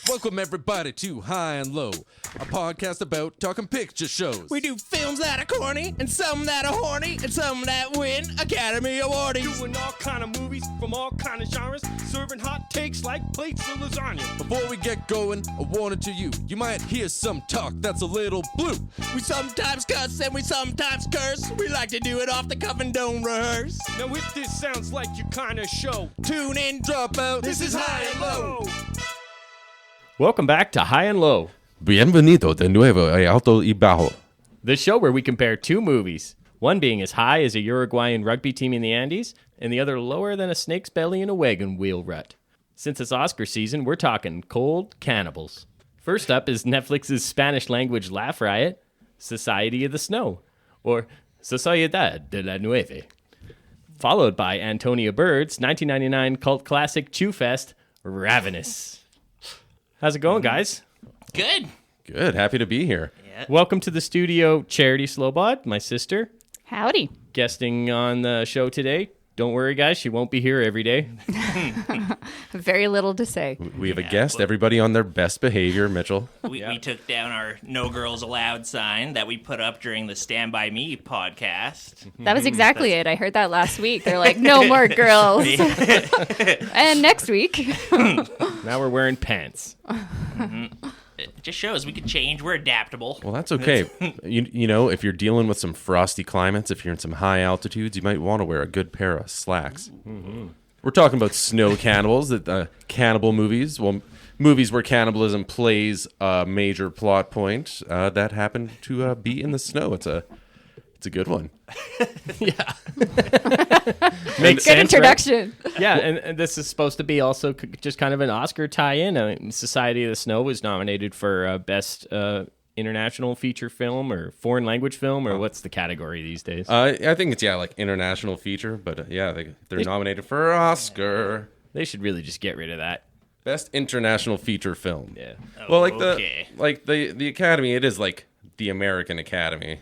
Welcome everybody to High and Low, a podcast about talking picture shows. We do films that are corny, and some that are horny, and some that win Academy Awards. Doing all kind of movies from all kind of genres, serving hot takes like plates of lasagna. Before we get going, a warning to you. You might hear some talk that's a little blue. We sometimes cuss and we sometimes curse. We like to do it off the cuff and don't rehearse. Now if this sounds like your kind of show, Tune in, Drop out. This is High and Low. Welcome back to High and Low, Bienvenido de nuevo a Alto y Bajo. the show where we compare two movies, one being as high as a Uruguayan rugby team in the Andes, and the other lower than a snake's belly in a wagon wheel rut. Since it's Oscar season, we're talking cold cannibals. First up is Netflix's Spanish-language laugh riot, Society of the Snow, or Sociedad de la Nieve, followed by Antonia Bird's 1999 cult classic Chew Fest, Ravenous. How's it going, guys? Good. Good, happy to be here. Welcome to the studio, Charity Slobod, my sister, Howdy. guesting on the show today. Don't worry, guys, she won't be here every day. Very little to say. We have a guest, everybody on their best behavior, Mitchell. We took down our No Girls Allowed sign that we put up during the Stand By Me podcast. That was exactly it. I heard that last week. They're like, no more girls. And next week. Now we're wearing pants. It just shows we can change. We're adaptable. Well, that's okay. You know, if you're dealing with some frosty climates, if you're in some high altitudes, you might want to wear a good pair of slacks. Mm-hmm. We're talking about snow cannibals, cannibal movies. Well, movies where cannibalism plays a major plot point that happen to be in the snow. It's a good one. Yeah. Makes Good sense, introduction. right? Yeah, and this is supposed to be also just kind of an Oscar tie-in. I mean, Society of the Snow was nominated for Best International Feature Film or Foreign Language Film, or what's the category these days? I think it's, like international feature, but they're nominated for an Oscar. They should really just get rid of that. Best International Feature Film. Yeah. Well, Okay. the Academy, it is like the American Academy.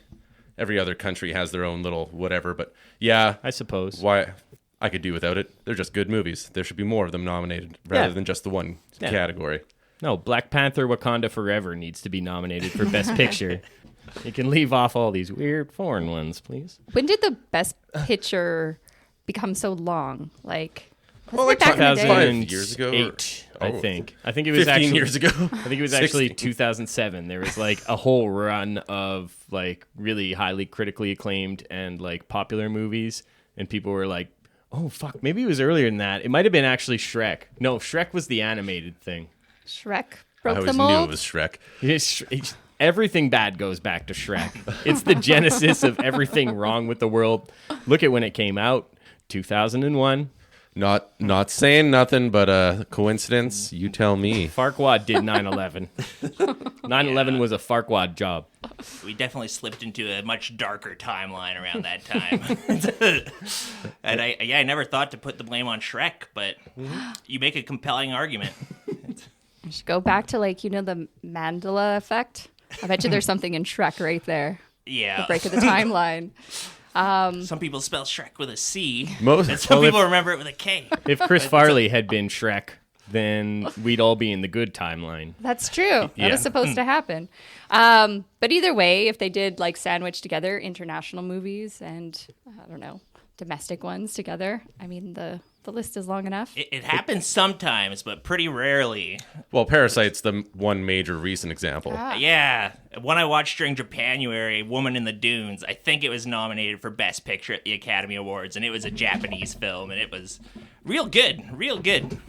Every other country has their own little whatever, but yeah, I suppose. why I could do without it. They're just good movies. There should be more of them nominated rather Yeah. than just the one Yeah. category. No, Black Panther Wakanda Forever needs to be nominated for Best Picture. You can leave off all these weird foreign ones, please. When did the best picture become so long? Like, Well, wasn't like it back in the day? 5 years ago, or- 2008, I Oh. think. I think it was 15 actually years ago. I think it was actually 16. 2007. There was like a whole run of like really highly critically acclaimed and like popular movies, and people were like, "Oh fuck, maybe it was earlier than that." It might have been actually Shrek. No, Shrek was the animated thing. Shrek I broke the always knew it mold. was Shrek. Everything bad goes back to Shrek. It's the genesis of everything wrong with the world. Look at when it came out, 2001. Not saying nothing, but coincidence. You tell me. Farquaad did 9/11. 9/11 was a Farquaad job. We definitely slipped into a much darker timeline around that time. And I never thought to put the blame on Shrek, but you make a compelling argument. You should go back to the Mandela effect. I bet you there's something in Shrek right there. Yeah. Break of the timeline. Some people spell Shrek with a C, Most and some Well, people remember it with a K. If Chris Farley had been Shrek, then we'd all be in the good timeline. That's true. That Yeah. was supposed to happen. But either way, if they did sandwich together international movies and, I don't know, domestic ones together, I mean, the list is long enough. It happens sometimes, but pretty rarely. Well, Parasite's the one major recent example. Yeah, one I watched during Japanuary, Woman in the Dunes. I think it was nominated for Best Picture at the Academy Awards, and it was a Japanese film, and it was real good, real good.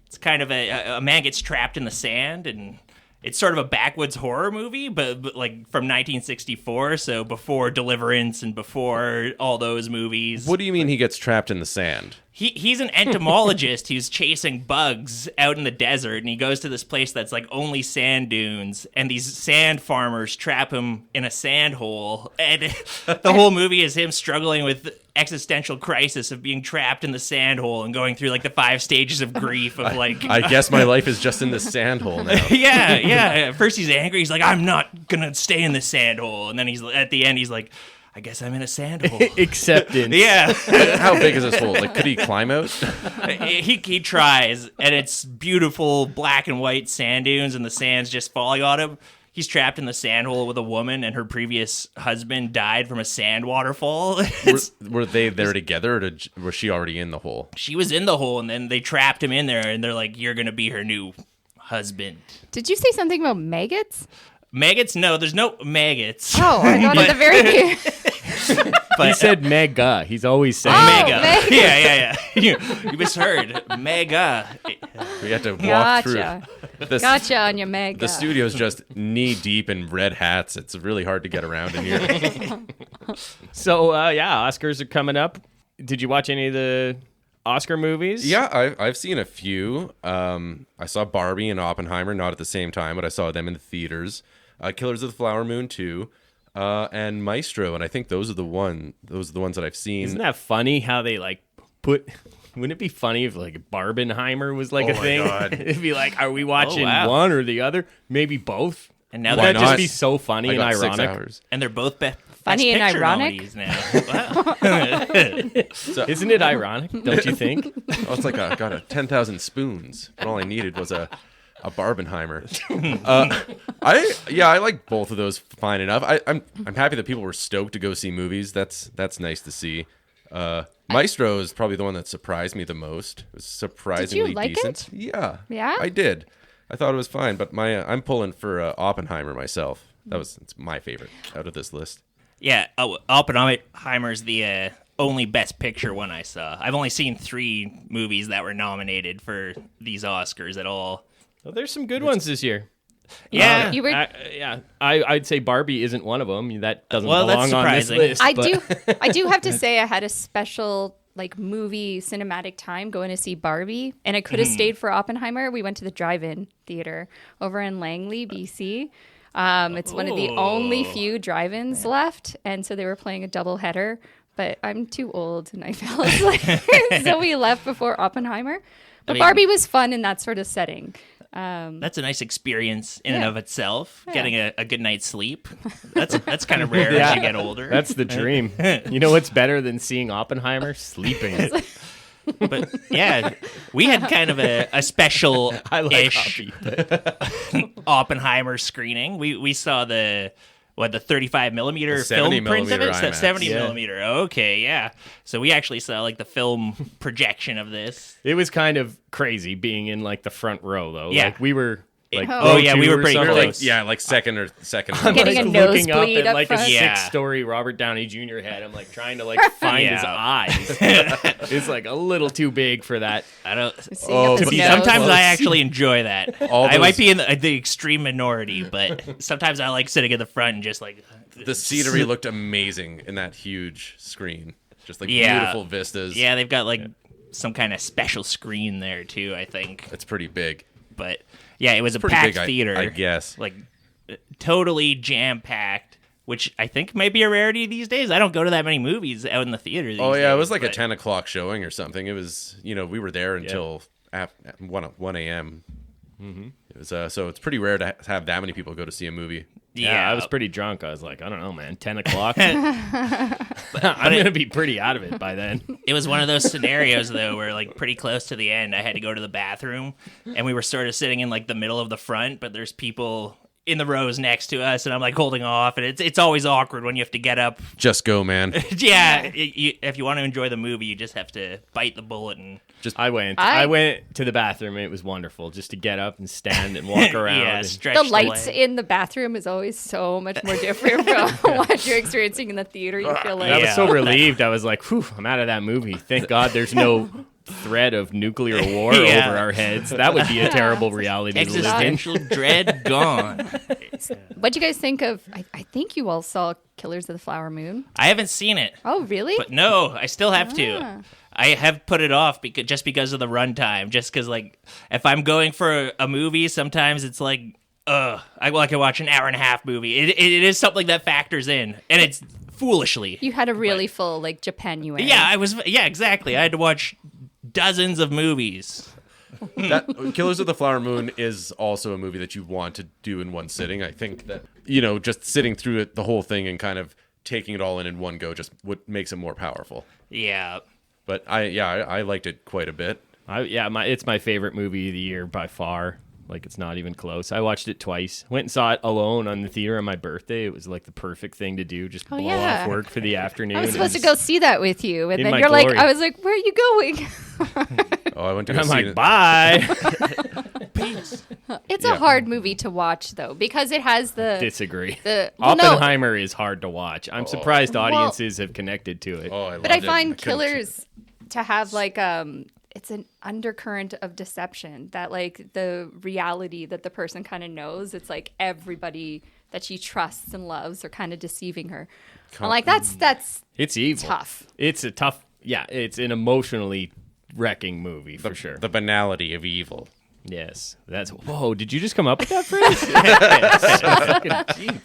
It's kind of a man gets trapped in the sand, and it's sort of a backwoods horror movie, but like from 1964, so before Deliverance and before all those movies. What do you mean he gets trapped in the sand? He's an entomologist who's chasing bugs out in the desert, and he goes to this place that's like only sand dunes, and these sand farmers trap him in a sand hole, and the whole movie is him struggling with existential crisis of being trapped in the sand hole and going through like the 5 stages of grief of like I guess my life is just in this sand hole now. yeah. At first he's angry. He's like, I'm not gonna stay in this sand hole, and then he's at the end. He's like, I guess I'm in a sand hole. Acceptance. Yeah. How big is this hole? Like, could he climb out? he tries, and it's beautiful black and white sand dunes, and the sand's just falling on him. He's trapped in the sand hole with a woman, and her previous husband died from a sand waterfall. Were they there together, or was she already in the hole? She was in the hole, and then they trapped him in there, and they're like, "You're gonna be her new husband." Did you say something about maggots? Maggots? No, there's no maggots. Oh, I thought at the very beginning. But He said mega. He's always saying mega. mega. Yeah. You misheard. Mega. We have to walk Gotcha. through. This, Gotcha on your mega. The studio's just knee deep in red hats. It's really hard to get around in here. So, Oscars are coming up. Did you watch any of the Oscar movies? Yeah, I've seen a few. I saw Barbie and Oppenheimer, not at the same time, but I saw them in the theaters. Killers of the Flower Moon 2, and Maestro, and I think those are the ones that I've seen. Isn't that funny how they like put? Wouldn't it be funny if like Barbenheimer was like Oh a my thing? God. It'd be like, are we watching wow. one or the other? Maybe both. And now Would they're that just not? be so funny I and got 6 ironic? hours. and they're both Funny Best and Picture ironic? nominees now. Wow. Isn't it ironic? Don't you think? Oh, it's like I got a 10,000 spoons, but all I needed was a Barbenheimer. I like both of those fine enough. I'm happy that people were stoked to go see movies. That's nice to see. Maestro is probably the one that surprised me the most. It was surprisingly like decent. it? Yeah. Yeah? I did. I thought it was fine, but I'm pulling for Oppenheimer myself. It's my favorite out of this list. Yeah, Oppenheimer's the only Best Picture one I saw. I've only seen 3 movies that were nominated for these Oscars at all. Well, there's some good ones this year. Yeah, You were. I'd say Barbie isn't one of them. That doesn't Well, that's belong on this surprising. list. I but- I do have to say I had a special like movie cinematic time going to see Barbie, and I could have stayed for Oppenheimer. We went to the drive-in theater over in Langley, BC. It's one of the only few drive-ins left, and so they were playing a double header. But I'm too old, and I fell asleep, so we left before Oppenheimer. But Barbie was fun in that sort of setting. that's a nice experience in and Yeah. of itself. Yeah. Getting a good night's sleep. That's kind of rare Yeah. as you get older. That's the dream. You know what's better than seeing Oppenheimer? Sleeping it. But yeah, we had kind of a special I like ish Hoppy, but Oppenheimer screening. We saw the 35 millimeter The 70 film print of it. millimeter IMAX. 70 Yeah. millimeter. Okay, yeah. So we actually saw like the film projection of this. it was kind of crazy being in like the front row though. Yeah. Like we were like Oh, yeah, we were or pretty something. close. Like second. I'm Getting like a looking up nosebleed at up like front. a Yeah. 6-story Robert Downey Jr. head. I'm like trying to like find his Yeah. eyes. It's like a little too big for that. I don't. Seeing up his be- nose. Sometimes close. I actually enjoy that. All I those- might be in the extreme minority, but sometimes I like sitting at the front and just like The scenery looked amazing in that huge screen. Just like Yeah. beautiful vistas. Yeah, they've got like some kind of special screen there too, I think. It's pretty big. But yeah, it was a Pretty packed big, theater. I guess. Like totally jam packed, which I think might be a rarity these days. I don't go to that many movies out in the theater. These Oh yeah, it days, was like a but 10 o'clock showing or something. It was, we were there until 1 a.m. It was so it's pretty rare to have that many people go to see a movie. Yeah, I was pretty drunk. I was like, I don't know, man, 10 o'clock. I'm gonna be pretty out of it by then. It was one of those scenarios though where like pretty close to the end I had to go to the bathroom and we were sort of sitting in like the middle of the front, but there's people in the rows next to us and I'm like holding off, and it's always awkward when you have to get up. Just go, man. Yeah, if you want to enjoy the movie, you just have to bite the bullet and I went to the bathroom and it was wonderful just to get up and stand and walk around. yeah, and- stretch The lights leg. in the bathroom is always so much more different from what you're experiencing in the theater. You feel like I was Yeah. so relieved. I was like, whew, I'm out of that movie. Thank God there's no threat of nuclear war Yeah. over our heads. That would be a terrible reality to live in. Existential dread gone. What do you guys think of? I think you all saw Killers of the Flower Moon. I haven't seen it, Oh, really? but no, I still have Ah. to. I have put it off because of the runtime. Just because, like, if I'm going for a movie, sometimes it's like, I can watch an hour and a half movie. It is something that factors in, and it's foolishly. You had a really full like Japanuary. Yeah, exactly. I had to watch dozens of movies. That Killers of the Flower Moon is also a movie that you want to do in one sitting. I think that just sitting through it, the whole thing, and kind of taking it all in one go just what makes it more powerful. Yeah. But I liked it quite a bit. It's my favorite movie of the year by far. Like, it's not even close. I watched it twice. Went and saw it alone on the theater on my birthday. It was like the perfect thing to do. Just blow off work for the afternoon. I was supposed to go see that with you, and then you're glory. like, I was like, where are you going? I went to and go I'm see like, it. bye. Peace. It's a hard movie to watch, though, because it has Disagree. No, Oppenheimer is hard to watch. I'm surprised audiences have connected to it. I but I find Killers to have like it's an undercurrent of deception that like the reality that the person kind of knows, it's like everybody that she trusts and loves are kind of deceiving her. I'm like, that's it's evil. tough. It's a tough. Yeah, it's an emotionally wrecking movie for sure. The banality of evil. Yes, that's. Whoa! Did you just come up with that phrase? So fucking deep.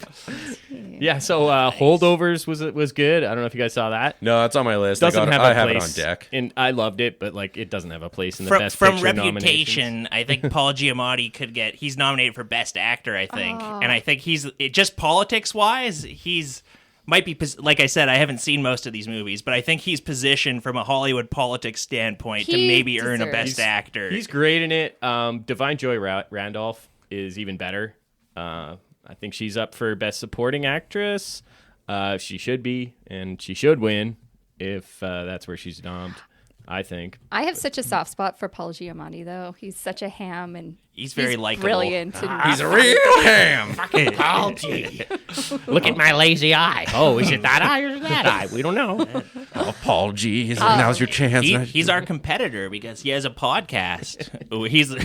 Yeah. So Holdovers was good. I don't know if you guys saw that. No, it's on my list. Doesn't have I a have it place, on deck. and I loved it, but like it doesn't have a place in the From best picture Reputation, nominations. I think Paul Giamatti he's nominated for Best Actor, I think. And I think just politics-wise, might be, like I said, I haven't seen most of these movies, but I think he's positioned from a Hollywood politics standpoint to maybe earn a Best Actor. He's great in it. Divine Joy Randolph is even better. I think she's up for Best Supporting Actress. She should be, and she should win if that's where she's nommed, I think. I have such a soft spot for Paul Giamatti, though. He's such a ham, and he's very likable. Brilliant. He's a real ham. Paul G. Look at my lazy eye. Oh, is it that eye or is it that eye? We don't know. Paul G. Now's your chance. He's our competitor because he has a podcast. He's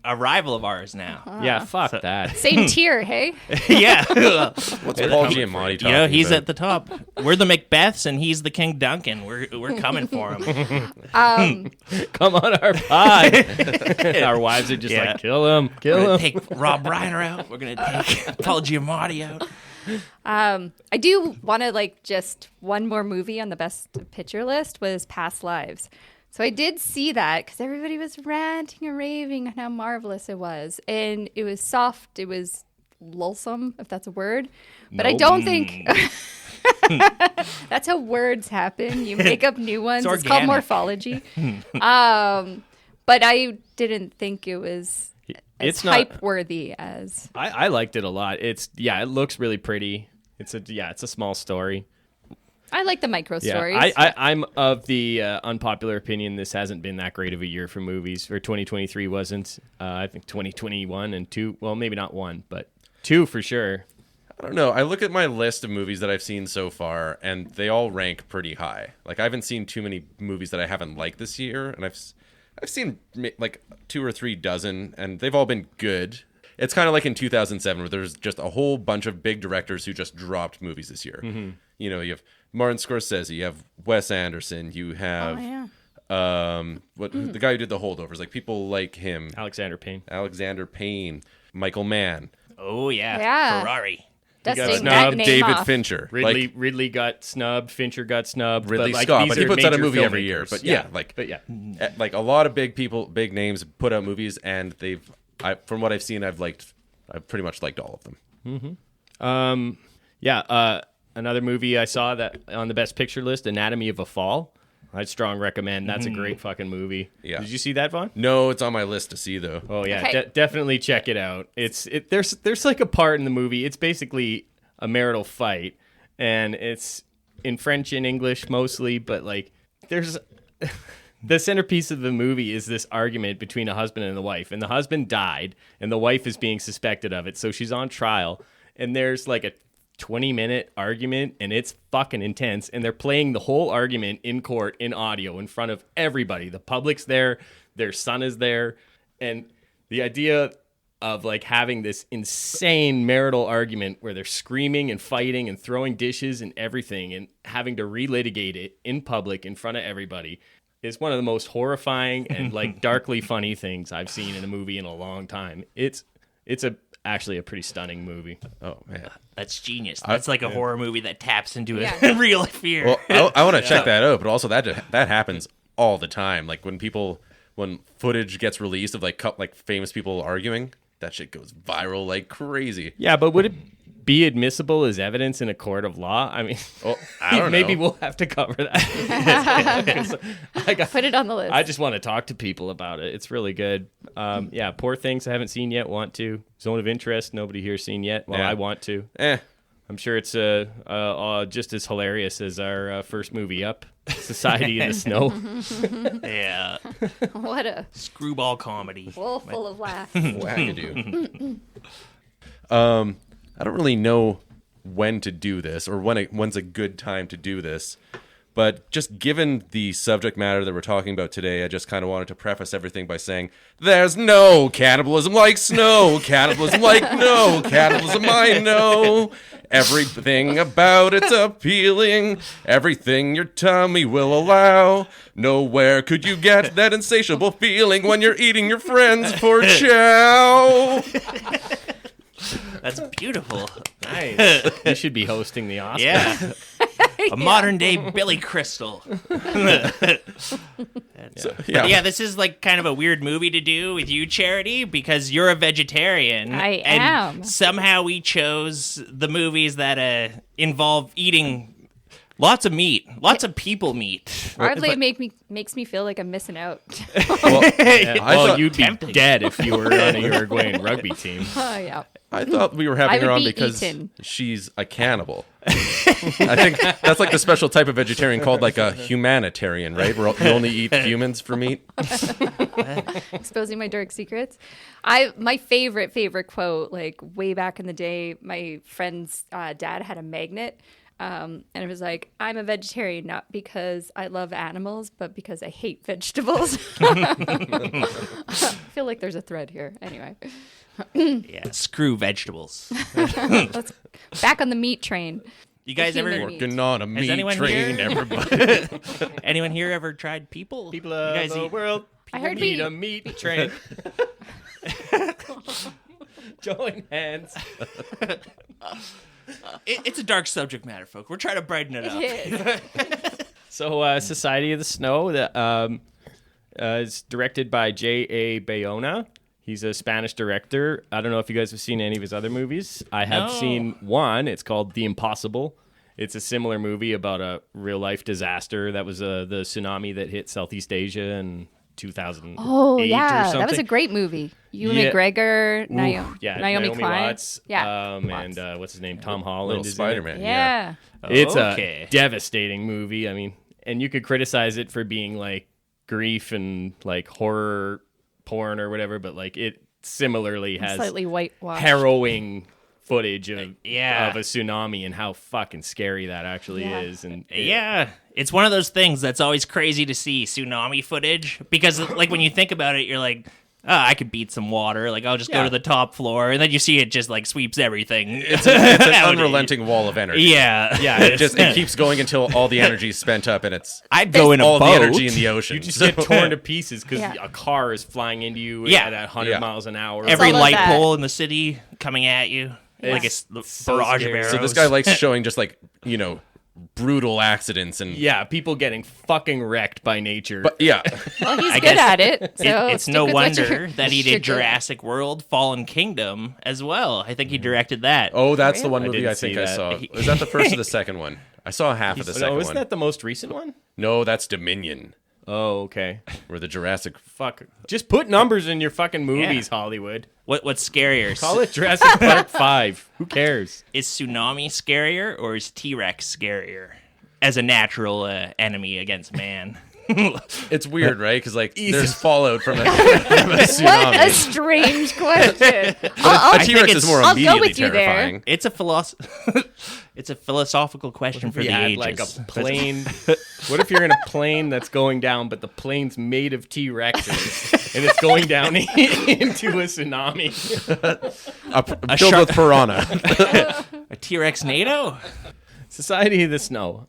a rival of ours now. Yeah, fuck that. Same tier, hey? Yeah. What's Paul Giamatti talking You know, he's about? at the top. We're the Macbeths and he's the King Duncan. We're coming for him. Come on our pod. Our wives are just like, kill him, We're kill gonna him. take Rob Reiner out. We're gonna take Paul Giamatti out. I do want to like just one more movie on the best picture list was Past Lives. So I did see that because everybody was ranting and raving on how marvelous it was. And it was soft. It was lulsome, if that's a word. But I don't think... That's how words happen. You make up new ones. It's called morphology. But I didn't think it was as hype-worthy as... I liked it a lot. It looks really pretty. It's a small story. I like the micro stories. I'm of the unpopular opinion this hasn't been that great of a year for movies. For 2023 wasn't. I think 2021 and 2, well, maybe not 1, but 2 for sure. I don't know. I look at my list of movies that I've seen so far, and they all rank pretty high. Like, I haven't seen too many movies that I haven't liked this year, and I've seen like 2 or 3 dozen, and they've all been good. It's kind of like in 2007, where there's just a whole bunch of big directors who just dropped movies this year. Mm-hmm. You know, you have Martin Scorsese, you have Wes Anderson, you have the guy who did The Holdovers, like people like him, Alexander Payne, Michael Mann. Oh Yeah. Ferrari. Dusting that name David off. Fincher. Ridley got snubbed. Fincher got snubbed. Ridley but, like, Scott, these but he are puts out a major movie every year. filmmakers. But like a lot of big names put out movies, and from what I've seen, I've pretty much liked all of them. Mm-hmm. Another movie I saw that on the Best Picture list, Anatomy of a Fall. I'd strong recommend. That's a great fucking movie. Yeah. Did you see that, Vaughn? No, it's on my list to see though. Oh yeah, Okay. Definitely check it out. There's like a part in the movie. It's basically a marital fight, and it's in French and English mostly, but like there's the centerpiece of the movie is this argument between a husband and a wife, and the husband died, and the wife is being suspected of it, so she's on trial, and there's like a 20-minute argument, and it's fucking intense, and they're playing the whole argument in court in audio in front of everybody. The public's there, their son is there, and the idea of like having this insane marital argument where they're screaming and fighting and throwing dishes and everything and having to relitigate it in public in front of everybody is one of the most horrifying and like darkly funny things I've seen in a movie in a long time. It's actually a pretty stunning movie. Oh man, That's genius. That's like a horror movie that taps into Yeah. real fear. well, I want to check that out, but also that happens all the time. Like when footage gets released of like famous people arguing, that shit goes viral like crazy. Yeah, but would be admissible as evidence in a court of law? I mean, I don't maybe know. we'll have to cover that. Put it on the list. I just want to talk to people about it. It's really good. Yeah, Poor Things I haven't seen yet, want to. Zone of Interest, nobody here's seen yet. Well, Yeah. I want to. I'm sure it's just as hilarious as our first movie up, Society in the Snow. Yeah. What a Screwball comedy. bowl full of laughs. Wackadoo. I don't really know when to do this or when's a good time to do this, but just given the subject matter that we're talking about today, I just kind of wanted to preface everything by saying there's no cannibalism like snow, cannibalism like no cannibalism I know. Everything about it's appealing, everything your tummy will allow. Nowhere could you get that insatiable feeling when you're eating your friends for chow. That's beautiful. Nice. You should be hosting the Oscars. Yeah. A modern day Billy Crystal. Yeah, this is like kind of a weird movie to do with you, Charity, because you're a vegetarian. I and am. Somehow we chose the movies that involve eating lots of meat, lots of people meat. Hardly makes me feel like I'm missing out. Well, you'd be Tempting. dead if you were on a Uruguayan rugby team. Oh yeah. I thought we were having I her would on be because eaten. she's a cannibal. I think that's like the special type of vegetarian called like a humanitarian, right? Where you only eat humans for meat. Exposing my dark secrets. My favorite quote, like way back in the day, my friend's dad had a magnet. And it was like, I'm a vegetarian not because I love animals, but because I hate vegetables. I feel like there's a thread here. Anyway, Yeah, screw vegetables. let's back on the meat train. You guys ever human meat. Working on a meat anyone train, here- everybody. anyone here ever tried people? People You of guys the eat- world, I heard need meat. a meat train. Join hands. It's a dark subject matter, folks. We're trying to brighten it up. It is. So, Society of the Snow that is directed by J.A. Bayona. He's a Spanish director. I don't know if you guys have seen any of his other movies. I have No. seen one. It's called The Impossible. It's a similar movie about a real-life disaster. That was the tsunami that hit Southeast Asia in 2008 Oh or yeah, something. that was a great movie. Ewan Yeah. McGregor, Yeah, Naomi Klein. Watts. Yeah, And what's his name? Tom Holland. Little is in it. Spider-Man. yeah. It's Okay. a devastating movie. I mean, and you could criticize it for being like grief and like horror porn or whatever, but like it similarly has Slightly whitewashed. harrowing footage of Yeah. of a tsunami and how fucking scary that actually Yeah. is. And Yeah, it's one of those things that's always crazy to see tsunami footage because, like, when you think about it, you're like, oh, I could beat some water. Like, I'll just go Yeah. to the top floor, and then you see it just like sweeps everything. It's an unrelenting wall of energy. Yeah, yeah, It keeps going until all the energy is spent up, and it's I'd go in a all boat. the energy in the ocean. you just So- get torn to pieces because Yeah. a car is flying into you Yeah. at 100 Yeah. miles an hour. Every all of light that. pole in the city coming at you like a so barrage of scary. arrows. So this guy likes showing just like, brutal accidents and Yeah, people getting fucking wrecked by nature. But yeah, Well, he's I good guess at it. So it's stick no with what wonder you're- that he you're did good at. Jurassic World: Fallen Kingdom as well. I think he directed that. oh, that's the one I movie didn't I think see I that. saw. Is that the first or the second one? I saw half of the second isn't one. that the most recent one? No, that's Dominion, Oh, okay. where the Jurassic. Fuck. Just put numbers in your fucking movies, Hollywood. What's scarier? Call it Jurassic Park 5. Who cares? Is tsunami scarier or is T-Rex scarier as a natural enemy against man? It's weird, right? Because like Easy. there's fallout from a What a tsunami. strange question. A I T-Rex think is more I'll go immediately with you there. terrifying. It's a it's a philosophical question for We the had ages. like a plane. What if you're in a plane that's going down, but the plane's made of T-Rexes and it's going down into a tsunami? Filled shark- with piranha. A T-Rex NATO? Society of the Snow.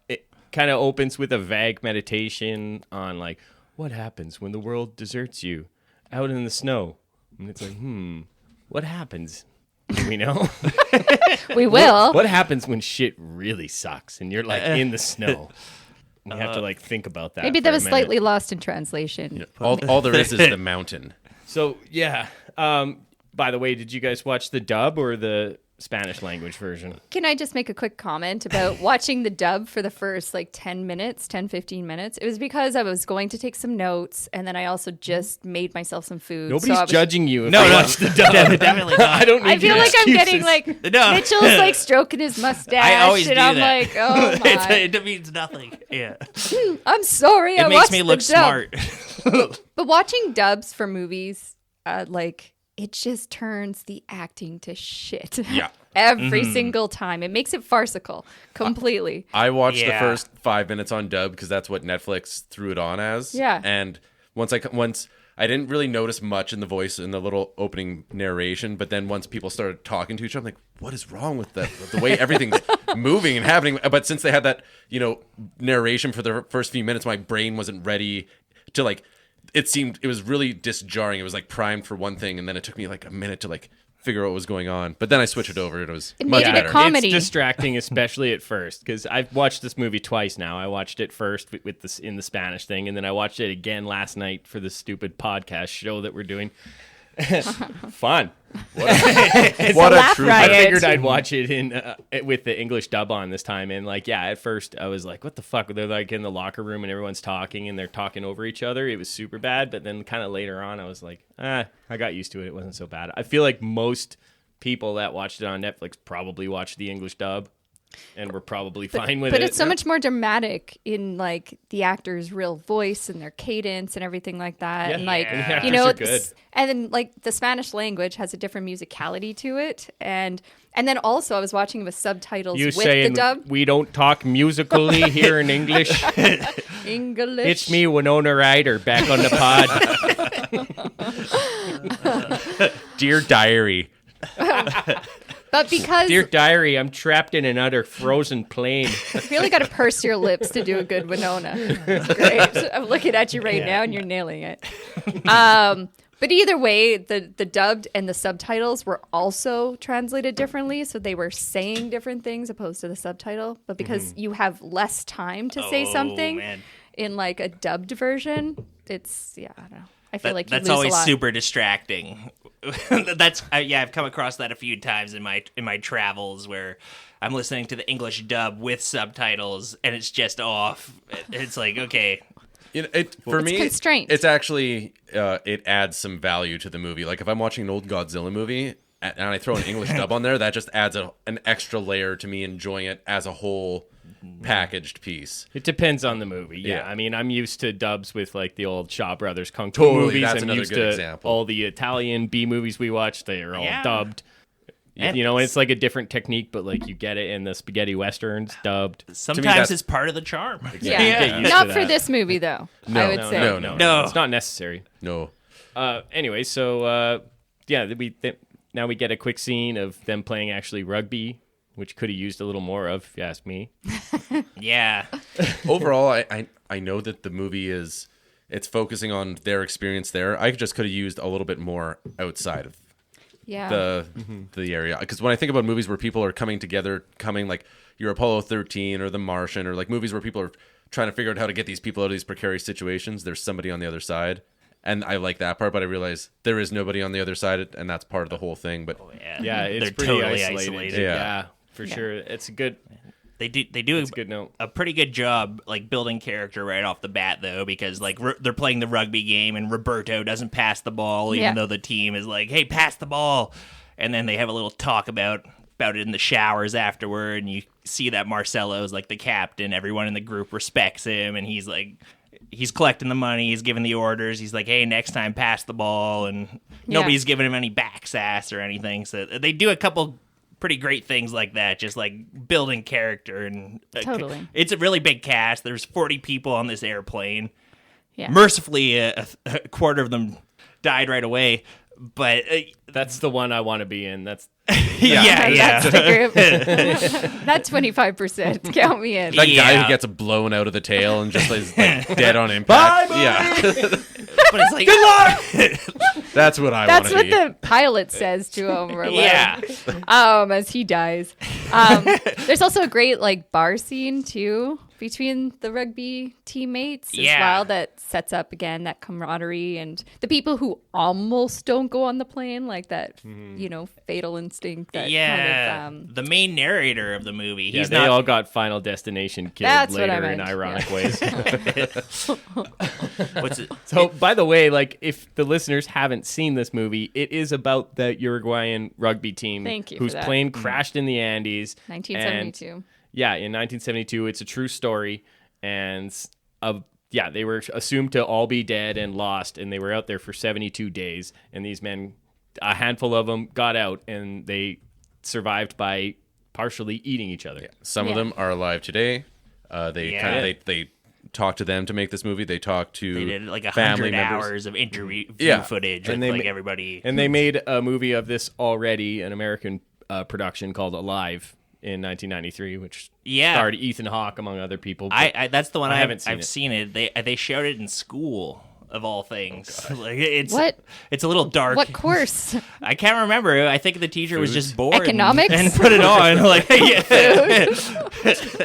It kind of opens with a vague meditation on like what happens when the world deserts you out in the snow, and it's like, what happens? Do we know? We will. What happens when shit really sucks and you're like in the snow? We have to like think about that. Maybe for that a was minute. slightly lost in translation. all there is the mountain. So yeah. By the way, did you guys watch the dub or the Spanish language version. Can I just make a quick comment about watching the dub for the first 15 minutes? It was because I was going to take some notes, and then I also just made myself some food. Nobody's judging you if No, you no, watch the dub. definitely not. I don't need I feel your like I'm getting excuses. No. Mitchell's stroking his mustache, I always and do I'm that. like, oh my, It means nothing. Yeah. I'm sorry. It I makes watched me the look dub. smart. But watching dubs for movies, it just turns the acting to shit. Yeah. Every single time. It makes it farcical completely. I watched the Yeah. first 5 minutes on dub because that's what Netflix threw it on as. Yeah. And once I didn't really notice much in the voice in the little opening narration, but then once people started talking to each other, I'm like, what is wrong with that? The way everything's moving and happening. But since they had that, narration for the first few minutes, my brain wasn't ready to it was really disjarring. It was primed for one thing, and then it took me a minute to figure out what was going on. But then I switched it over, and it was much made it a better. comedy. It's distracting, especially at first, because I've watched this movie twice now. I watched it first with this in the Spanish thing, and then I watched it again last night for the stupid podcast show that we're doing. Fun. What a laugh true riot. I figured I'd watch it with the English dub on this time, and at first I was like, "What the fuck?" They're in the locker room and everyone's talking and they're talking over each other. It was super bad, but then kind of later on, I was like, I got used to it. It wasn't so bad. I feel like most people that watched it on Netflix probably watched the English dub, and were probably fine with it. But it's so much more dramatic in the actor's real voice and their cadence and everything like that. Yeah. And Yeah. The actors are good. and then the Spanish language has a different musicality to it. And then also I was watching with subtitles You with the saying dub. we don't talk musically here in English? English. It's me, Winona Ryder, back on the pod. Dear Diary. But because Dear Diary, I'm trapped in an utter frozen plane. you really got to purse your lips to do a good Winona. It's great. I'm looking at you right now and you're nailing it. But either way, the dubbed and the subtitles were also translated differently. So they were saying different things opposed to the subtitle. But because you have less time to say something Man. in a dubbed version, I don't know. I feel like you That's lose always a lot. super distracting. I've come across that a few times in my travels where I'm listening to the English dub with subtitles and it's just off. It's okay. For me, constraint. it's actually it adds some value to the movie. If I'm watching an old Godzilla movie and I throw an English dub on there, that just adds an extra layer to me enjoying it as a whole packaged piece. It depends on the movie. Yeah. Yeah. I mean, I'm used to dubs with the old Shaw Brothers Kung Fu Totally, movies. that's I'm another used good to example. all the Italian B movies we watch. They are all Yeah. dubbed. And It's a different technique, but you get it in the spaghetti westerns dubbed. sometimes that's- it's part of the charm. Yeah. Get used Not to for that. this movie, though, I would say. No. It's not necessary. No. Anyway, so now we get a quick scene of them playing actually rugby, which could have used a little more of, if you ask me. Yeah. Overall, I know that the movie it's focusing on their experience there. I just could have used a little bit more outside of Yeah. the area, because when I think about movies where people are coming together, your Apollo 13 or The Martian, or movies where people are trying to figure out how to get these people out of these precarious situations, there's somebody on the other side, and I like that part. But I realize there is nobody on the other side, and that's part of the whole thing. But Yeah, it's They're pretty totally isolated. isolated. Yeah, for sure. It's a good. They do That's a good note. a pretty good job building character right off the bat though, because they're playing the rugby game and Roberto doesn't pass the ball even Yeah. though the team is hey, pass the ball, and then they have a little talk about it in the showers afterward, and you see that Marcelo is the captain. Everyone in the group respects him, and he's collecting the money, he's giving the orders, he's hey, next time pass the ball, and nobody's giving him any back sass or anything. So they do a couple pretty great things like that, just building character. And Totally. it's a really big cast. There's 40 people on this airplane. Yeah. Mercifully, a quarter of them died right away, but That's the one I want to be in. That's That's the group. Not 25%. Count me in. that guy Yeah. who gets blown out of the tail and just is dead on impact. Yeah, but it's that's what I want That's to what be. the pilot says to him. Or yeah. as he dies. There's also a great bar scene too, between the rugby teammates as Yeah. well that sets up again that camaraderie, and the people who almost don't go on the plane, like that, fatal instinct. That Yeah, kind of, the main narrator of the movie. Yeah, He's they not all got Final Destination killed That's what I later in meant, ironic yeah. ways. What's it? So, by the way, like if the listeners haven't seen this movie, it is about the Uruguayan rugby team Thank you for whose that. plane crashed in the Andes. 1972. And, yeah, in 1972. It's a true story. And they were assumed to all be dead and lost, and they were out there for 72 days. And these men, a handful of them, got out, and they survived by partially eating each other. Some of Yeah. them are alive today. They talked to them to make this movie. They talked to They did like family 100 members. hours of interview footage And with they like ma- everybody. And they made a movie of this already, an American production called Alive in 1993, which Yeah. starred Ethan Hawke, among other people. but I that's the one I I haven't haven't seen I've it. seen it. They showed it in school of all things. Like it's What? It's a little dark. What course? I can't remember. I think the teacher was just bored Economics? and put it on. Like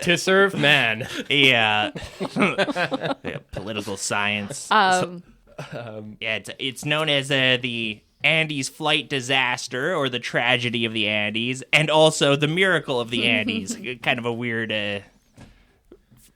To serve man. yeah. Yeah, political science. It's known as the Andes flight disaster or the tragedy of the Andes, and also the miracle of the Andes. Kind of a weird.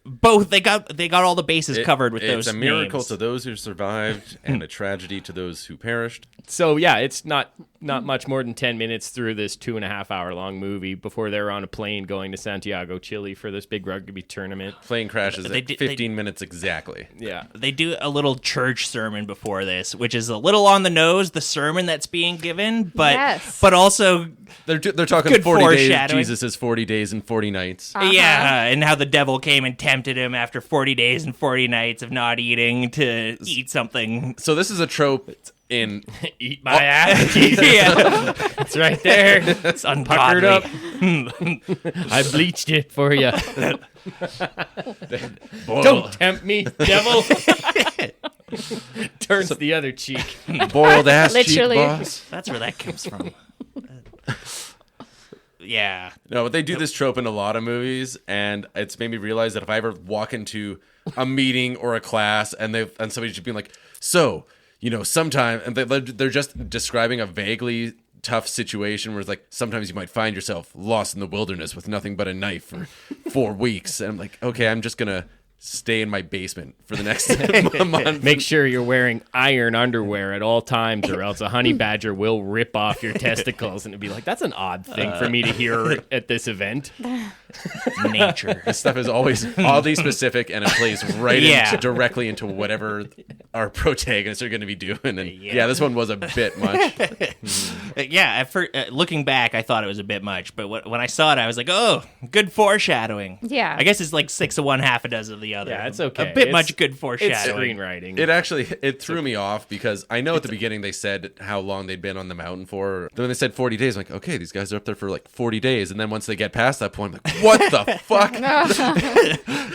Both they got all the bases covered with those. It's a miracle names. to those who survived and a tragedy to those who perished. So yeah, it's not much more than 10 minutes through this 2.5 hour long movie before they're on a plane going to Santiago, Chile for this big rugby tournament. Plane crashes They at did- 15 minutes exactly. Yeah. They do a little church sermon before this, which is a little on the nose, the sermon that's being given, but Yes. but also They're talking Good 40 days. foreshadowing. Jesus is 40 days and 40 nights. yeah, and how the devil came and tempted him after 40 days and 40 nights of not eating to eat something. So this is a trope in Eat my ass. Yeah, It's right there. it's Puckered ungodly. up. I bleached it for you. Don't tempt me, devil. Turns the other cheek. boiled ass cheek, Literally. boss. That's where that comes from. Yeah. No, but they do this trope in a lot of movies, and it's made me realize that if I ever walk into a meeting or a class and somebody's just being like, so, sometime, and they're just describing a vaguely tough situation where it's like, sometimes you might find yourself lost in the wilderness with nothing but a knife for 4 weeks. And I'm like, okay, I'm just going to stay in my basement for the next month. Make sure you're wearing iron underwear at all times, or else a honey badger will rip off your testicles. And it'd be like, that's an odd thing for me to hear at this event. Nature. This stuff is always oddly specific, and it plays right Yeah. directly into whatever our protagonists are going to be doing. And yeah, this one was a bit much. Yeah, looking back, I thought it was a bit much, but when I saw it, I was like, oh, good foreshadowing. Yeah. I guess it's like 6 of one, half a dozen of the other. Yeah, it's okay. A bit It's- much good It's foreshadowing. screenwriting. It threw me off because I know at the beginning they said how long they'd been on the mountain for. Then when they said 40 days, I'm like, okay, these guys are up there for like 40 days. And then once they get past that point, I'm like, what the fuck?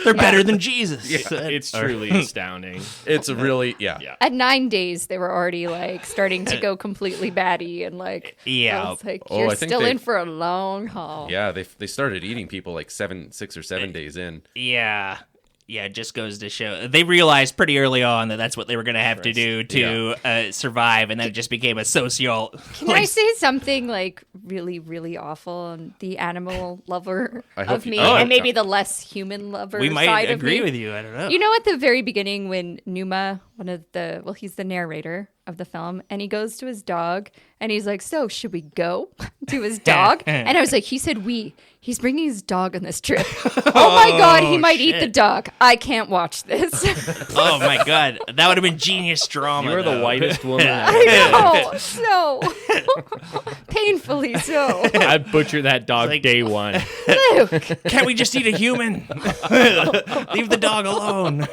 They're better than Jesus. It's truly astounding. It's really, yeah. At 9 days, they were already like starting to go completely batty, and like, Yeah. I was like, Oh, you're I think still they- in for a long haul. Yeah, they started eating people like 6 or 7 days in. Yeah. Yeah, it just goes to show. They realized pretty early on that that's what they were going to have to do to survive, and then it just became a social. Can I say something like really, really awful? And the animal lover I hope of you- me, oh, and maybe the less human lover We side might of agree me. with you. I don't know. You know, at the very beginning, when Numa, he's the narrator of the film, and he goes to his dog, and he's like, "So, should we go?" to his dog, and I was like, "He said we. He's bringing his dog on this trip. Oh my god, he might eat the dog. I can't watch this." Oh my god, that would have been genius drama. You're the though. whitest woman. I know, so painfully so. I butcher that dog like- day one. Luke, Can't we just eat a human? Leave the dog alone.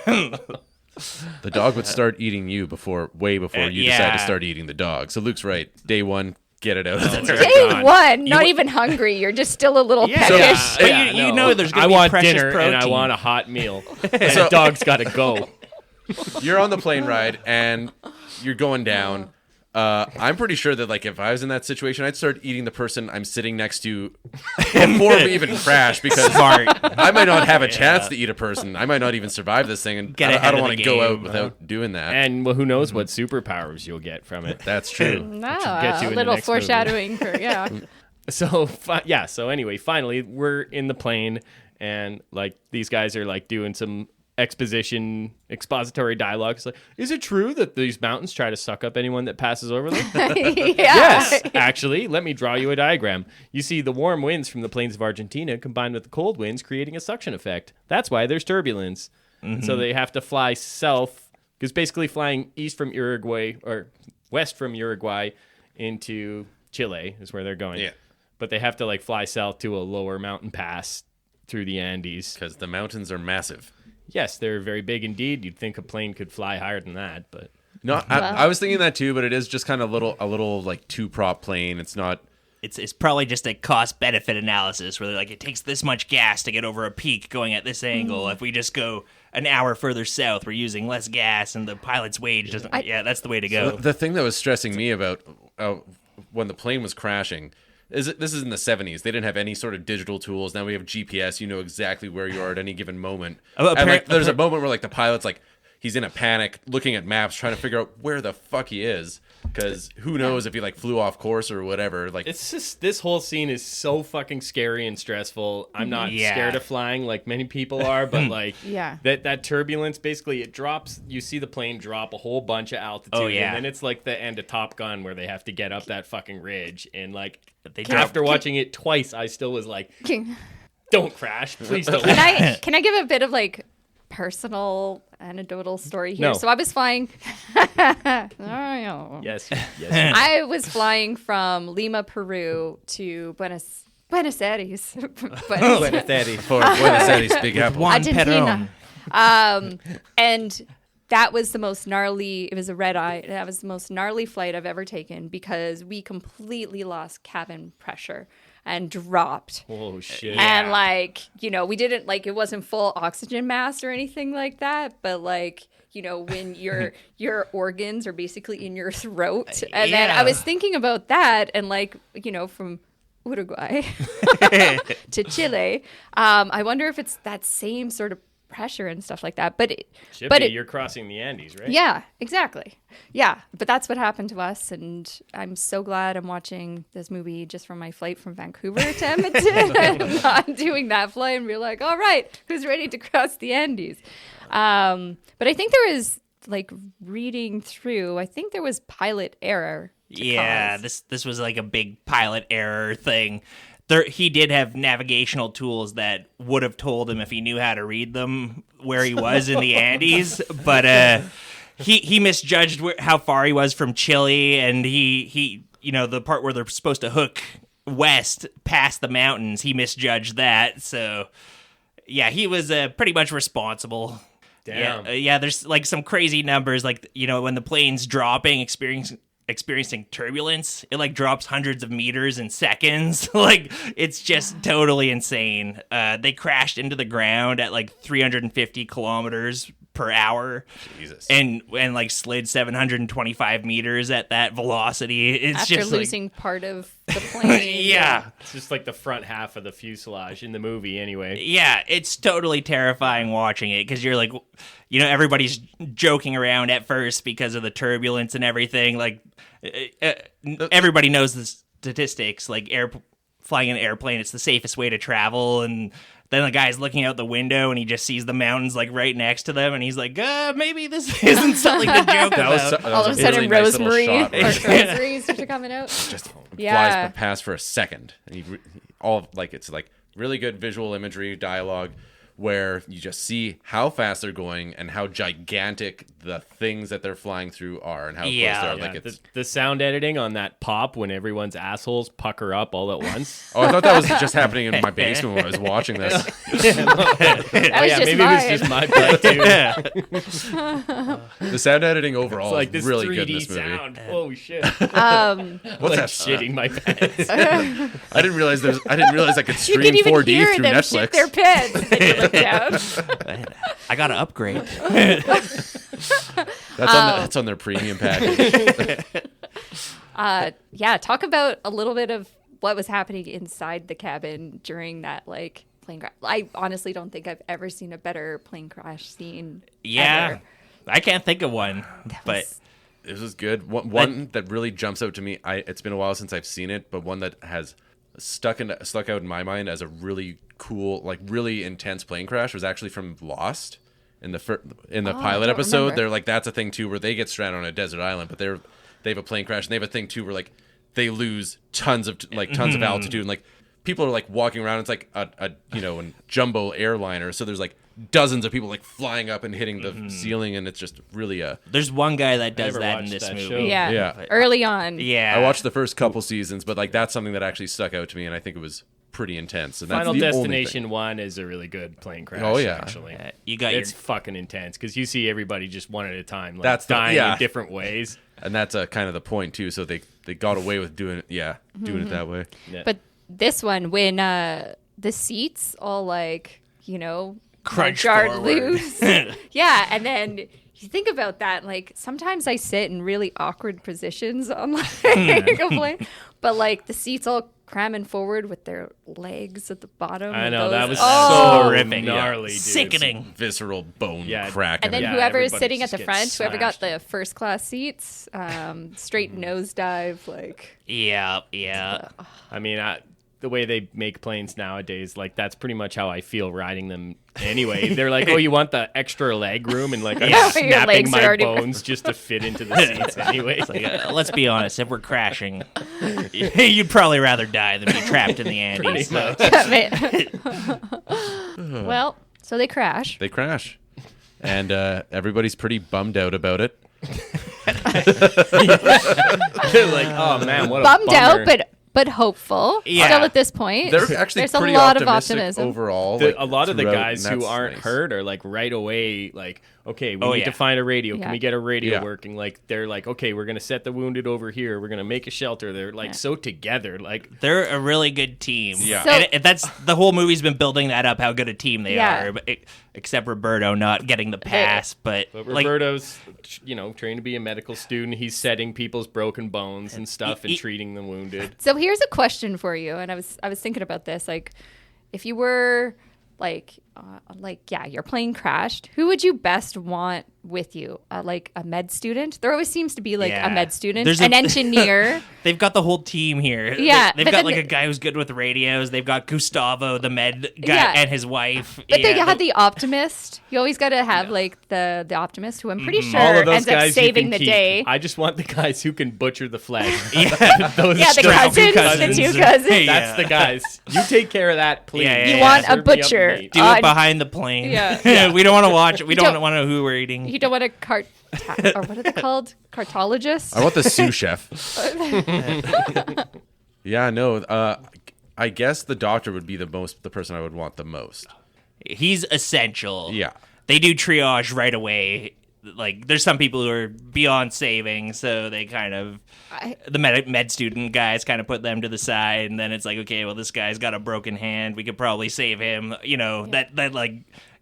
The dog would start eating you way before you decide yeah. to start eating the dog. So Luke's right. Day one, get it out. Of there. day one, not even hungry. You're just still a little peckish. But you know there's going I to be want precious dinner protein. and I want a hot meal. The dog's got to go. You're on the plane ride and you're going down. I'm pretty sure that like if I was in that situation, I'd start eating the person I'm sitting next to before we even crash, because I might not have a chance to eat a person. I might not even survive this thing, and I don't want to go out without doing that. And well, who knows what superpowers you'll get from it. That's true. A little foreshadowing for So anyway, finally we're in the plane, and like these guys are like doing some expository dialogue. It's like, is it true that these mountains try to suck up anyone that passes over them? Yes, actually, let me draw you a diagram. You see the warm winds from the plains of Argentina combined with the cold winds creating a suction effect. That's why there's turbulence. Mm-hmm. So they have to fly south, because basically flying east from Uruguay or west from Uruguay into Chile is where they're going. Yeah. But they have to like fly south to a lower mountain pass through the Andes. Because the mountains are massive. Yes, they're very big indeed. You'd think a plane could fly higher than that, but no, I was thinking that too. But it is just kind of a little like 2-prop plane. It's not. It's probably just a cost benefit analysis where they're like, it takes this much gas to get over a peak going at this angle. If we just go an hour further south, we're using less gas, and the pilot's wage doesn't. That's the way to go. So the thing that was stressing me about when the plane was crashing. This is in the 70s. They didn't have any sort of digital tools. Now we have GPS. You know exactly where you are at any given moment. And like, there's a moment where like the pilot's like, he's in a panic, looking at maps, trying to figure out where the fuck he is, because who knows if he like flew off course or whatever. Like, it's just, this whole scene is so fucking scary and stressful. I'm not scared of flying like many people are, but like that turbulence, basically it drops. You see the plane drop a whole bunch of altitude, and then it's like the end of Top Gun where they have to get up that fucking ridge, and like after watching it twice, I still was like, don't crash, please don't. Can I give a bit of like personal anecdotal story here? No. So I was flying. Yes. I was flying from Lima, Peru to Buenos Aires. Buenos Aires, Big Apple. Argentina. And that was the most gnarly. It was a red eye. That was the most gnarly flight I've ever taken, because we completely lost cabin pressure and dropped. Oh shit. And like, we didn't like, it wasn't full oxygen mask or anything like that, but like, when your organs are basically in your throat. And then I was thinking about that, and like, from Uruguay to Chile, I wonder if it's that same sort of pressure and stuff like that. But you're crossing the Andes, right? Yeah, exactly. Yeah, but that's what happened to us, and I'm so glad I'm watching this movie just from my flight from Vancouver to Edmonton. I'm not doing that flight and be like, all right, who's ready to cross the Andes? But I think there was, like, reading through, I think there was pilot error. This was like a big pilot error thing. He did have navigational tools that would have told him, if he knew how to read them, where he was in the Andes, but he misjudged how far he was from Chile, and he the part where they're supposed to hook west past the mountains, he misjudged that. So he was pretty much responsible. Damn. There's like some crazy numbers, like when the plane's dropping, experiencing turbulence, it like drops hundreds of meters in seconds. Like, it's just totally insane. They crashed into the ground at like 350 kilometers per hour. Jesus. And like slid 725 meters at that velocity. It's after just losing part of the plane. It's just like the front half of the fuselage in the movie anyway. Yeah, it's totally terrifying watching it, because you're like, everybody's joking around at first because of the turbulence and everything. Like, everybody knows the statistics. Like, flying an airplane, it's the safest way to travel. And then the guy's looking out the window and he just sees the mountains like right next to them, and he's like, maybe this isn't something to joke about. All of a sudden, really nice rosemary or shot. rosaries are coming out. Just flies past for a second, and it's like really good visual imagery, dialogue, where you just see how fast they're going and how gigantic the things that they're flying through are, and how close they are. Like, it's the sound editing on that pop when everyone's assholes pucker up all at once. I thought that was just happening in my basement when I was watching this. Maybe it was just my part too. The sound editing overall like is this really 3D good in this movie. sound. Holy shit! What's like that? shitting my pants. I didn't realize I could You stream can even 4D hear through them Netflix. shit their pants. down. I got to upgrade. That's on their premium package. Yeah, talk about a little bit of what was happening inside the cabin during that like plane crash. I honestly don't think I've ever seen a better plane crash scene. Yeah. ever. I can't think of one, but This was good. One that really jumps out to me. It's been a while since I've seen it, but one that has stuck out in my mind as a really cool, like really intense plane crash was actually from Lost in the pilot don't episode. remember. They're like, that's a thing too, where they get stranded on a desert island, but they have a plane crash, and they have a thing too where like they lose tons of altitude, and like people are like walking around. It's like a jumbo airliner, so there's like dozens of people like flying up and hitting the ceiling, and it's just really there's one guy that does never that in watched this that movie. show. Yeah. Yeah. Early on. Yeah. I watched the first couple seasons, but like that's something that actually stuck out to me, and I think it was pretty intense. And that's Final the only Destination thing. 1 is a really good plane crash. Oh, yeah. Actually. You got It's fucking intense because you see everybody just one at a time, like That's dying yeah. in different ways. And that's kind of the point too. So they got away with doing it that way. Yeah. But this one, when the seats all like, Crunched jarred forward. loose. Yeah, and then you think about that, like sometimes I sit in really awkward positions on like a plane, but like the seats all cramming forward with their legs at the bottom. I of know, that those- was oh. so horrific. gnarly, dude. Sickening. Visceral bone Yeah. crack. And then Yeah, whoever is everybody sitting at just the gets front, whoever got smashed. the first class seats, straight nosedive, like Yeah. I mean, the way they make planes nowadays, like that's pretty much how I feel riding them anyway. They're like, oh, you want the extra leg room? And like, I'm Your snapping legs are my already- bones just to fit into the seats anyway. Let's be honest. If we're crashing, you'd probably rather die than be trapped in the Andes. So. well, so they crash. They crash, and everybody's pretty bummed out about it. Like, oh man, what a Bummed bummer. out, but hopeful. Yeah. Still at this point. They're actually There's a pretty lot of optimistic optimism. overall. A lot of the throughout, guys and who that's aren't nice. hurt are like right away, like, okay, we Oh, need yeah. to find a radio. Yeah. Can we get a radio Yeah. working? Like, they're like, okay, we're gonna set the wounded over here. We're gonna make a shelter. They're like so together. Like, They're a really good team. Yeah. So- and that's the whole movie's been building that up. How good a team they Yeah. are, but except Roberto not getting the pass. But like, Roberto's, trained to be a medical student. He's setting people's broken bones and stuff and he- treating the wounded. So here's a question for you, and I was thinking about this. Like, if you were your plane crashed, who would you best want with you? Like a med student? There always seems to be like Yeah. a med student, There's an a- engineer. they've got the whole team here. Yeah, they've but got then like the- a guy who's good with radios. They've got Gustavo, the med guy, Yeah. and his wife. But they Yeah, had the optimist. You always got to have like the optimist, who I'm pretty sure All of those ends up guys you saving can the keep. day. I just want the guys who can butcher the flesh. Yeah. Yeah, the cousins, the two cousins. Hey, That's the guys. You take care of that, please. Yeah, yeah, You yeah. want a Serve me up butcher. meat. Do it behind the plane. Yeah. We don't want to watch it. We don't don't- want to know who we're eating. You don't want a or what are they called? Cartologist? I want the sous chef. Yeah, no. I guess the doctor would be the person I would want the most. He's essential. Yeah. They do triage right away. Like, there's some people who are beyond saving, so they kind of the med student guys kind of put them to the side, and then it's like, okay, well, this guy's got a broken hand. We could probably save him. That like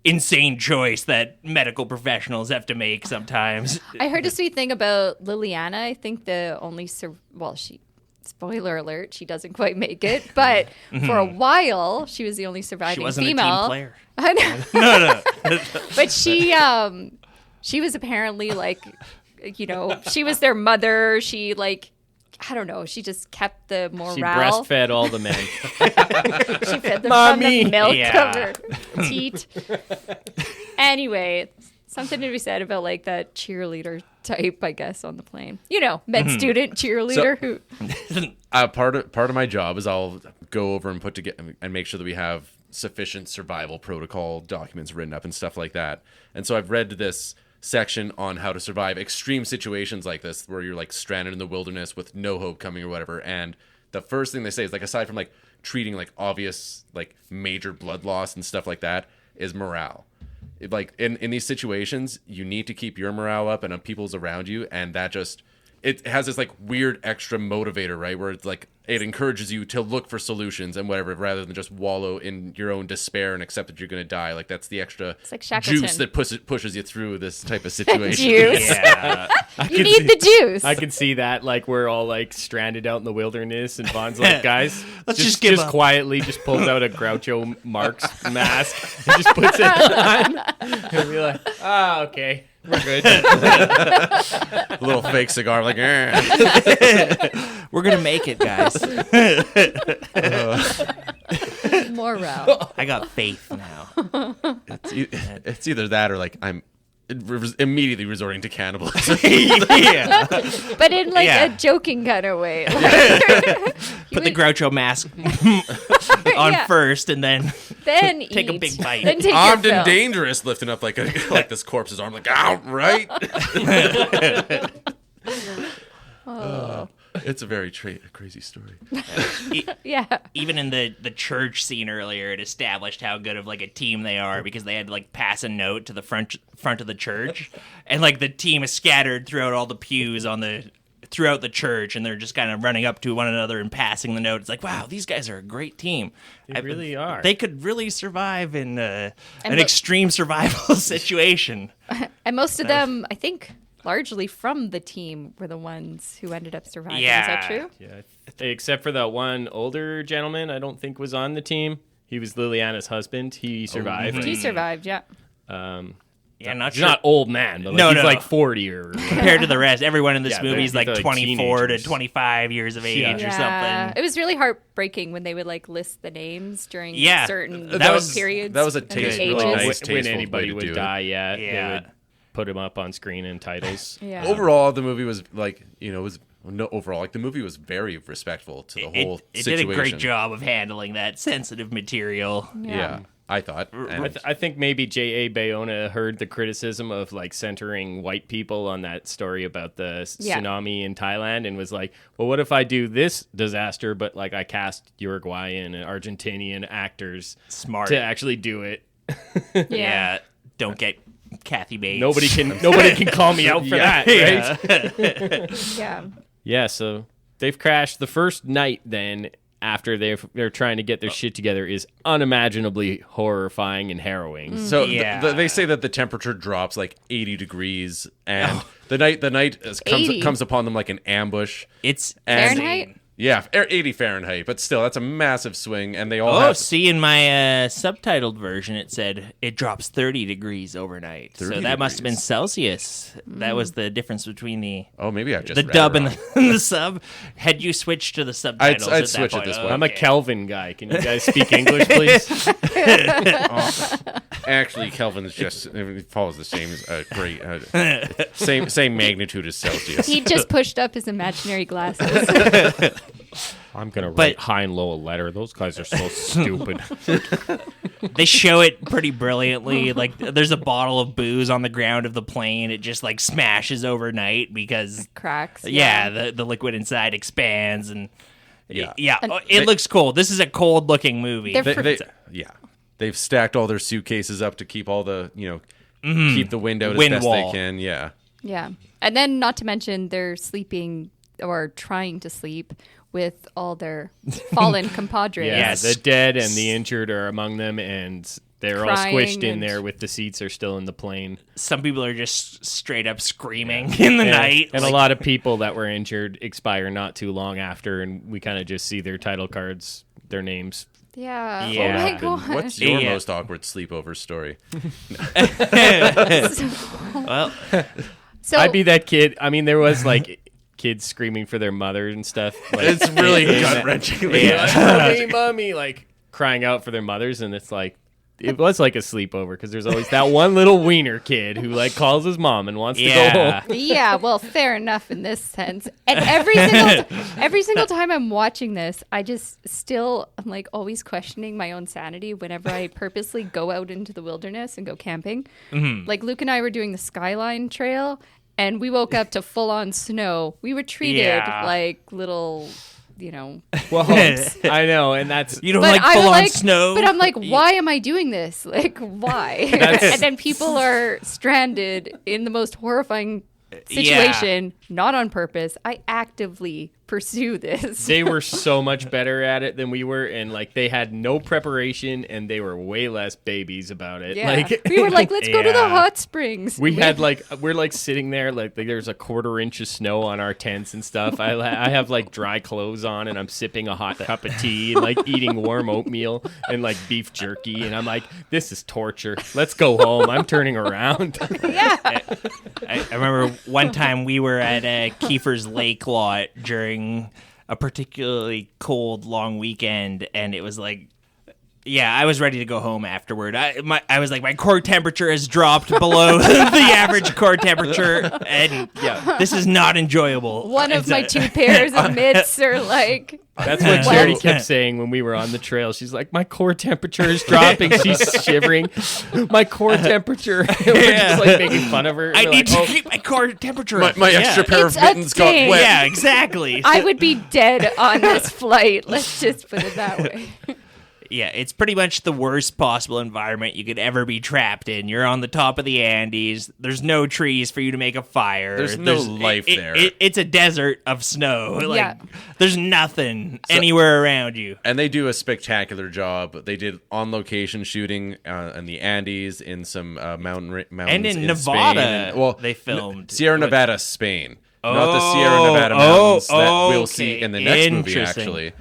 insane choice that medical professionals have to make sometimes. I heard a sweet thing about Liliana. I think the only she spoiler alert, she doesn't quite make it, but for a while she was the only surviving She wasn't female. a team player. I know. No. But she was apparently like, she was their mother. She like, I don't know. She just kept the morale. She breastfed all the men. She fed them Mommy. from the milk Yeah. of her teat. Anyway, something to be said about like that cheerleader type, I guess, on the plane. Med student cheerleader who. Part of my job is I'll go over and put together and make sure that we have sufficient survival protocol documents written up and stuff like that. And so I've read this section on how to survive extreme situations like this, where you're like stranded in the wilderness with no hope coming or whatever. And the first thing they say is like, aside from like treating like obvious like major blood loss and stuff like that, is morale. Like in these situations, you need to keep your morale up and people's around you, and that just it has this like weird extra motivator, right? Where it's like it encourages you to look for solutions and whatever, rather than just wallow in your own despair and accept that you're going to die. Like, that's the extra like Shackleton. juice that pushes you through this type of situation. Juice. Yeah. You need the juice. I can see that, like, we're all like stranded out in the wilderness, and Vonn's like, guys, Let's just give up. quietly just pulls out a Groucho Marx mask and just puts it on, and we're like, okay, we're good. A little fake cigar, like, We're gonna make it, guys. Morale. I got faith now. it's either that or like I'm immediately resorting to cannibalism. Yeah. But in like Yeah. a joking kind of way. Put the Groucho mask on Yeah. first, and then Then Take a eat. big bite. Then take Armed your and fill. dangerous, lifting up like this corpse's arm, like, ow, right? It's a very crazy story. Yeah. even in the church scene earlier, it established how good of like a team they are, because they had to like pass a note to the front of the church, and like the team is scattered throughout all the pews throughout the church, and they're just kind of running up to one another and passing the note. It's like, wow, these guys are a great team. They really are. They could really survive in an mo- extreme survival situation. And most of them, I think, largely from the team were the ones who ended up surviving. Yeah. Is that true? Yeah, except for that one older gentleman, I don't think was on the team. He was Liliana's husband. He survived. He survived, yeah. Yeah, not He's sure. not old man, but like, No, he's no. like 40 or Compared to the rest, everyone in this Yeah, movie is they're like like 24 to teenagers. 25 years of age Yeah. or Yeah. something. It was really heartbreaking when they would like list the names during Yeah. certain That was- periods. that was a and the taste- ages. really nice. when tasteful anybody way to would do it. die, Yeah. they would put him up on screen in titles. Yeah. Overall, the movie was like, the movie was very respectful to the whole It situation. did a great job of handling that sensitive material. Yeah, I thought. And I think maybe J.A. Bayona heard the criticism of like centering white people on that story about the Yeah. tsunami in Thailand, and was like, well, what if I do this disaster, but like I cast Uruguayan and Argentinian actors Smart. to actually do it? Yeah. Don't get Kathy Bates. Nobody can call me out for that, right? Yeah. Yeah, so they've crashed. The first night then, after they're trying to get their shit together, is unimaginably horrifying and harrowing. so Yeah. they say that the temperature drops like 80 degrees, and the night 80? comes upon them like an ambush. It's Fahrenheit? Yeah, 80 Fahrenheit, but still, that's a massive swing, and they all have. See, in my subtitled version, it said it drops 30 degrees overnight. So 30 that must have been degrees. Celsius. That was the difference between the Oh, maybe I just the read dub it and wrong. the sub. Had you switched to the subtitles? I'd at that switch it point? this way. I'm a Okay. Kelvin guy. Can you guys speak English, please? Actually, Kelvin is just it follows the same great same magnitude as Celsius. He just pushed up his imaginary glasses. I'm gonna But- write high and low a letter. Those guys are so stupid. They show it pretty brilliantly. Like, there's a bottle of booze on the ground of the plane. It just like smashes overnight because Cracks. the liquid inside expands, and Yeah. it looks cool. This is a cold looking movie. They're They've stacked all their suitcases up to keep all the keep the wind out Wind as best wall. they can. Yeah. Yeah. And then, not to mention, they're sleeping or trying to sleep with all their fallen compadres. Yeah, Yes. the dead and the injured are among them, and they're all Crying squished in and- there with the seats are still in the plane. Some people are just straight up screaming in the And, night. and Like, a lot of people that were injured expire not too long after, and we kind of just see their title cards, their names. Yeah. Yeah. Oh my And god. what's your Yeah. most awkward sleepover story? well, So I'd be that kid. I mean, there was like kids screaming for their mother and stuff. Like, It's really gut wrenching. mommy, mommy, like crying out for their mothers, and it's like it was like a sleepover because there's always that one little wiener kid who like calls his mom and wants to go yeah. home. yeah, well, fair enough in this sense. And every single time I'm watching this, I just still I'm like always questioning my own sanity whenever I purposely go out into the wilderness and go camping. Like Luke and I were doing the Skyline Trail, and we woke up to full on snow. We were treated Yeah. like little, Well, I know, and that's You don't But like I'm full on like, snow. But I'm like, why am I doing this? Like, why? And then people are stranded in the most horrifying situation, not on purpose. I actively pursue this. They were so much better at it than we were, and like they had no preparation, and they were way less babies about it. Yeah. Like We were like, let's go to the Yeah. hot springs. We had like we're like sitting there like there's a 1/4 inch of snow on our tents and stuff. I have like dry clothes on, and I'm sipping a hot cup of tea and like eating warm oatmeal and like beef jerky, and I'm like, this is torture. Let's go home. I'm turning around. Yeah. I remember one time we were at Kiefer's Lake lot during a particularly cold, long weekend, and it was like, yeah, I was ready to go home afterward. I was like, my core temperature has dropped below the average core temperature, and yeah, this is not enjoyable. One of my 2 pairs of mitts are like... That's what Charity kept saying when we were on the trail. She's like, my core temperature is dropping. She's shivering. My core temperature. We're just like making fun of her. I We're need like, to keep my core temperature. My extra pair It's of a mittens got thing. wet. Yeah, exactly. I would be dead on this flight. Let's just put it that way. Yeah, it's pretty much the worst possible environment you could ever be trapped in. You're on the top of the Andes. There's no trees for you to make a fire. There's no life there. It's a desert of snow. Like, Yeah. there's nothing anywhere around you. And they do a spectacular job. They did on-location shooting in the Andes, in some mountains And in Spain, Nevada, and, they filmed. Sierra Nevada, Spain, not the Sierra Nevada mountains that we'll see in the next movie. Interesting. Actually,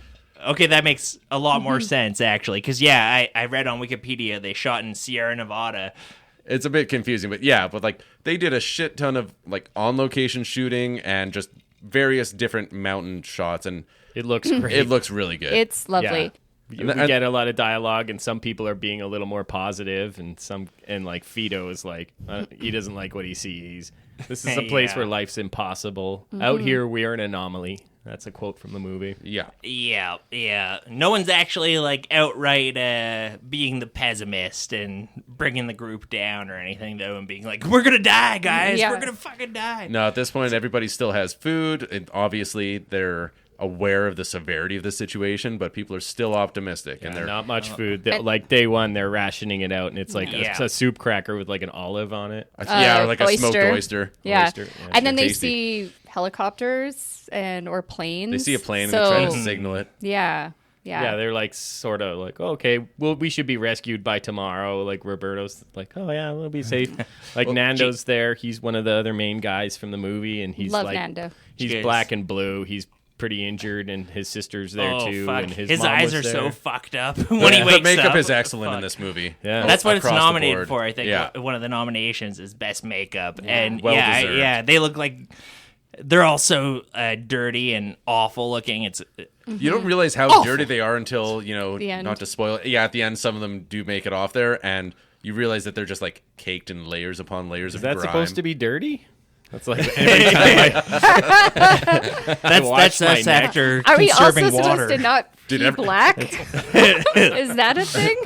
Okay, that makes a lot more sense, actually. Because, yeah, I read on Wikipedia they shot in Sierra Nevada. it's a bit confusing, but yeah, but like they did a shit ton of like on-location shooting and just various different mountain shots, and it looks great. it looks really good. It's lovely. We get a lot of dialogue, and some people are being a little more positive, and like Fido is like he doesn't like what he sees. This is a place where life's impossible. Out here, we are an anomaly. That's a quote from the movie. Yeah. Yeah. No one's actually, like, outright being the pessimist and bringing the group down or anything, though, and being like, we're gonna die, guys. Yeah. We're gonna fucking die. No, at this point, everybody still has food, and obviously they're aware of the severity of the situation, but people are still optimistic, and they're Not much food. Like day one, they're rationing it out, and it's like a soup cracker with like an olive on it. or like a smoked oyster. Yeah. Oyster, yeah. And then they Tasty. see helicopters or planes. They see a plane so, and they try to signal it. Yeah. Yeah, they're like sort of like, oh, okay, well, we should be rescued by tomorrow. Like Roberto's like, oh yeah, we'll be safe. Like Nando's there. He's one of the other main guys from the movie, and he's Love like, Nando. he's Cheers. black and blue. He's pretty injured, and his sister's there too. Fuck. And his His mom eyes was are there. so fucked up when he The wakes makeup up. is excellent in Fuck. this movie. Yeah. That's what it's Across the nominated board. for, I think. Yeah. One of the nominations is Best Makeup. And Well deserved. yeah, they look like they're all so dirty and awful looking. It's You don't realize how dirty they are until, The end. not to spoil it. Yeah, at the end, some of them do make it off there, and you realize that they're just like caked in layers upon layers of Is that grime. supposed to be dirty? That's like every time that's my us neck. after Are we also conserving supposed water. to not Did be ever- black? Is that a thing?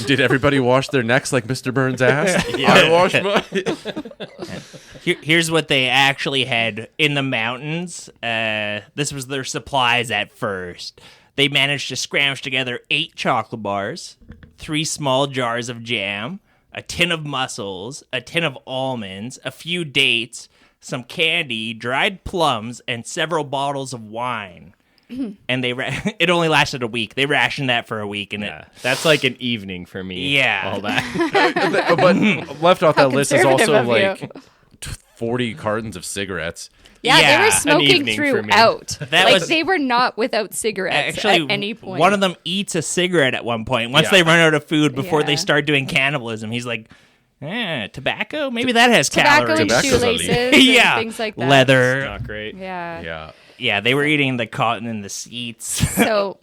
Did everybody wash their necks like Mr. Burns asked? I washed mine. Here's what they actually had in the mountains. This was their supplies at first. They managed to scrounge together 8 chocolate bars, 3 small jars of jam, a tin of mussels, a tin of almonds, a few dates, some candy, dried plums, and several bottles of wine. And it only lasted a week. They rationed that for a week, and Yeah, that's like an evening for me. Yeah. all that. But left off How that list is conservative also of like you. 40 cartons of cigarettes. Yeah, they Yeah, were an smoking evening for me. throughout. That was- they were not without cigarettes actually, at any point. one of them eats a cigarette at one point. Once Yeah. they run out of food before they Yeah. start doing cannibalism, he's like, tobacco? Maybe that has tobacco calories. and Tobacco's shoelaces illegal. and Yeah. things like that. Leather. Not great. Yeah. Yeah. Yeah, they were eating the cotton in the seats. So,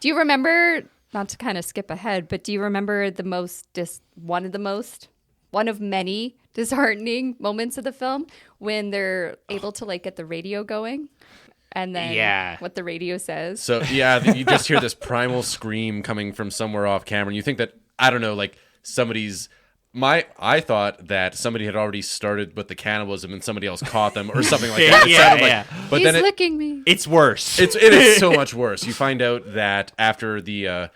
do you remember, not to kind of skip ahead, but do you remember one of many disheartening moments of the film when they're able to like get the radio going? And then Yeah. what the radio says. So, yeah, you just hear this primal scream coming from somewhere off camera, and you think that, I don't know, like I thought that somebody had already started with the cannibalism and somebody else caught them or something like that. It Yeah, sounded yeah. But He's then it, licking me. It's worse. it is so much worse. You find out that after the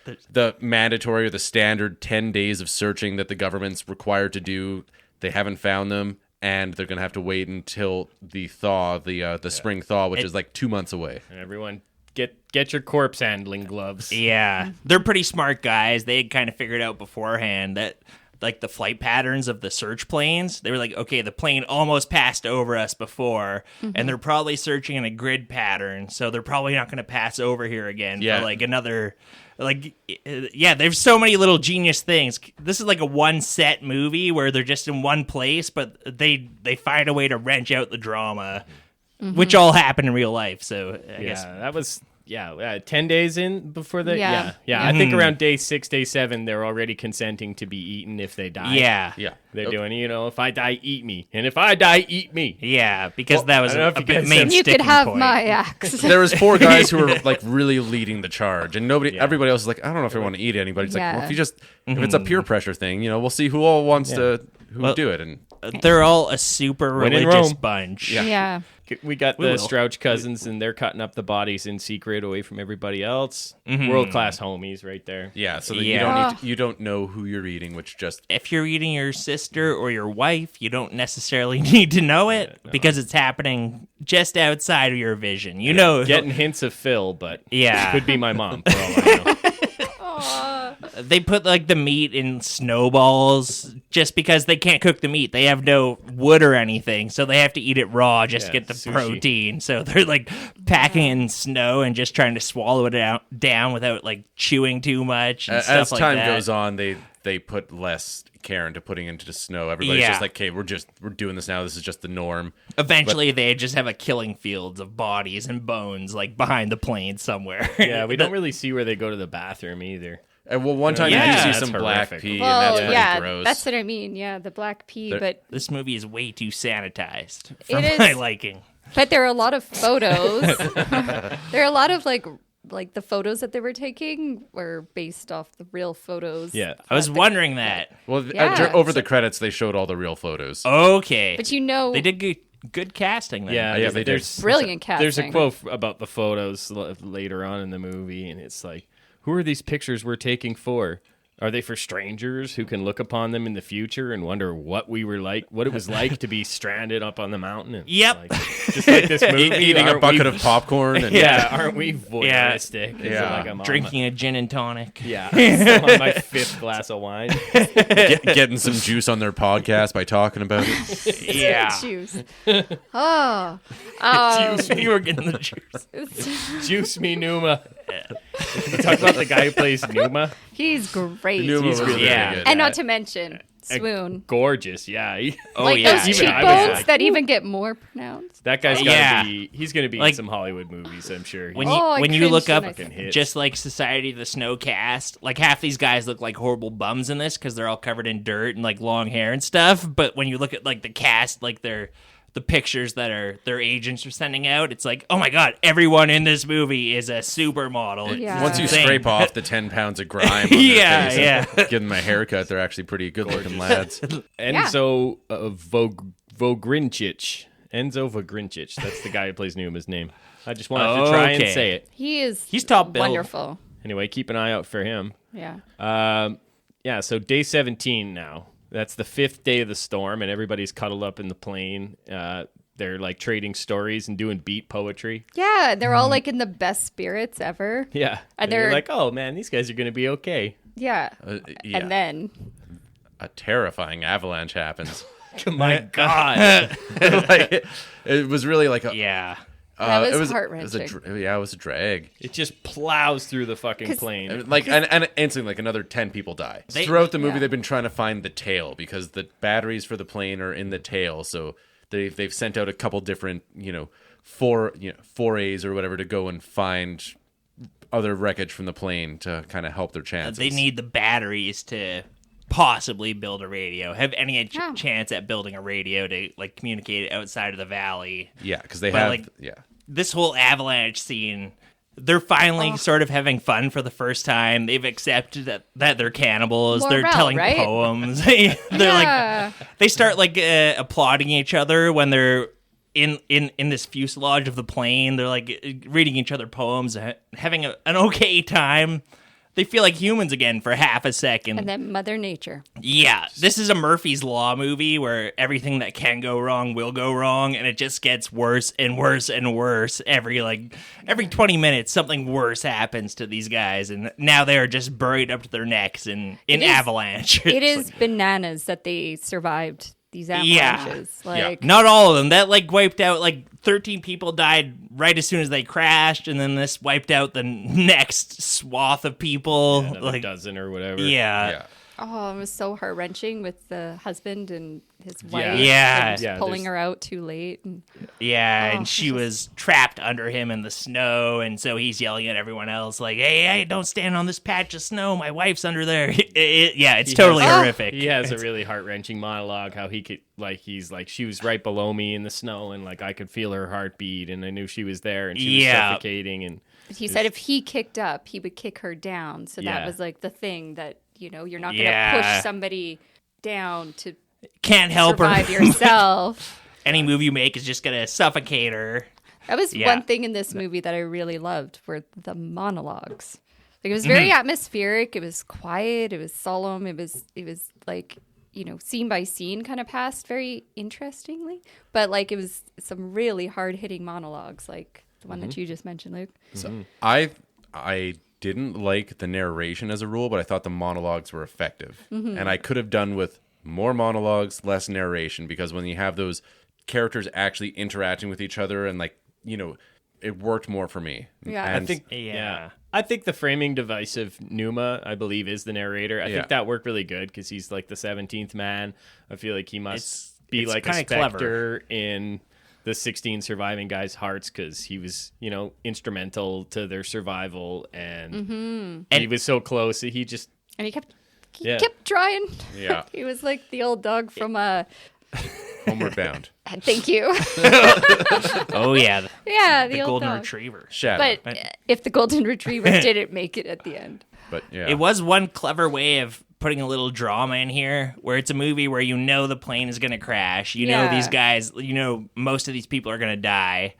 mandatory or the standard 10 days of searching that the government's required to do, they haven't found them, and they're going to have to wait until the thaw, the spring thaw, which is like 2 months away. Everyone, get your corpse handling gloves. Yeah, they're pretty smart guys. They had kind of figured out beforehand that like the flight patterns of the search planes. They were like, okay, the plane almost passed over us before, and they're probably searching in a grid pattern, so they're probably not going to pass over here again for like another. Like, yeah, there's so many little genius things. This is like a one set movie where they're just in one place, but they find a way to wrench out the drama, which all happen in real life. So I guess that was 10 days in before the Yeah. I think around day 6, day 7, they're already consenting to be eaten if they die. yeah. They're doing, if I die, eat me, and if I die, eat me. Yeah, because that was I don't know if a you bit guys main You could sticking have point. my axe. There was 4 guys who were like really leading the charge, and everybody else is like, I don't know if I want to eat anybody. It's like, well, if it's a peer pressure thing, we'll see who all wants to do it. And They're all a super When in religious Rome. bunch. Yeah. We got We the will. Strouch cousins, and they're cutting up the bodies in secret away from everybody else. World class homies, right there. yeah, so that Yeah. you don't know who you're eating, which just If you're eating your sister or your wife, you don't necessarily need to know it because it's happening just outside of your vision. You know, Getting hints of Phil, but Yeah. could be my mom for all I know. they put like the meat in snowballs just because they can't cook the meat. They have no wood or anything, so they have to eat it raw just to get the sushi. protein. So they're like packing in snow and just trying to swallow it down without like chewing too much and as stuff like time that. goes on, they put less care into putting into the snow. Everybody's Yeah. just like, okay, we're doing this now. This is just the norm. Eventually, they just have a killing fields of bodies and bones like behind the plane somewhere. Yeah, we don't really see where they go to the bathroom either. And well, one time Yeah. you do see That's some black horrific. pea, Well, and that's pretty yeah, gross. that's what I mean. Yeah, the black pea, There- but This movie is way too sanitized for It my is. liking. but there are a lot of photos. There are a lot of like the photos that they were taking were based off the real photos. Yeah. I was wondering that. Well, Yeah. over the credits, they showed all the real photos. Okay. But they did good casting then. Yeah, yeah, they did. there's brilliant casting. There's a quote about the photos later on in the movie, and it's like, who are these pictures we're taking for? Are they for strangers who can look upon them in the future and wonder what we were like, what it was like to be stranded up on the mountain? And Yep. like, just like this movie, Eating a aren't bucket we- of popcorn. And Yeah, aren't we voyeuristic? Is it Yeah. like I'm on Drinking a gin and tonic. yeah, still on my 5th glass of wine. getting some juice on their podcast by talking about it. Yeah. Juice. Oh, You were getting the juice. Juice me Numa. Talk about the guy who plays Numa. he's great. Numa was really very yeah. good. And not to mention Swoon. Gorgeous, yeah. Oh, Like yeah. those Even I was cheekbones like, that even get more pronounced. That guy's Yeah. gotta be. He's gonna be Like- in some Hollywood movies, I'm sure. When Oh, I you when you look cringed up when I Fucking hits. just like Society of the Snow cast, like half these guys look like horrible bums in this because they're all covered in dirt and like long hair and stuff. But when you look at like the cast, like the pictures that their agents are sending out, it's like, oh my god, everyone in this movie is a supermodel. It's Yeah. Once you insane. scrape off the 10 pounds of grime on their Yeah, face yeah. and give them a haircut, they're actually pretty good-looking lads. Enzo Vogrinchich. Enzo Vogrinchich. That's the guy who plays Numa's name. I just wanted to try and Okay. say it. He's top billed. wonderful. Anyway, keep an eye out for him. Yeah. Yeah, so day 17 now. That's the 5th day of the storm, and everybody's cuddled up in the plane. They're like trading stories and doing beat poetry. Yeah, they're all like in the best spirits ever. Yeah. And they're- you're like, oh man, these guys are going to be okay. Yeah. Yeah. And then A terrifying avalanche happens. My God. Like, it was really like a... Yeah. That was it was heart-wrenching. it was a drag. It just plows through the fucking 'Cause- plane. Like and instantly, like another 10 people die. Throughout the movie, they've been trying to find the tail because the batteries for the plane are in the tail. So they've sent out a couple different forays or whatever to go and find other wreckage from the plane to kind of help their chances. They need the batteries to possibly build a radio. Have any Yeah. chance at building a radio to like communicate outside of the valley? Yeah, because they But, have like, yeah. This whole avalanche scene, they're finally sort of having fun for the first time. They've accepted that they're cannibals. They're Morale, telling right? poems. They're Yeah. like they start like applauding each other when they're in this fuselage of the plane. They're like reading each other poems, having an okay time. they feel like humans again for half a second. And then Mother Nature. Yeah, this is a Murphy's Law movie where everything that can go wrong will go wrong, and it just gets worse and worse and worse. Every 20 minutes, something worse happens to these guys, and now they are just buried up to their necks in avalanche. It is bananas that they survived these avalanches. Not all of them. That wiped out 13 people died right as soon as they crashed, and then this wiped out the next swath of people. Yeah, another dozen or whatever. Yeah. Oh, it was so heart-wrenching with the husband and his wife. Yeah. Just pulling her out too late. And, and she was trapped under him in the snow, and so he's yelling at everyone else hey, don't stand on this patch of snow. My wife's under there. It's totally horrific. He has a really heart-wrenching monologue how he could, she was right below me in the snow, and, I could feel her heartbeat, and I knew she was there, and she was suffocating. And he said if he kicked up, he would kick her down. So that was, the thing that, you're not going to push somebody down to can't help survive her yourself. Any move you make is just going to suffocate her. That was one thing in this movie that I really loved were the monologues. It was very atmospheric. It was quiet. It was solemn. It was scene by scene kind of passed very interestingly. But it was some really hard hitting monologues, like the one that you just mentioned, Luke. So I didn't like the narration as a rule, but I thought the monologues were effective. And I could have done with more monologues, less narration, because when you have those characters actually interacting with each other and it worked more for me. Yeah. And I think the framing device of Numa, I believe, is the narrator. I think that worked really good because he's the 17th man. I feel like he must be a specter clever in the 16 surviving guys' hearts because he was, instrumental to their survival, and he was so close. He just he kept trying. Yeah. He was like the old dog from Homeward Bound. Thank you. Oh yeah, the old golden dog. retriever. Shadow. But if the golden retriever didn't make it at the end. But yeah. It was one clever way of putting a little drama in here where it's a movie where the plane is going to crash. Know these guys, most of these people are going to die.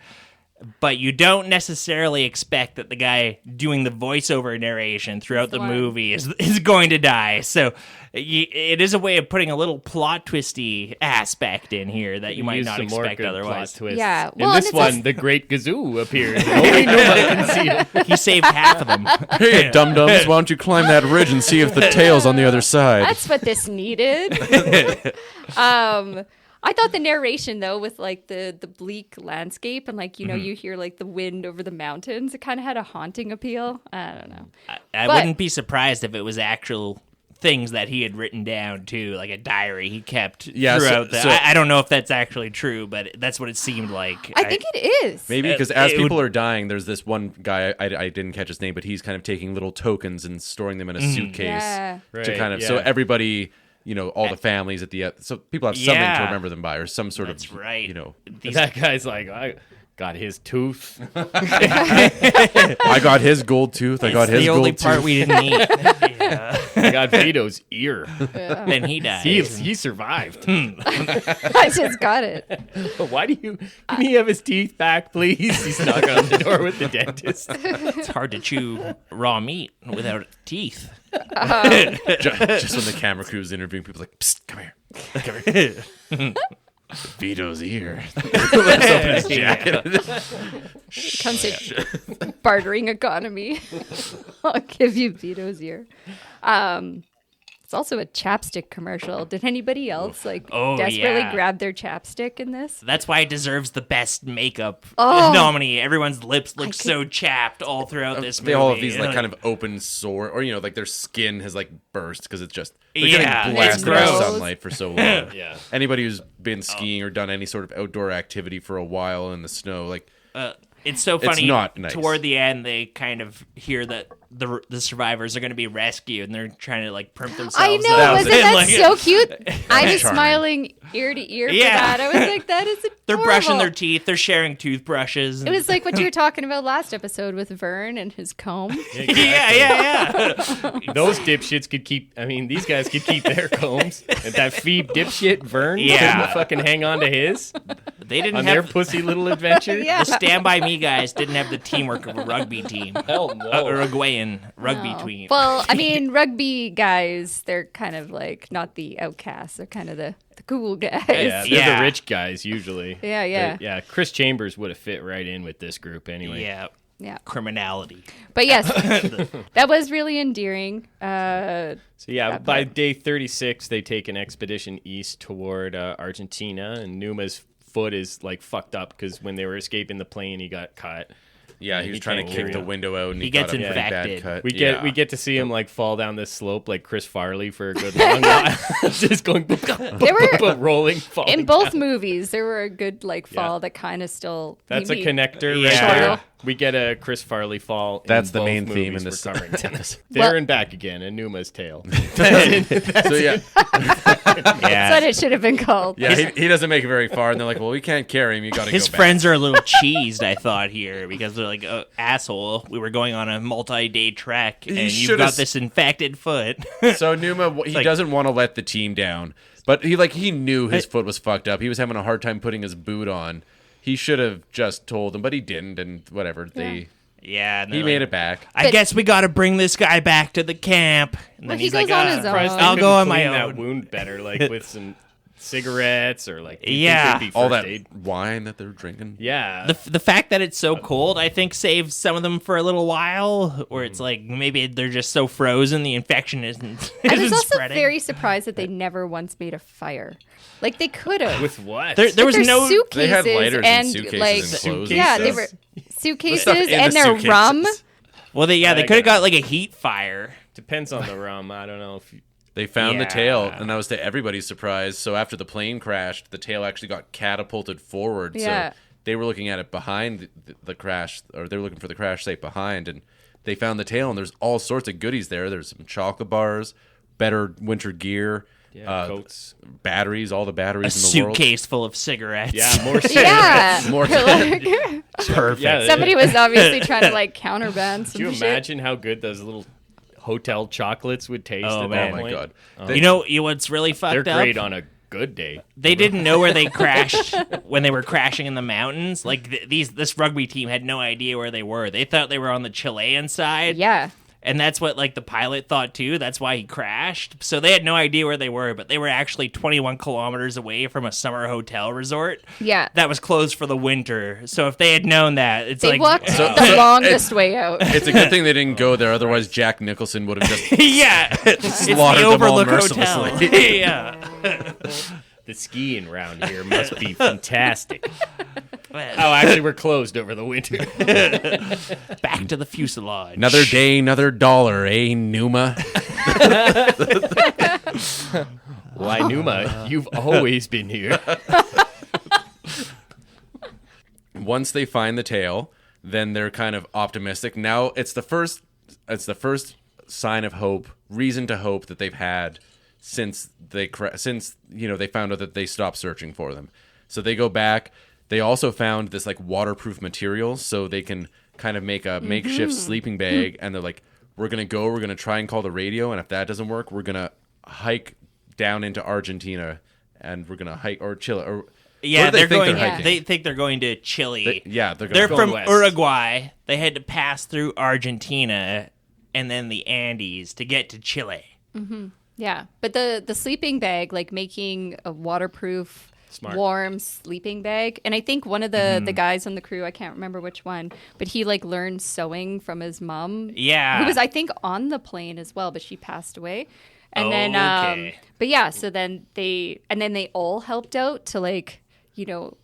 But you don't necessarily expect that the guy doing the voiceover narration throughout the movie is going to die. So it is a way of putting a little plot twisty aspect in here that you might not expect otherwise. Yeah. In this one, the Great Gazoo appears. Only nobody can see him. He saved half of them. Hey, dum-dums, why don't you climb that ridge and see if the tail's on the other side? That's what this needed. I thought the narration though, with the bleak landscape and you hear the wind over the mountains, it kind of had a haunting appeal. I don't know. I wouldn't be surprised if it was actual things that he had written down too, like a diary he kept throughout. I don't know if that's actually true, but that's what it seemed like. I think it is. Maybe because as people are dying, there's this one guy, I didn't catch his name, but he's kind of taking little tokens and storing them in a suitcase to kind of so everybody. All the families at the end. So people have something to remember them by or some sort of, That guy's like, I got his tooth. I got his gold tooth. I got his gold tooth. The only part we didn't eat. I got Vito's ear. Then he died. He survived. I just got it. Why can he have his teeth back, please? He's knocking on the door with the dentist. It's hard to chew raw meat without teeth. Just when the camera crew's interviewing people, like, psst, come here. Vito's ear. Open his jacket. Comes to bartering economy. I'll give you Vito's ear. It's also a chapstick commercial. Did anybody else desperately grab their chapstick in this? That's why it deserves the best makeup nominee. Everyone's lips look so chapped all throughout this movie. They all have these kind of open sore, or their skin has burst because it's just they're getting blasted by sunlight for so long. Anybody who's been skiing or done any sort of outdoor activity for a while in the snow, it's so funny. It's not nice. Toward the end, they kind of hear that the survivors are going to be rescued, and they're trying to primp themselves. I know, wasn't that so cute? I was smiling ear to ear for that. I was like, that is adorable. They're brushing their teeth. They're sharing toothbrushes. It was like what you were talking about last episode with Vern and his comb. Exactly. Yeah. Those dipshits could keep. I mean, these guys could keep their combs. And that Phoebe dipshit Vern couldn't fucking hang on to his. They didn't on their have pussy little adventure. Yeah. the Stand By Me guys didn't have the teamwork of a rugby team. Hell no. Uruguayan rugby Oh. team. Well, I mean, rugby guys, they're kind of like not the outcasts. They're kind of the cool guys. Yeah, they're Yeah. the rich guys usually. Yeah. Yeah, Chris Chambers would have fit right in with this group anyway. Yeah. Yeah. Criminality. But yes, that was really endearing. So yeah, That by part. day 36, they take an expedition east toward Argentina, and Numa's foot is like fucked up because when they were escaping the plane, he got cut. Yeah, he he was trying can't to kick carry the on. window out, and He he got gets a pretty bad infected. cut. We get to see him like fall down this slope like Chris Farley for a good long while, just going rolling. Falling In both down. movies, there were a good like fall that kind of still. That's a made me- connector Yeah. right there. Sure. We get a Chris Farley fall. in That's the both main theme movies in this. we're covering tonight. this- There Well- and back again, and Numa's tail. so yeah, That's what it should have been called. yeah, he doesn't make it very far, and they're like, "Well, we can't carry him. You got to go His back." friends are a little cheesed, I thought, here, because they're like, oh, asshole, we were going on a multi-day trek, and you've should've got s- this infected foot. So Numa, he like- doesn't want to let the team down, but he knew his foot was fucked up. He was having a hard time putting his boot on. He should have just told them, but he didn't, and whatever. Yeah. And He they're made like, it back. I guess we got to bring this guy back to the camp. And Well, then he he's goes like, on "Ah, his own. Surprised they I'll couldn't go on my clean that own." wound better, like with some cigarettes or like you'd think Yeah. there'd be All first that aid. wine that they're drinking. Yeah, The fact that it's so cold, I think, saves some of them for a little while, where it's like maybe they're just so frozen the infection isn't, I was isn't also spreading. very surprised that they never once made a fire. Like they could have. with what? There was Their no. suitcases They had lighters and and suitcases like and clothes. yeah, and they stuff. were suitcases Stuff in the and their suitcases. rum. Well, they I could have got got like a heat fire. Depends on the rum. I don't know if you, They found the Yeah. tail, and that was to everybody's surprise. So after the plane crashed, the tail actually got catapulted forward. Yeah. So they were looking at it behind the crash, or they were looking for the crash site behind, and they found the tail, and there's all sorts of goodies there. There's some chocolate bars, better winter gear, coats. batteries, all the A batteries in the world. suitcase full of cigarettes. Yeah, more Yeah. More Like, Perfect. Yeah, somebody was obviously trying to like counterbalance some Can you shit. imagine how good those little hotel chocolates would taste? Oh, at man. that Oh my point? god! You know what's really fucked They're up? great on a good day. They didn't know where they crashed when they were crashing in the mountains. Like this rugby team had no idea where they were. They thought they were on the Chilean side. Yeah. And that's what like the pilot thought too. That's why he crashed. So they had no idea where they were, but they were actually 21 kilometers away from a summer hotel resort. Yeah. That was closed for the winter. So if they had known that, it's They like walked the longest way out. It's a good thing they didn't go there. Otherwise, Jack Nicholson would have just yeah, it's the slaughtered them all Overlook Hotel. mercilessly. yeah. The skiing around here must be fantastic. Well, Oh, actually, we're closed over the winter. back to the fuselage. another day, another dollar, eh, Numa? Why, Numa, you've always been here. Once they find the tail, then they're kind of optimistic. Now it's the first sign of hope, reason to hope that they've had since they found out that they stopped searching for them. So they go back. They also found this like waterproof material, so they can kind of make a makeshift sleeping bag. And they're like, we're gonna try and call the radio, and if that doesn't work, we're gonna hike down into Argentina, and we're gonna hike or Chile. Or Yeah, where do they're they think going. they're hiking? They think they're going to Chile. they're gonna They're go from west. Uruguay. They had to pass through Argentina and then the Andes to get to Chile. Yeah, but the sleeping bag, like making a waterproof, Smart. warm sleeping bag, and I think one of the guys on the crew, I can't remember which one, but he like learned sewing from his mom. Yeah. who was I think on the plane as well, but she passed away. And then, Okay. but yeah, so then they all helped out to like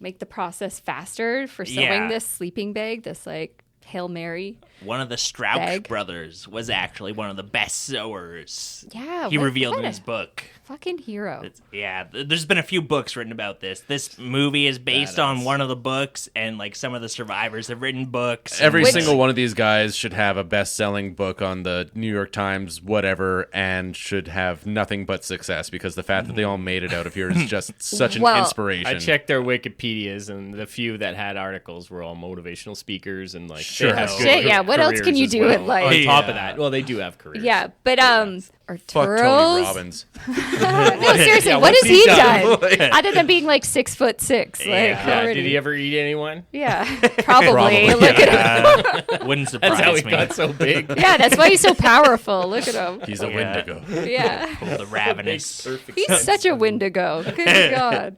make the process faster for sewing Yeah. this sleeping bag, this like Hail Mary. One of the Strauch Bag. brothers was actually one of the best sewers. Yeah, He what revealed in a his book. Fucking hero. There's been a few books written about this. This movie is based on one of the books, and like some of the survivors have written books. Every Which- single one of these guys should have a best-selling book on the New York Times, whatever, and should have nothing but success because the fact that they all made it out of here is just such an Well, inspiration. I checked their Wikipedias, and the few that had articles were all motivational speakers and like Sure. have good Shit, yeah, what else careers can you as do well. in life? On top of that, well, they do have careers. Yeah, but Fuck Tony Arturo's. Robbins. No, seriously, Yeah, what what's has he he done? done? Other than being like 6'6", Yeah. already. Did he ever eat anyone? Yeah, probably. Look at him. Wouldn't surprise That's how he me. got so big. Yeah, that's why he's so powerful. Look at him. He's a Wendigo. Yeah. The Ravenous. He's such a Wendigo. Good God.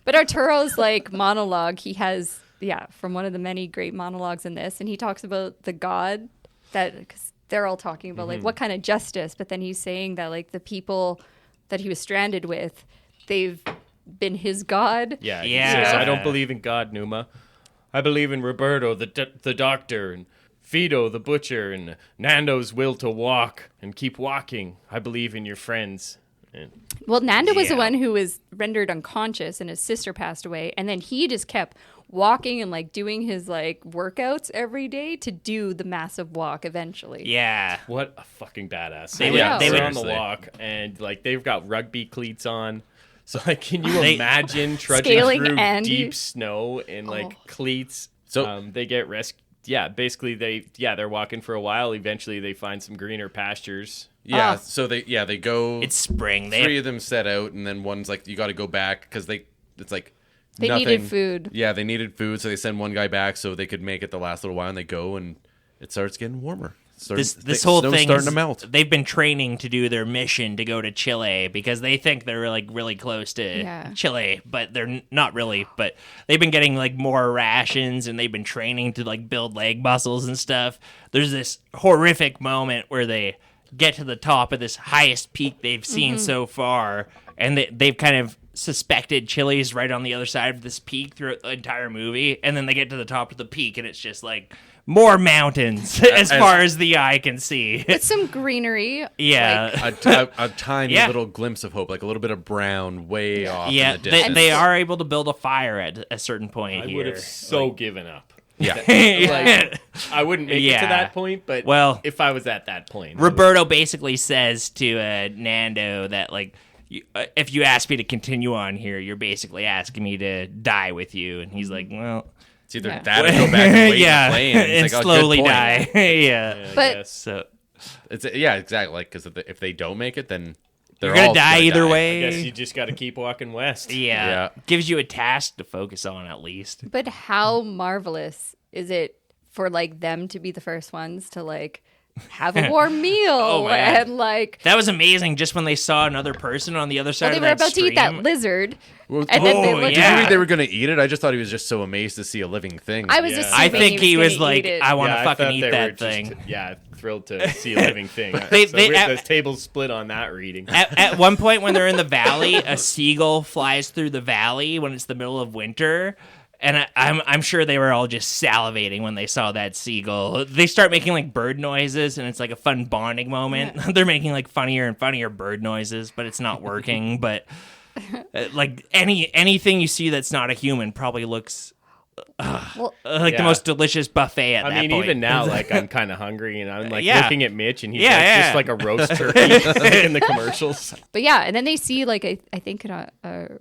But Arturo's like monologue, he has, from one of the many great monologues in this, and he talks about the God because they're all talking about like what kind of justice, but then he's saying that like the people that he was stranded with, they've been his God. Yeah. he Yeah. says, I don't believe in God, Numa. I believe in Roberto, the doctor, and Fido, the butcher, and Nando's will to walk and keep walking. I believe in your friends. And Well, Nando was the Yeah. one who was rendered unconscious and his sister passed away. And then he just kept walking and like doing his like workouts every day to do the massive walk eventually. Yeah. what a fucking badass. They would- They're they on the would- walk, and like they've got rugby cleats on. So like, can you They- imagine trudging Scaling through Andy. deep snow in like cleats? So- They get rescued. Yeah, basically they're walking for a while. Eventually they find some greener pastures. Yeah, Ah. so they go. It's spring. They three of them set out, and then one's like, you got to go back because it's like They nothing. needed food. Yeah, they needed food, so they send one guy back so they could make it the last little while, and they go, and it starts getting warmer. this whole snow's thing starting is, to melt. They've been training to do their mission to go to Chile because they think they're like really close to Yeah. Chile, but they're not really. But they've been getting like more rations and they've been training to like build leg muscles and stuff. There's this horrific moment where they get to the top of this highest peak they've seen so far, and they've kind of suspected Chile's right on the other side of this peak throughout the entire movie, and then they get to the top of the peak and it's just like more mountains as far as the eye can see. With some greenery. Yeah. a tiny Yeah. little glimpse of hope, like a little bit of brown way off Yeah, in the distance. they are able to build a fire at a certain point I here. would have so given up. Yeah. Like, I wouldn't make it Yeah. to that point, but Well, if I was at that point, I would. Roberto basically says to Nando that like, if you ask me to continue on here, you're basically asking me to die with you, and he's like, well, It's either Yeah. that or go back and wait yeah, and play, and, and it's like, oh, slowly good point. die. yeah. I But- guess. So It's exactly, like, because if they don't make it, then they're you're gonna all die either I way. guess you just got to keep walking west. Yeah. Yeah. Gives you a task to focus on at least. But how marvelous is it for like them to be the first ones to like have a warm meal man. and like That was amazing. Just when they saw another person on the other side they of were that about to eat that stream. lizard Well, and then they oh, looked Did yeah. you read they were going to eat it? I just thought he was just so amazed to see a living thing. I was Yeah. assuming I think he was gonna like, eat it. I want to I fucking thought eat they were that just, thing. thrilled to see a living thing. They- So they- the table's split on that reading. At one point when they're in the valley, a seagull flies through the valley when it's the middle of winter. And I'm sure they were all just salivating when they saw that seagull. They start making like bird noises, and it's like a fun bonding moment. They're making like funnier and funnier bird noises, but it's not working. But like anything you see that's not a human probably looks Well, like the Yeah. most delicious buffet at that I mean, point. even now, like I'm kind of hungry, and I'm like Yeah. looking at Mitch, and he's Yeah, like, yeah. just like a roast turkey in the commercials. but yeah, and then they see like I think a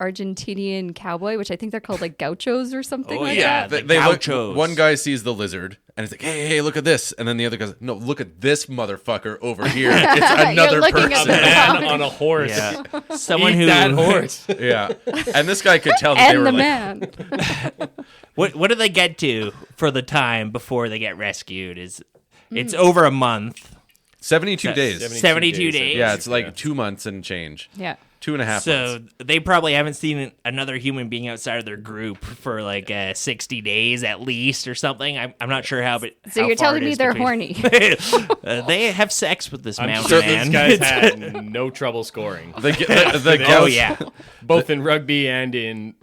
Argentinian cowboy, which I think they're called like gauchos or something like yeah. that. The look, gauchos. one guy sees the lizard and it's like, hey, look at this, and then the other guy's like, no, look at this motherfucker over here. It's another looking person. at the- Man on a horse. Yeah. Someone Eat who that horse. Yeah, and this guy could tell that they And were the like, man. What do they get to for the time before they get rescued? It's over a month. 72 days. 72 days. Yeah, it's like 2 months and change. Yeah. 2.5 So months. they probably haven't seen another human being outside of their group for like 60 days at least or something. I'm not sure how, but So how you're far telling it me is they're between- horny. They have sex with this I'm mountain sure man. these guys had no trouble scoring, The Oh gauch- yeah, both in rugby and in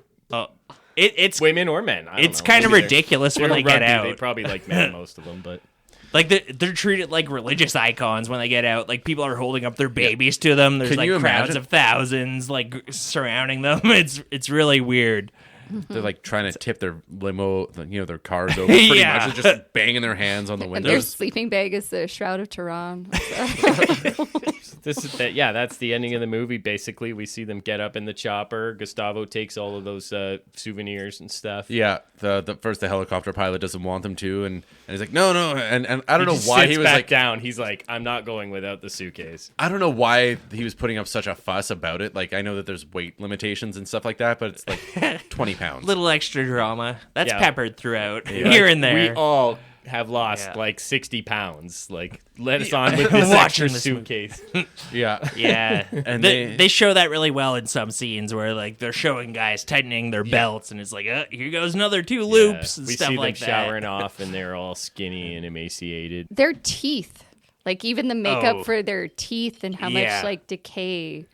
it's women or men. I don't it's know. kind of Maybe they're- ridiculous when they're they get rugby, out. They probably like men, most of them, but Like they're treated like religious icons when they get out. Like people are holding up their babies to them. There's Can like you crowds imagine? of thousands like surrounding them. It's really weird. They're like trying to tip their limo, their cars over pretty Yeah. much. They're just banging their hands on the And their windows. sleeping bag is the Shroud of Turin. That's the ending of the movie. Basically, we see them get up in the chopper. Gustavo takes all of those souvenirs and stuff. Yeah, the first the helicopter pilot doesn't want them to, and he's like, no, and I don't know Just why sits he was back like down. He's like, I'm not going without the suitcase. I don't know why he was putting up such a fuss about it. Like, I know that there's weight limitations and stuff like that, but it's like 20 pounds. Little extra drama. That's Yeah. peppered throughout here Like, and there. We all have lost Yeah. 60 pounds. Like, let us on with this Watching extra this suitcase. Yeah. Yeah, And they show that really well in some scenes where like they're showing guys tightening their belts, and it's like, here goes another 2 loops and we stuff see like them that. showering off, and they're all skinny and emaciated. Their teeth, like even the makeup Oh. for their teeth and how Yeah. much like decay.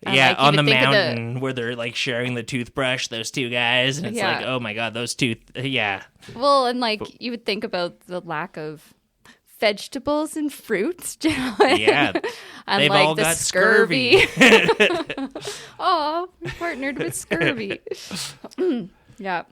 And, Yeah, like, on the even think of mountain where they're like sharing the toothbrush, those 2 guys, and it's Yeah. like, oh my god, those tooth. Yeah, Well, and like you would think about the lack of vegetables and fruits, generally. yeah. and They've like all the got scurvy. Oh, we partnered with scurvy. Yeah.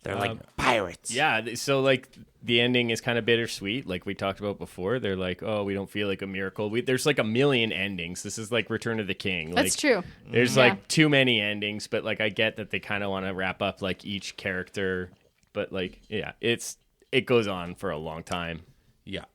They're like pirates. Yeah, so like the ending is kind of bittersweet, like we talked about before. They're like, oh, we don't feel like a miracle. There's like a million endings. This is like Return of the King. That's true. There's Yeah. like too many endings, but like I get that they kind of want to wrap up like each character, but like it goes on for a long time. Yeah.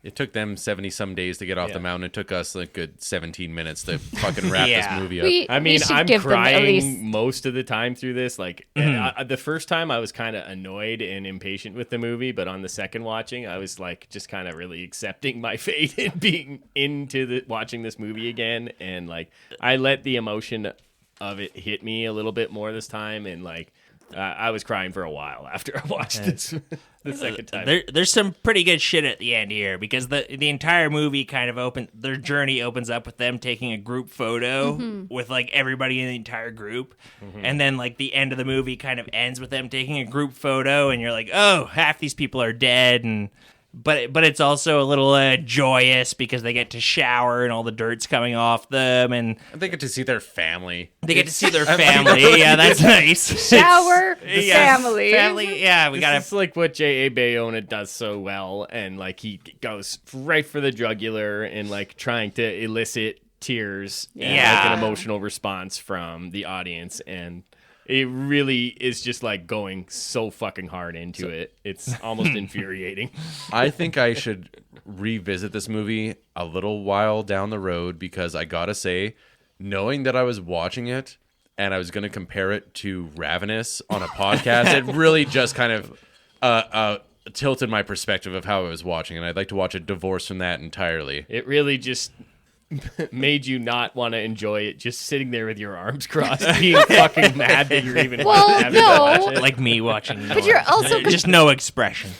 It took them 70 some days to get off the mountain. It took us a good 17 minutes to fucking wrap Yeah. this movie up. I mean, should I'm give them at least- crying most of the time through this. Like the first time I was kind of annoyed and impatient with the movie, but on the second watching, I was like just kind of really accepting my fate and being into watching this movie again. And like I let the emotion of it hit me a little bit more this time, and like I was crying for a while after I watched this the second time. There's some pretty good shit at the end here, because the entire movie kind of their journey opens up with them taking a group photo with like everybody in the entire group, and then like the end of the movie kind of ends with them taking a group photo, and you're like, oh, half these people are dead, but it's also a little joyous because they get to shower and all the dirt's coming off them, and They get to see their family. they get to see their family. Yeah, that's nice. Shower the Yeah, family. family. Yeah, we gotta. It's like what J.A. Bayona does so well, and like he goes right for the jugular and like trying to elicit tears and like Yeah. an emotional response from the audience, and it really is just like going so fucking hard into it. It's almost infuriating. I think I should revisit this movie a little while down the road, because I gotta say, knowing that I was watching it and I was going to compare it to Ravenous on a podcast, it really just kind of tilted my perspective of how I was watching, and I'd like to watch it divorced from that entirely. It really just made you not want to enjoy it, just sitting there with your arms crossed, being fucking mad that you're even Well, having to no. watch it. Like me watching. But you're also just no expression.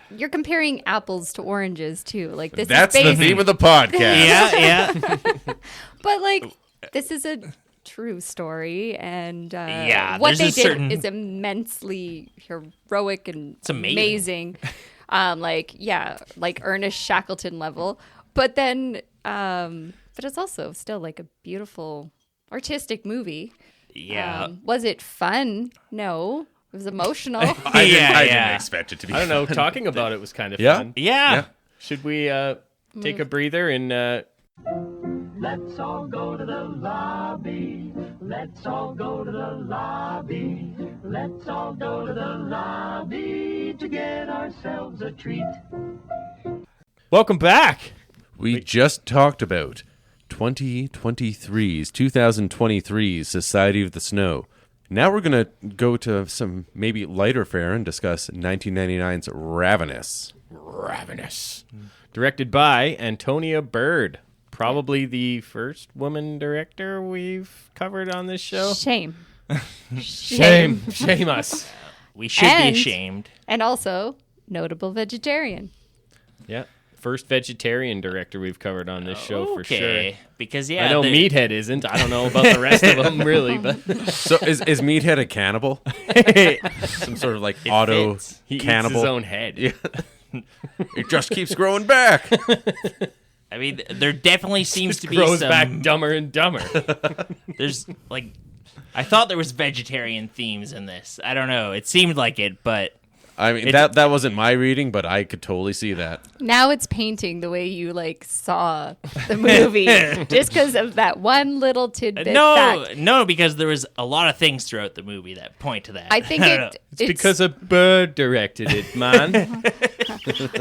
you're comparing apples to oranges too. Like this That's is the based, theme of the podcast. Yeah, yeah. but like this is a true story, and Yeah, what there's they a did certain- is immensely heroic and It's amazing. like Ernest Shackleton level. But then, but it's also still like a beautiful artistic movie. Yeah. Was it fun? No. It was emotional. I Yeah. didn't expect it to be. I don't know. Talking about it was kind of Yeah? fun. Yeah. Should we take a breather and Let's all go to the lobby. Let's all go to the lobby. Let's all go to the lobby to get ourselves a treat. welcome back. We just talked about 2023's Society of the Snow. Now we're going to go to some maybe lighter fare and discuss 1999's Ravenous. Ravenous. Directed by Antonia Bird. Probably the first woman director we've covered on this show. Shame. Shame us. We should be And- ashamed. And also, notable vegetarian. Yeah. First vegetarian director we've covered on this show for Okay. sure. Because, yeah. I know the- Meathead isn't. I don't know about the rest of them, really, but So is Meathead a cannibal? Some sort of like auto fits. he cannibal? eats his own head. Yeah. It just keeps growing back. I mean, there definitely seems to be Grows some. back dumber and dumber. There's like I thought there was vegetarian themes in this. I don't know. It seemed like it, but I mean, that wasn't my reading, but I could totally see that. Now it's painting the way you like saw the movie, just because of that one little tidbit. fact. no, because there was a lot of things throughout the movie that point to that. I think don't know. It's because a bird directed it, man.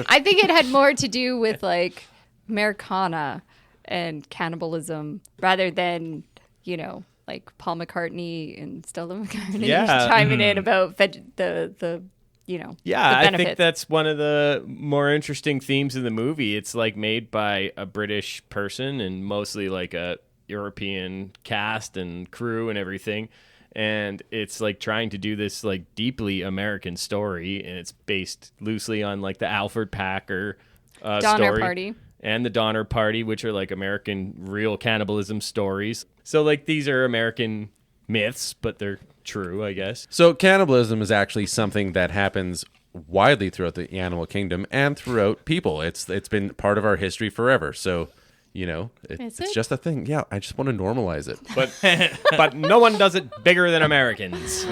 I think it had more to do with like Americana and cannibalism rather than, like Paul McCartney and Stella McCartney chiming in about the Yeah, the I think benefits. that's one of the more interesting themes in the movie. It's like made by a British person and mostly like a European cast and crew and everything. And it's like trying to do this like deeply American story, and it's based loosely on like the Alfred Packer Donner story Party. and the Donner Party, which are like American real cannibalism stories. So like these are American myths, but they're true, I guess. So cannibalism is actually something that happens widely throughout the animal kingdom and throughout people. It's been part of our history forever. So, Is it's it? just a thing. Yeah, I just want to normalize it. But no one does it bigger than Americans.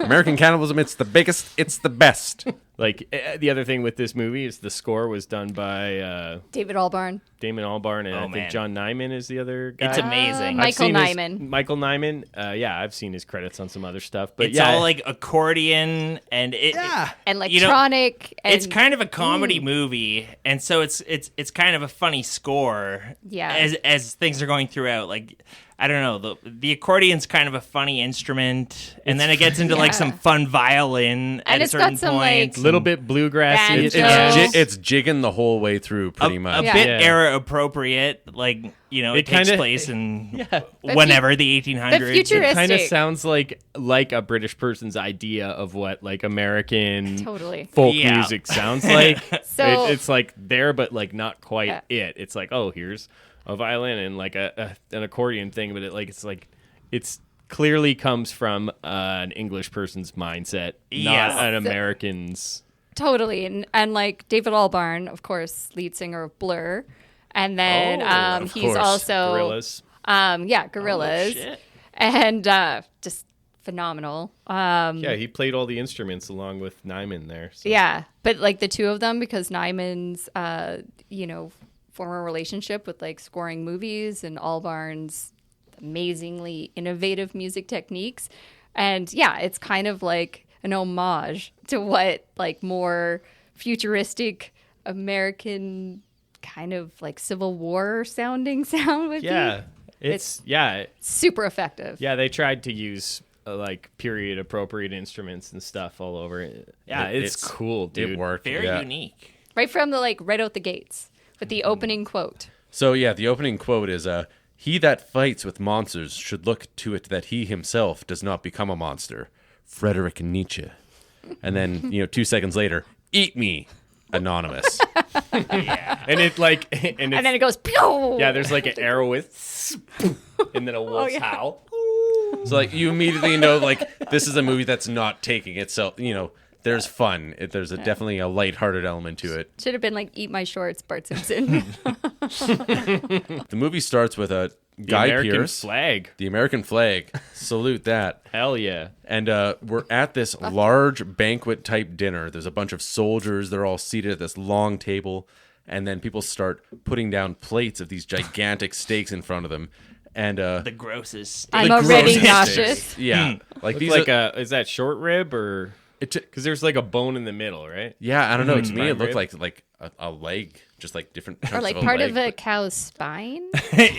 American cannibalism, it's the biggest, it's the best. Like the other thing with this movie is the score was done by David Albarn. Damon Albarn, and I think man. John Nyman is the other guy. It's amazing. I've Michael seen his- Nyman. Michael Nyman. Yeah, I've seen his credits on some other stuff, but It's yeah, all like accordion and And electronic. it's and, kind of a comedy movie, and so it's kind of a funny score. Yeah. As things are going throughout, like I don't know, the accordion's kind of a funny instrument, and then it gets into like Yeah. some fun violin at And a it's certain got some, point. a little bit bluegrassy. Banjo. It's jigging the whole way through, pretty a much. Yeah. bit Yeah. era appropriate, like it It takes kinda- place in But whenever the 1800s. but futuristic. Kind of sounds like a British person's idea of what like American Totally. folk Yeah. music sounds like. So- it's like there, but like not quite Yeah. it. It's like, oh, here's a violin and like an accordion thing, but it's clearly comes from an English person's mindset, not Yes. an American's. Totally. And like David Albarn, of course, lead singer of Blur. And then of he's course. also Gorillas. Gorillas. shit. And just phenomenal. Yeah, he played all the instruments along with Nyman there. So. Yeah, but like the two of them, because Nyman's, former relationship with like scoring movies and Albarn's amazingly innovative music techniques. And yeah, it's kind of like an homage to what like more futuristic American kind of like Civil War sounding sound would Yeah, be. it's Super effective. yeah. They tried to use like period appropriate instruments and stuff all over it. Yeah, it's cool, dude. It worked. Very yeah. unique. Right from the like right out the gates with the opening quote. So yeah, the opening quote is he that fights with monsters should look to it that he himself does not become a monster. Friedrich Nietzsche. And then, 2 seconds later, eat me, anonymous. And it like and And then it goes pew. yeah, there's like an arrow with and then a wolf's howl. So like you immediately know like this is a movie that's not taking itself, there's fun. There's definitely a lighthearted element to it. Should have been like eat my shorts, Bart Simpson. The movie starts with a The Guy American Pearce, flag. the American flag. Salute that. Hell yeah. And we're at this large banquet type dinner. There's a bunch of soldiers. They're all seated at this long table. And then people start putting down plates of these gigantic steaks in front of them. And The grossest. I'm the already grossest nauseous. steaks. Yeah. Like Looks these like are, is that short rib or because there's like a bone in the middle, right? yeah, I don't know. To me, it Prime looked rib? like a leg, just like different chunks Or like of a part leg. of a cow's spine.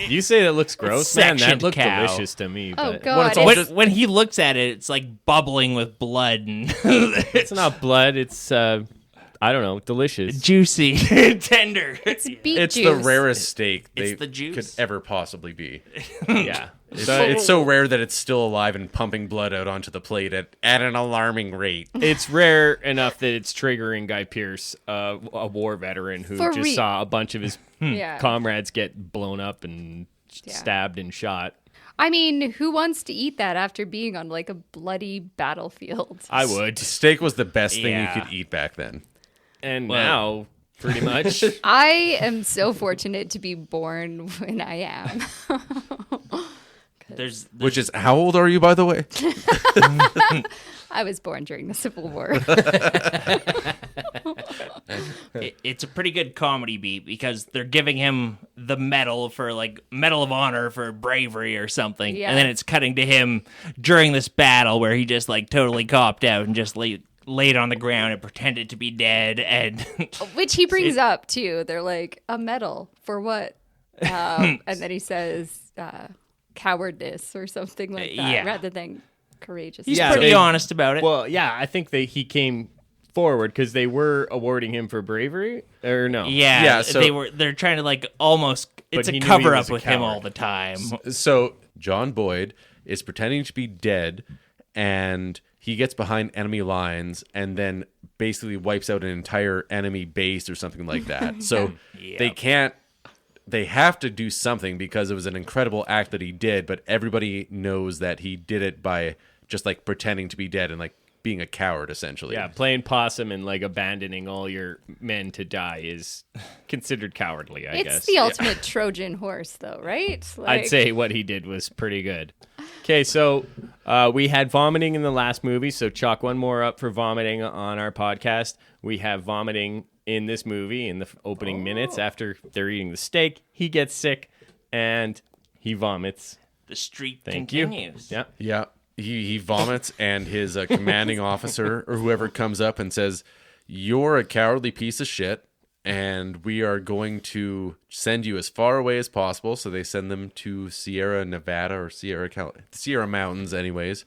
You say that looks gross, man. That sectioned looked cow. delicious to me. Oh but god. all It's- When he looks at it, it's like bubbling with blood and It's not blood. It's I don't know, delicious. juicy, tender. it's beet It's juice. the rarest steak It's they the juice. could ever possibly be. Yeah. It's so rare that it's still alive and pumping blood out onto the plate at an alarming rate. It's rare enough that it's triggering Guy Pearce, a war veteran who For just re- saw a bunch of his Yeah. comrades get blown up and Yeah. stabbed and shot. I mean, who wants to eat that after being on like a bloody battlefield? I would. Steak was the best thing Yeah. you could eat back then. And now, pretty much. I am so fortunate to be born when I am. There's Which is, how old are you, by the way? I was born during the Civil War. it's a pretty good comedy beat because they're giving him the medal for like Medal of Honor for bravery or something, Yeah. and then it's cutting to him during this battle where he just like totally copped out and just laid on the ground and pretended to be dead, and Which he brings up, too. They're like, a medal for what? And then he says cowardice or something like that, yeah. rather than courageous. he's Yeah, pretty they- honest about it. Well, yeah, I think he came forward because they were awarding him for bravery, or no? yeah, so- they're trying to like almost. It's he a knew he cover was up a with him coward. all the time. So John Boyd is pretending to be dead, and he gets behind enemy lines and then basically wipes out an entire enemy base or something like that. So they have to do something because it was an incredible act that he did, but everybody knows that he did it by just like pretending to be dead and like being a coward, essentially. Yeah, playing possum and like abandoning all your men to die is considered cowardly, I guess. It's the ultimate Trojan horse, though, right? I'd say what he did was pretty good. Okay, so we had vomiting in the last movie, so chalk one more up for vomiting on our podcast. We have vomiting in this movie in the opening minutes after they're eating the steak. He gets sick and he vomits. The streak Thank continues. you. Yeah. Yeah. He vomits, and his commanding officer or whoever comes up and says, "You're a cowardly piece of shit, and we are going to send you as far away as possible." So they send them to Sierra Nevada or Sierra Mountains, anyways.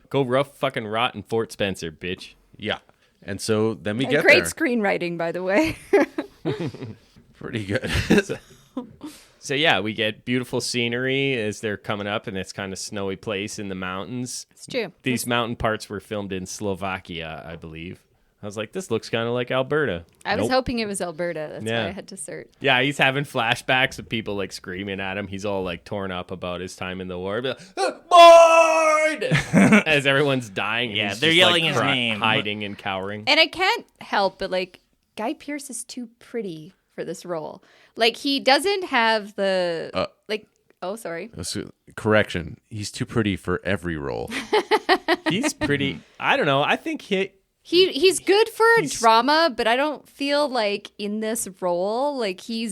Go rough fucking rot in Fort Spencer, bitch. Yeah. And so then we A get great there. screenwriting, by the way. Pretty good. So yeah, we get beautiful scenery as they're coming up, and it's kind of snowy place in the mountains. It's true. These mountain parts were filmed in Slovakia, I believe. I was like, this looks kind of like Alberta. I was Nope. hoping it was Alberta. That's Yeah. why I had to search. Yeah, he's having flashbacks of people like screaming at him. He's all like torn up about his time in the war. Be like, Boyd! As everyone's dying. and Yeah, he's they're just, yelling like, his name. hiding and cowering. And I can't help but, like, Guy Pearce is too pretty for this role. Like, he doesn't have the, sorry. Correction. He's too pretty for every role. He's pretty. I don't know. I think He's good for a drama, but I don't feel like in this role, like he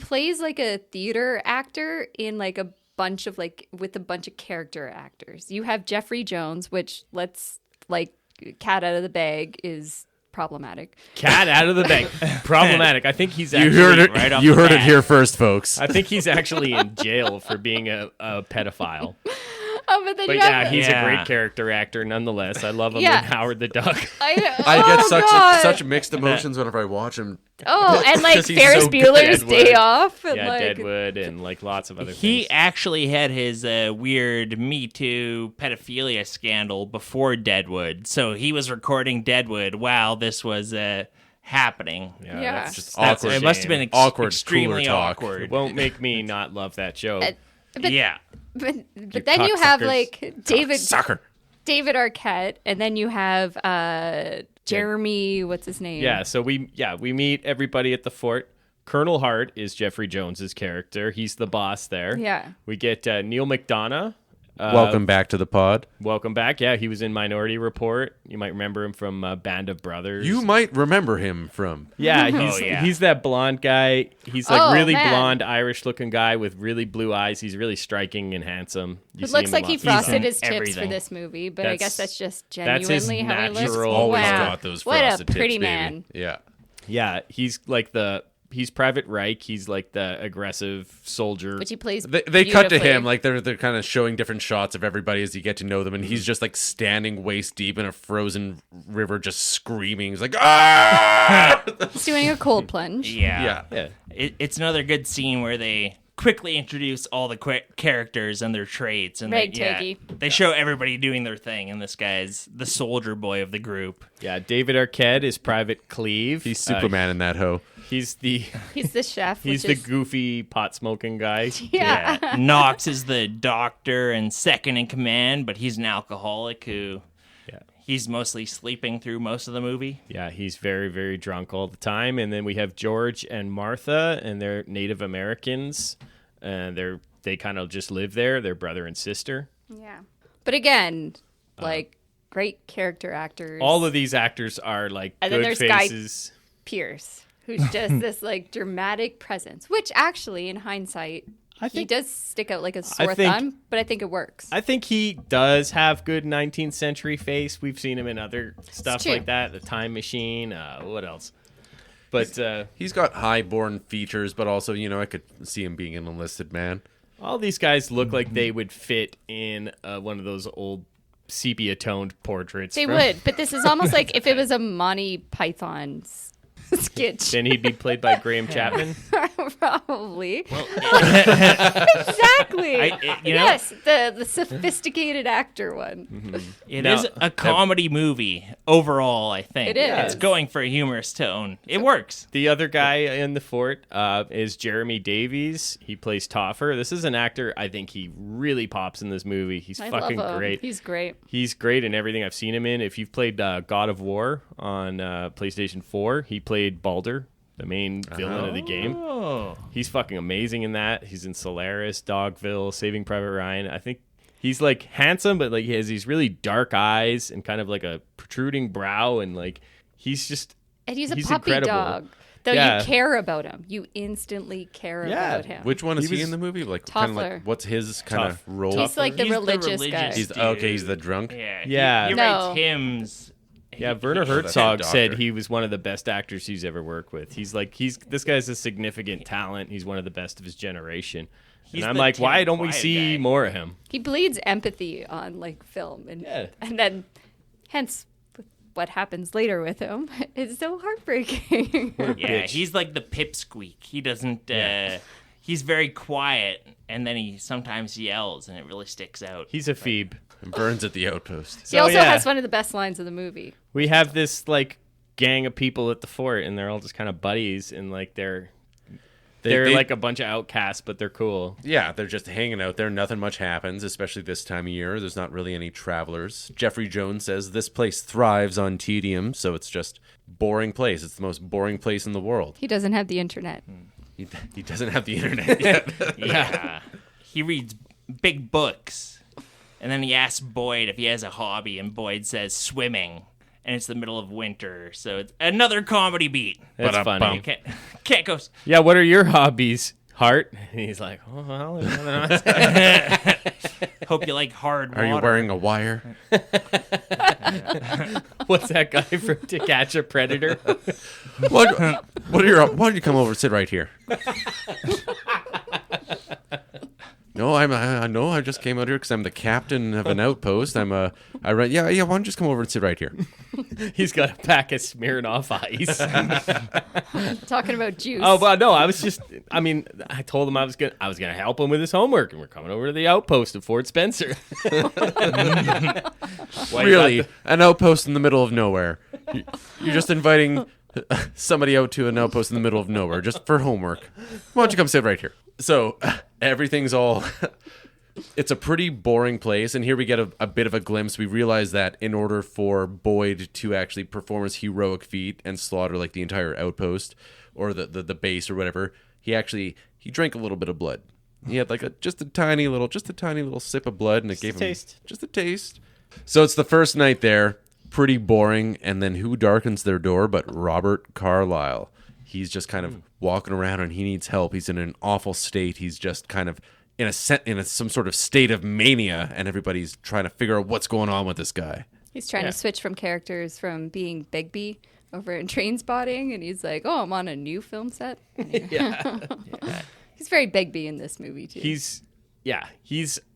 plays like a theater actor in like a bunch of like with a bunch of character actors. You have Jeffrey Jones, which let's like cat out of the bag is problematic. cat out of the bag. Problematic. I think he's You actually heard it. right off you the heard it bat. here first, folks. I think he's actually in jail for being a pedophile. Oh, but then But you yeah, have he's a Yeah. great character actor nonetheless. I love him Yeah. in Howard the Duck. I oh, get God. such mixed emotions whenever I watch him. Oh, and like 'Cause he's Ferris so good. Bueller's Day Deadwood. Off, and Yeah, like Deadwood and like lots of other He things. actually had his weird Me Too pedophilia scandal before Deadwood, so he was recording Deadwood while this was happening. Yeah, Yeah. that's Just that's awkward. a It must have shame. been Awkward, extremely cooler talk. awkward. It won't make me not love that show. But- Yeah. but then you have cocksuckers. like David Sucker. Arquette, and then you have Jeremy, what's his name? Yeah, so we meet everybody at the fort. Colonel Hart is Jeffrey Jones's character. He's the boss there. Yeah. We get Neil McDonough. Welcome back to the pod. Welcome back. Yeah, he was in Minority Report. You might remember him from Band of Brothers. You might remember him from. Yeah, yeah. he's that blonde guy. He's like Oh, really man. blonde, Irish-looking guy with really blue eyes. He's really striking and handsome. You It see looks him like in he lots of stuff. frosted his tips for Everything. this movie, but I guess that's just that's his genuinely how he looks. natural- Always Wow. got those What a frosted tips, pretty baby. man. Yeah. Yeah, he's like he's Private Reich. He's like the aggressive soldier. Which he plays They cut to beautifully. him like they're kind of showing different shots of everybody as you get to know them, and he's just like standing waist deep in a frozen river, just screaming. He's like, ah! He's doing a cold plunge. Yeah. Yeah. It's another good scene where they quickly introduce all the characters and their traits, and Ragtaggy. they show everybody doing their thing, and this guy's the soldier boy of the group. Yeah, David Arquette is Private Cleve. He's Superman in that hoe. He's the He's the chef. he's which the is, goofy pot smoking guy. yeah. Knox is the doctor and second in command, but he's an alcoholic who he's mostly sleeping through most of the movie. Yeah, he's very, very drunk all the time. And then we have George and Martha, and they're Native Americans, and they're they kind of just live there. They're brother and sister. Yeah. But again, like, great character actors. All of these actors are like And then good there's Guy faces. Pearce, who's just this, like, dramatic presence, which actually, in hindsight, he does stick out like a sore thumb, but I think it works. I think he does have good 19th century face. We've seen him in other stuff true. like that. The Time Machine. What else? But He's got high-born features, but also, I could see him being an enlisted man. all these guys look like they would fit in one of those old sepia-toned portraits. They would, but this is almost like if it was a Monty Python sketch. Then he'd be played by Graham Chapman. Probably. Well, Exactly. you know- yes, the sophisticated actor one. It Now- is a comedy movie overall, I think. It is. It's going for a humorous tone. It works. The other guy in the fort is Jeremy Davies. He plays Toffer. This is an actor. I think he really pops in this movie. He's I fucking love him. great. He's great. He's great in everything I've seen him in. If you've played God of War on PlayStation 4, he played Baldur, the main villain of the game. Oh. He's fucking amazing in that. He's in Solaris, Dogville, Saving Private Ryan. I think he's like handsome, but like he has these really dark eyes and kind of like a protruding brow, and like he's just And he's a puppy incredible. dog. Though Yeah. you care about him. You instantly care Yeah. about him. Which one is He he was in the movie? Like, kind of Toffler. like, what's his kind of Tough. role? He's like the He's the religious guy. religious He's dude. okay. He's the drunk. Yeah. Yeah. He No. writes hymns. Yeah, Werner that's a Herzog doctor. said he was one of the best actors he's ever worked with. This guy's a significant talent. He's one of the best of his generation. He's And I'm the like, Tim why don't we Quiet see guy. more of him? He bleeds empathy on like film, and Yeah. and then, hence, what happens later with him is so heartbreaking. Yeah, bitch. he's like the pipsqueak. He doesn't. Yeah. He's very quiet, and then he sometimes yells, and it really sticks out. He's a Phoebe. And burns at the outpost. He also yeah. has one of the best lines of the movie. We have this like gang of people at the fort, and they're all just kind of buddies, and like they're They- like a bunch of outcasts, but they're cool. Yeah, they're just hanging out there. Nothing much happens, especially this time of year. There's not really any travelers. Jeffrey Jones says this place thrives on tedium, so it's just boring place. It's the most boring place in the world. He doesn't have the internet. He doesn't have the internet yet. Yeah. He reads big books. And then he asks Boyd if he has a hobby, and Boyd says swimming. And it's the middle of winter, so it's another comedy beat. That's Ba-dum-bum. funny. Can't go. Yeah, what are your hobbies, Hart? And he's like, oh, well, Hope you like hard water. Are you wearing a wire? what's that guy from To Catch a Predator? Why don't you come over and sit right here? No, I just came out here because I'm the captain of an outpost. Yeah. Why don't you just come over and sit right here? He's got a pack of Smirnoff Ice. Talking about juice. Oh, well, no, I told him I was gonna help him with his homework, and we're coming over to the outpost of Fort Spencer. Really, an outpost in the middle of nowhere. You're just inviting somebody out to an outpost in the middle of nowhere just for homework. Why don't you come sit right here? So everything's all... It's a pretty boring place, and here we get a bit of a glimpse. We realize that in order for Boyd to actually perform his heroic feat and slaughter like the entire outpost or the base or whatever, he drank a little bit of blood. He had like just a tiny little sip of blood, and it gave him just a taste. So it's the first night there, pretty boring, and then who darkens their door but Robert Carlyle? He's just kind of walking around, and he needs help. He's in an awful state. He's just kind of in some sort of state of mania, and everybody's trying to figure out what's going on with this guy. He's trying to switch from characters from being Bigby over in Train Spotting, and he's like, "Oh, I'm on a new film set." Yeah. He's very Bigby in this movie too. He's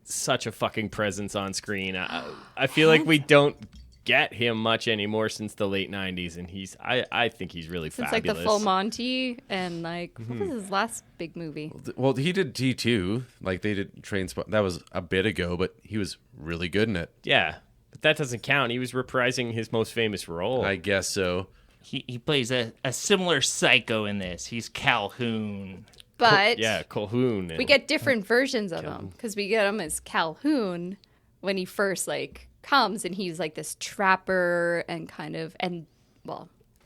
such a fucking presence on screen. I feel like we don't get him much anymore since the late 90s, and I think he's really Since fabulous. like the Full Monty and like what was his last big movie? Well, he did T2. Like, they did Train Spot. That was a bit ago, but he was really good in it. Yeah, but that doesn't count. He was reprising his most famous role. I guess so. He plays a similar psycho in this. He's Calhoun. But Yeah, Colhoun. we get different versions of him because we get him as Calhoun when he first like comes, and he's like this trapper and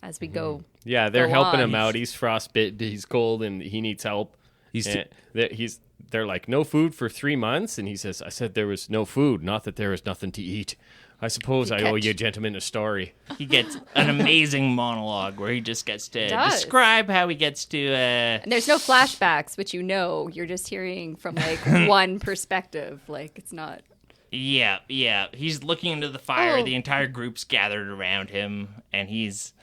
as we go. Yeah, they're go helping on. him out. He's frostbitten, he's cold, and he needs help. They're like, no food for 3 months, and he says, I said there was no food, not that there is nothing to eat. I suppose I owe you gentlemen a story. He gets an amazing monologue where he just gets to describe how he gets to... And there's no flashbacks, which you're just hearing from like one perspective. Like it's not... Yeah. He's looking into the fire. The entire group's gathered around him, and he's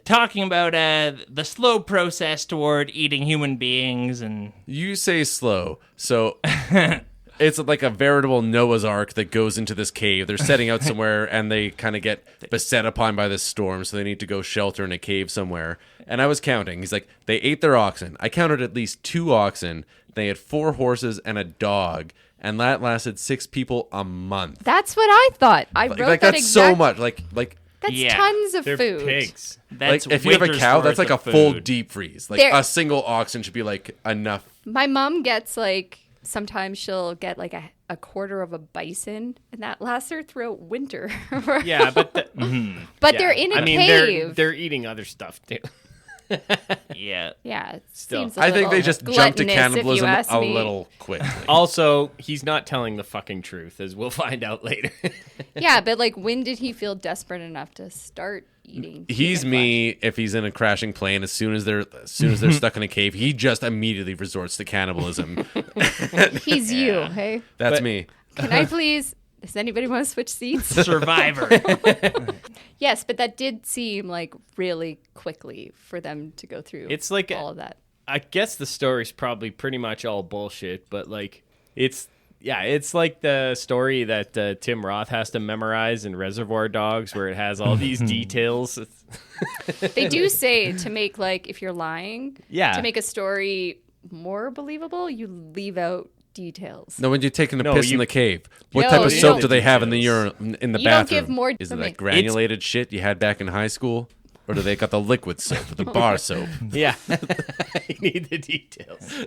talking about the slow process toward eating human beings. And You say slow, so it's like a veritable Noah's Ark that goes into this cave. They're setting out somewhere, and they kind of get beset upon by this storm, so they need to go shelter in a cave somewhere. And I was counting. He's like, they ate their oxen. I counted at least 2 oxen. They had 4 horses and a dog. And that lasted 6 people a month. That's what I thought. I wrote that that's exact... so much. Like That's tons of They're food. pigs. that's if you have a winter's cow, that's worth like a of full food. deep freeze. Like a single oxen should be like enough. My mom gets like, sometimes she'll get like a quarter of a bison, and that lasts her throughout winter. Yeah, but But they're in a cave. They're eating other stuff too. Yeah. Yeah, it Still. seems a I think little they just jumped to gluttonous, if cannibalism you ask a me. little quickly. Also, he's not telling the fucking truth, as we'll find out later. Yeah, but like, when did he feel desperate enough to start eating? He's human me if he's in a crashing plane. As soon as they're stuck in a cave, he just immediately resorts to cannibalism. flesh? He's you, hey? That's But- me. Can I please? Does anybody want to switch seats? Survivor. Yes, but that did seem like really quickly for them to go through. It's like all of that. I guess the story's probably pretty much all bullshit, but like it's like the story that Tim Roth has to memorize in Reservoir Dogs, where it has all these details. They do say to make like, if you're lying, Yeah. to make a story more believable, you leave out details. No, when you're taking a No, piss in you- the cave, what No, type of you soap don't. do they have in the urine in the You don't bathroom? give more Is it to that me. granulated shit you had back in high school, or do they got the liquid soap, the bar soap? Yeah, you need the details.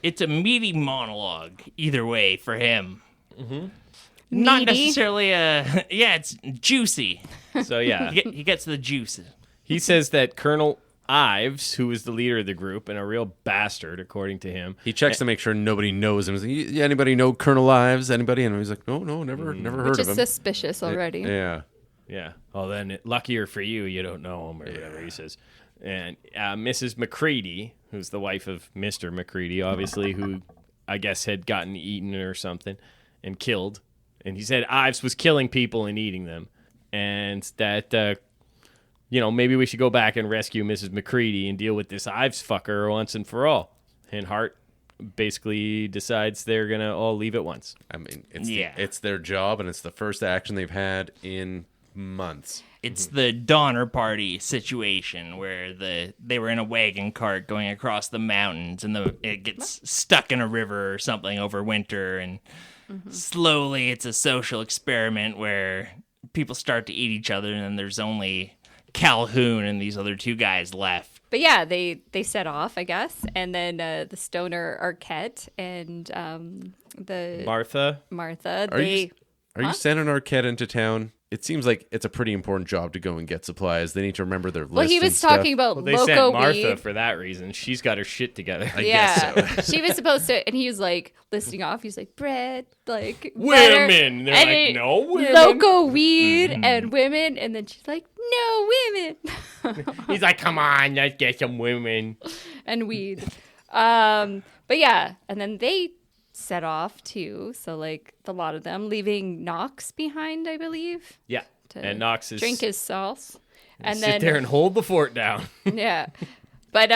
It's a meaty monologue either way for him. Not Meaty? necessarily a... Yeah, it's juicy. So yeah, He gets the juice. he says that Colonel Ives, who is the leader of the group and a real bastard, according to him. He checks to make sure nobody knows him. He's like, "Yeah, anybody know Colonel Ives? Anybody?" And he's like, "No, never heard Which of is him." suspicious already. Yeah. Yeah. Well, then luckier for you, you don't know him or whatever he says. And Mrs. McCready, who's the wife of Mr. McCready, obviously, who I guess had gotten eaten or something and killed. And he said Ives was killing people and eating them. And that, maybe we should go back and rescue Mrs. McCready and deal with this Ives fucker once and for all. And Hart basically decides they're going to all leave at once. I mean, it's Yeah. it's their job, and it's the first action they've had in months. It's the Donner Party situation where they were in a wagon cart going across the mountains, and it gets stuck in a river or something over winter, and slowly it's a social experiment where people start to eat each other, and then there's only Calhoun and these other 2 guys left. But yeah, they set off, I guess, and then the stoner Arquette and the Martha? Martha. Are They you sending Arquette into town? It seems like it's a pretty important job to go and get supplies. They need to remember their list. well, he and was stuff. talking about Well, they loco sent Martha weed. for that reason. She's got her shit together. I Yeah, guess so. she was supposed to, and he was like listing off. He's like bread, like butter, Women. They're and like, it- no women. loco weed and women, and then she's like, no women He's like, come on, let's get some women. and weed. But yeah, and then they set off too. So like the lot of them leaving Knox behind, I believe, Yeah. to And Knox is drink his sauce, and sit then there and hold the fort down. yeah. But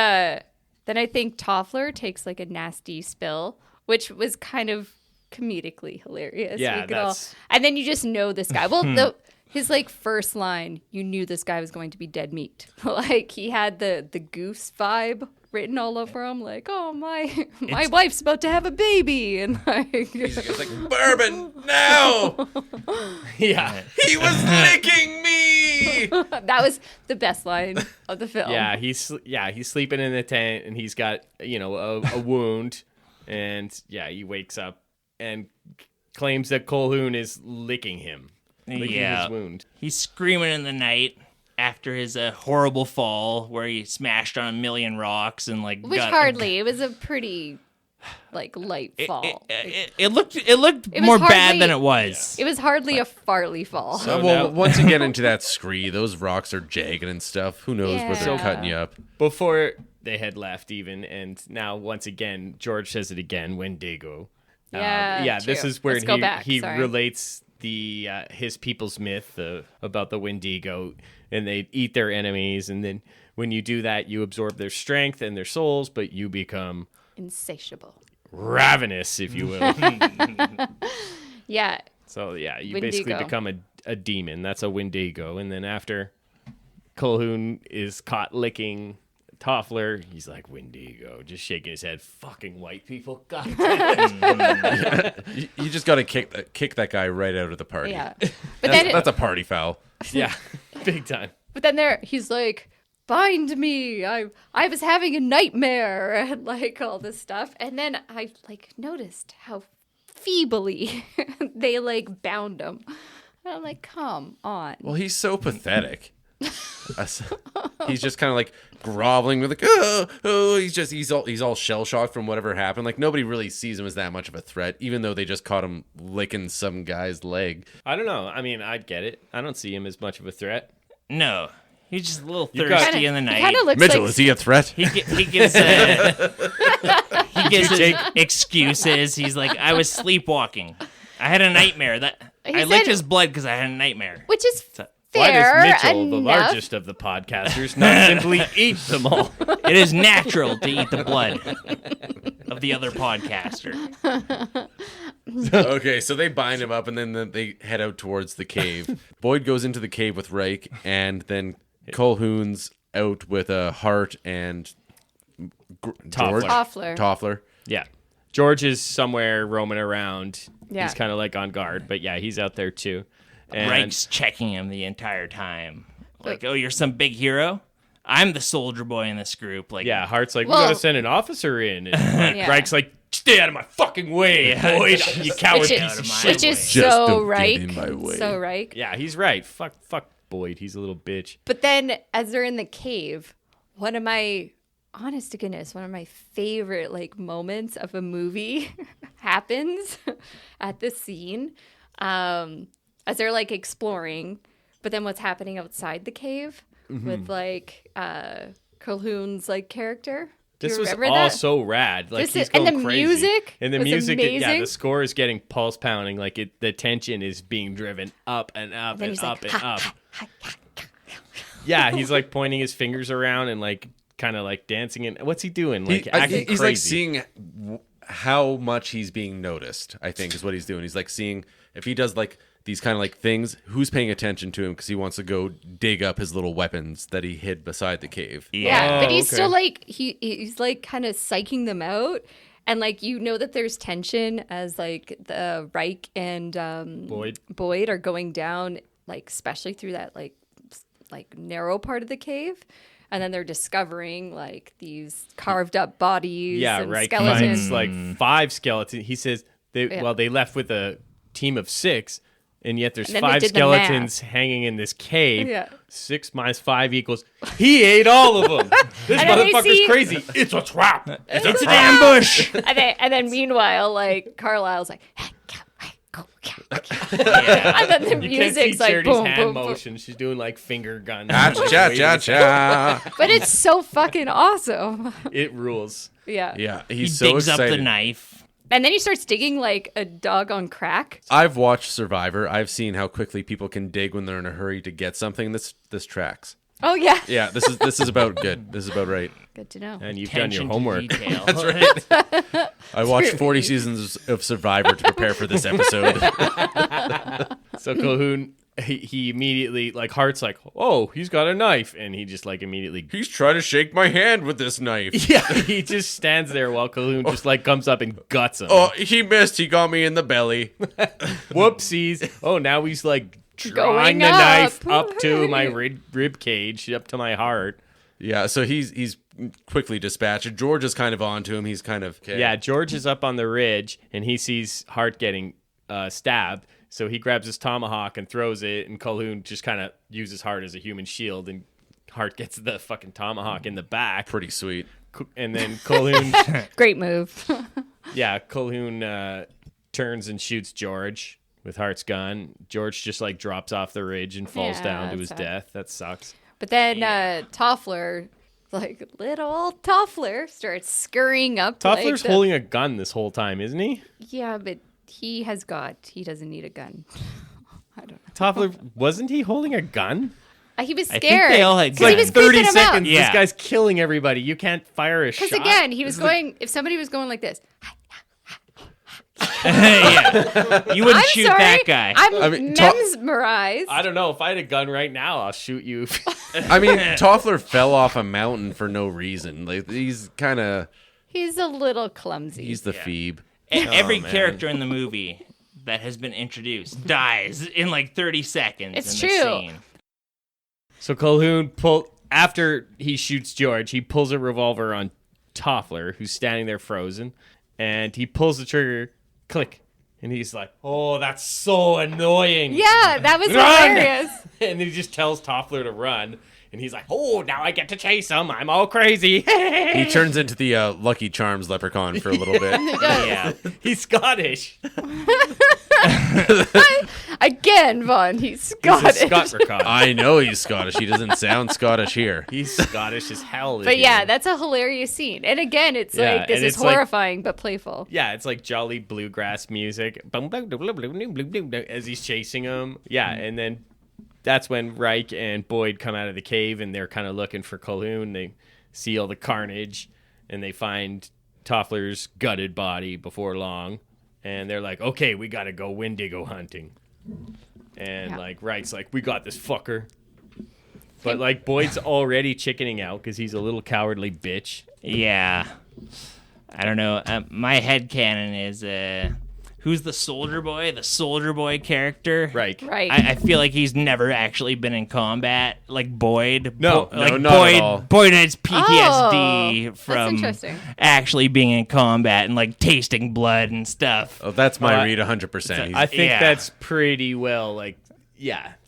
then I think Toffler takes like a nasty spill, which was kind of comedically hilarious. Yeah, We could all- that's- and then you just know this guy. Well, his like first line, you knew this guy was going to be dead meat. Like he had the goose vibe written all over him, like, oh my wife's about to have a baby, and like It's like, bourbon, no! Yeah. He was licking me! that was the best line of the film. Yeah, he's sleeping in the tent and he's got, a wound, and he wakes up and claims that Colhoun is licking him. Licking Yeah. his wound. He's screaming in the night after his horrible fall where he smashed on a million rocks and like Which hardly. It was a pretty light fall. It looked more hardly, bad than it was. It was hardly a fartly fall. Well, once you get into that scree, those rocks are jagged and stuff. Who knows where they're Yeah. cutting you up? Before they had left even, and now once again, George says it again, Wendigo. Yeah, This true. is where Let's go back. he Sorry. relates the his people's myth about the Wendigo, and they eat their enemies, and then when you do that, you absorb their strength and their souls, but you become Insatiable. ravenous, if you will. Yeah. So yeah, you Wendigo. basically become a demon. That's a Wendigo, and then after Colhoun is caught licking Toffler, he's like, Wendigo, just shaking his head. Fucking white people. God damn it. You just got to kick that guy right out of the party. Yeah. But then That's a party foul. Yeah, big time. But then he's like, find me. I was having a nightmare and all this stuff. And then I noticed how feebly they bound him. And I'm like, come on. Well, he's so pathetic. He's just kind of groveling with oh, he's all shell shocked from whatever happened. Nobody really sees him as that much of a threat, even though they just caught him licking some guy's leg. I don't know. I mean, I'd get it. I don't see him as much of a threat. No, he's just a little You got- thirsty in the He night. kind of looks Mitchell, like is he a threat? He gives his excuses. He's like, I was sleepwalking. I had a nightmare. He I licked said- his blood because I had a nightmare. which is Why fair does Mitchell, enough. the largest of the podcasters, not simply eat them all? It is natural to eat the blood of the other podcaster. Okay, so they bind him up, and then they head out towards the cave. Boyd goes into the cave with Reich, and then Colhoun's out with a Hart and George Toffler. Yeah. George is somewhere roaming around. Yeah. He's kind of on guard, but yeah, he's out there too. And Reich's checking him the entire time. Oh, you're some big hero? I'm the soldier boy in this group. yeah, Hart's like, we Well- gotta send an officer in. And Yeah. Reich's like, stay out of my fucking way, Boyd, you coward Which piece of is, shit. which is Just so don't get right. in my way. So right. Yeah, he's right. Fuck Boyd. He's a little bitch. But then as they're in the cave, one of my favorite moments of a movie happens at this scene. As they're exploring, but then what's happening outside the cave with Colhoun's character. Do This you was remember all that? so rad. This He's is- and going the crazy. music And the was music, yeah, amazing. the score is getting pulse pounding. The tension is being driven up and up then and he's up like, and up. Yeah, he's pointing his fingers around and kind of dancing. And what's he doing? Acting He's crazy. seeing how much he's being noticed, I think, is what he's doing. He's seeing if he does these kind of things, who's paying attention to him because he wants to go dig up his little weapons that he hid beside the cave. Yeah, but he's okay. still he's kind of psyching them out. And that there's tension as the Reich and Boyd are going down, especially through that narrow part of the cave. And then they're discovering these carved up bodies Yeah, and right. skeletons. Finds 5 skeletons. He says they left with a team of 6, and yet there's And then they 5 did the skeletons hanging in this cave. Yeah. 6 minus 5 equals. He ate all of them. This And then they motherfucker's see- crazy. It's a trap. It's an ambush. and then meanwhile, Carlyle's hey, go. Yeah. And then the You can't see music's Charity's boom, hand boom, boom. motion. She's doing finger guns. Cha. But it's so fucking awesome. It rules. Yeah. Yeah, He he's so digs up excited. the knife. And then he starts digging like a dog on crack. I've watched Survivor. I've seen how quickly people can dig when they're in a hurry to get something. This tracks. Oh yeah. Yeah, this is about good. This is about right. Good to know. And you've done your Attention to homework. detail. That's right. I watched 40 seasons of Survivor to prepare for this episode. So Colhoun, he immediately, Hart's oh, he's got a knife. And he just, immediately... He's trying to shake my hand with this knife. Yeah, he just stands there while Colhoun just, comes up and guts him. Oh, he missed. He got me in the belly. Whoopsies. Oh, now he's, drawing Going the up. knife up to my rib cage, up to my heart. Yeah, so he's quickly dispatched. George is kind of onto him. He's kind of... Okay. Yeah, George is up on the ridge, and he sees Hart getting stabbed. So he grabs his tomahawk and throws it, and Colquhoun just kind of uses Hart as a human shield, and Hart gets the fucking tomahawk in the back. Pretty sweet. And then Colquhoun... Great move. Yeah, Colquhoun turns and shoots George with Hart's gun. George just like drops off the ridge and falls Yeah, down to his that's death. That sucks. But then Toffler, like little old Toffler, starts scurrying up. Toffler's holding a gun this whole time, isn't he? Yeah, but he doesn't need a gun. I don't know. Toffler, wasn't he holding a gun? He was I think scared. they all had It's 'Cause he guns. was like 30 creeping him out. seconds. Yeah. This guy's killing everybody. You can't fire a shot. Because again, he was going. If somebody was going like this, Yeah. You wouldn't I'm shoot sorry, that guy. I'm mesmerized. I don't know. If I had a gun right now, I'll shoot you. I mean, Toffler fell off a mountain for no reason. Like he's kind of He's a little clumsy. he's the Phoebe. Every man. character in the movie that has been introduced dies in like 30 seconds. It's in true. The scene. So Colquhoun after he shoots George, he pulls a revolver on Toffler, who's standing there frozen, and he pulls the trigger, click, and he's like, "Oh, that's so annoying." Yeah, that was Run! hilarious. And then he just tells Toffler to run, and he's like, "Oh, now I get to chase him. I'm all crazy." He turns into the Lucky Charms leprechaun for a little bit. Yeah. He's Scottish. Again, Vonn, he's He's Scottish. a Scotrecock. I know he's Scottish. He doesn't sound Scottish here. He's Scottish as hell. But yeah, that's a hilarious scene. And again, it's Yeah, like this and is it's like- horrifying but playful. Yeah, it's like jolly bluegrass music as he's chasing him. Yeah, and then that's when Reich and Boyd come out of the cave, and they're kind of looking for Colquhoun. They see all the carnage, and they find Toffler's gutted body before long, and they're like, "Okay, we gotta go Wendigo hunting." And Yeah. like Reich's like, "We got this fucker." But like Boyd's already chickening out because he's a little cowardly bitch. Yeah. I don't know. My headcanon is who's the soldier boy? The soldier boy character. Reich. Right. I feel like he's never actually been in combat, like Boyd. No, like not Boyd. at all. Boyd has PTSD that's from interesting. actually being in combat and like tasting blood and stuff. Oh, that's my I- read 100%. He's- I think Yeah. that's pretty well like